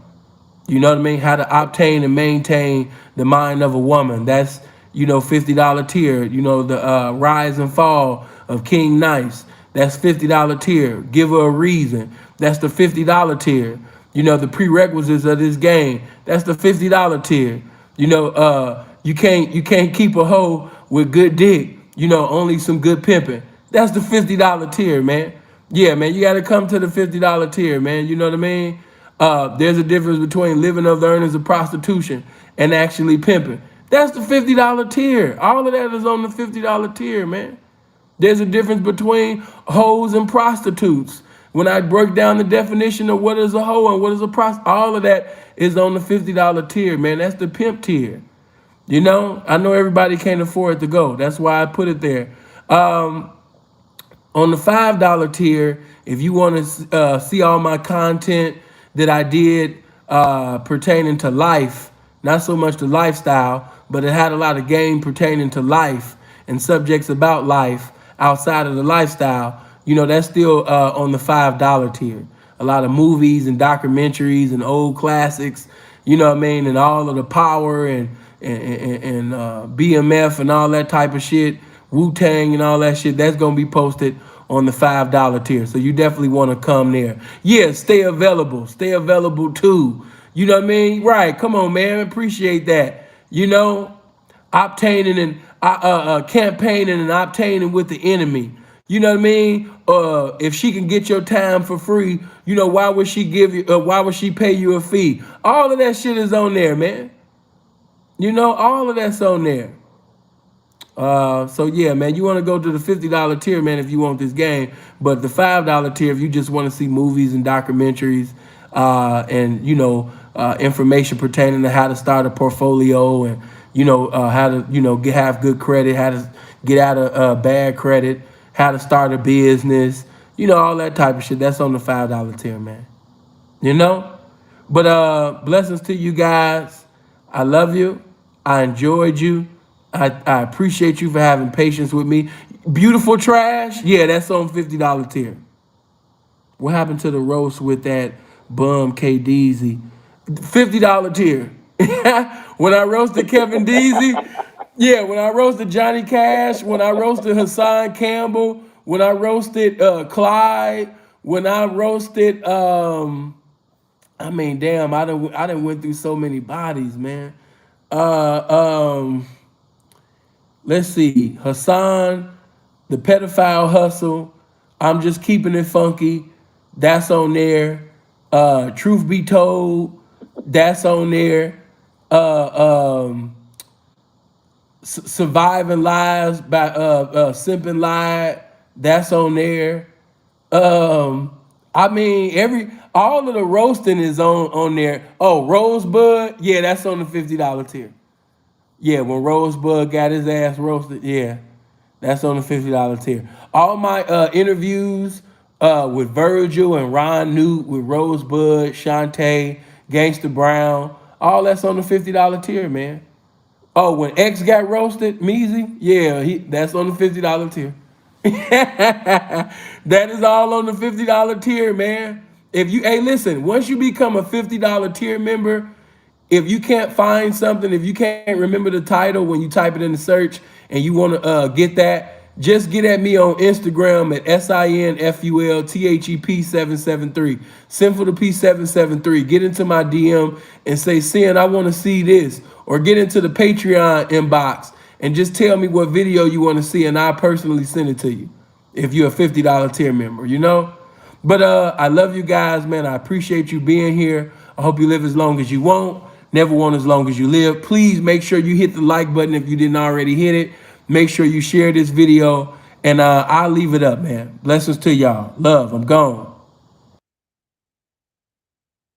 You know what I mean? How to obtain and maintain the mind of a woman. That's, you know, $50 tier. You know, the rise and fall of King Nice. That's $50 tier. Give her a reason. That's the $50 tier. You know, the prerequisites of this game. That's the $50 tier. You know, you can't keep a hoe with good dick. You know, only some good pimping. That's the $50 tier, man. Yeah, man, you got to come to the $50 tier, man. You know what I mean? There's a difference between living off the earnings of prostitution and actually pimping. That's the $50 tier. All of that is on the $50 tier, man. There's a difference between hoes and prostitutes. When I break down the definition of what is a hoe and what is a prostitute, all of that is on the $50 tier, man. That's the pimp tier. You know, I know everybody can't afford to go. That's why I put it there. On the $5 tier, if you want to see all my content that I did pertaining to life, not so much the lifestyle, but it had a lot of game pertaining to life and subjects about life outside of the lifestyle, that's still on the $5 tier. A lot of movies and documentaries and old classics, and all of the Power and BMF and all that type of shit, Wu-Tang and all that shit, that's gonna be posted on the $5 tier. So you definitely want to come there. Yeah, stay available too. You know what I mean? Right, come on, man, appreciate that. Obtaining and campaigning and obtaining with the enemy. You know what I mean? If she can get your time for free, why would she give you? Why would she pay you a fee? All of that shit is on there, man. All of that's on there. So yeah, man, you want to go to the $50 tier, man, if you want this game. But the $5 tier, if you just want to see movies and documentaries, and information pertaining to how to start a portfolio and how to have good credit, how to get out of bad credit, how to start a business, all that type of shit. That's on the $5 tier, man. But blessings to you guys. I love you. I enjoyed you. I appreciate you for having patience with me. Beautiful trash. Yeah, that's on $50 tier. What happened to the roast with that bum K Deezy? $50 tier. When I roasted Kevin Deezy, yeah, when I roasted Johnny Cash, when I roasted Hassan Campbell, when I roasted Clyde, when I roasted I done went through so many bodies, man. Let's see, Hassan, the pedophile hustle, I'm just keeping it funky, that's on there. Truth be told, that's on there. Surviving lives by Simping Lied, that's on there. All of the roasting is on there. Oh, Rosebud, yeah, that's on the $50 tier. Yeah, when Rosebud got his ass roasted, yeah, that's on the $50 tier. All my interviews with Virgil and Ron Newt, with Rosebud, Shantae, Gangsta Brown, all that's on the $50 tier, man. Oh, when X got roasted, Measy, yeah, that's on the $50 tier. That is all on the $50 tier, man. Listen, once you become a $50 tier member, if you can't find something, if you can't remember the title when you type it in the search and you want to get that, just get at me on Instagram at SINFULTHEP773. Sinful to P773. Get into my DM and say, Sin, I want to see this. Or get into the Patreon inbox and just tell me what video you want to see and I'll personally send it to you if you're a $50 tier member, But I love you guys, man. I appreciate you being here. I hope you live as long as you want. Never want as long as you live. Please make sure you hit the like button if you didn't already hit it. Make sure you share this video, and I'll leave it up, man. Blessings to y'all. Love. I'm gone.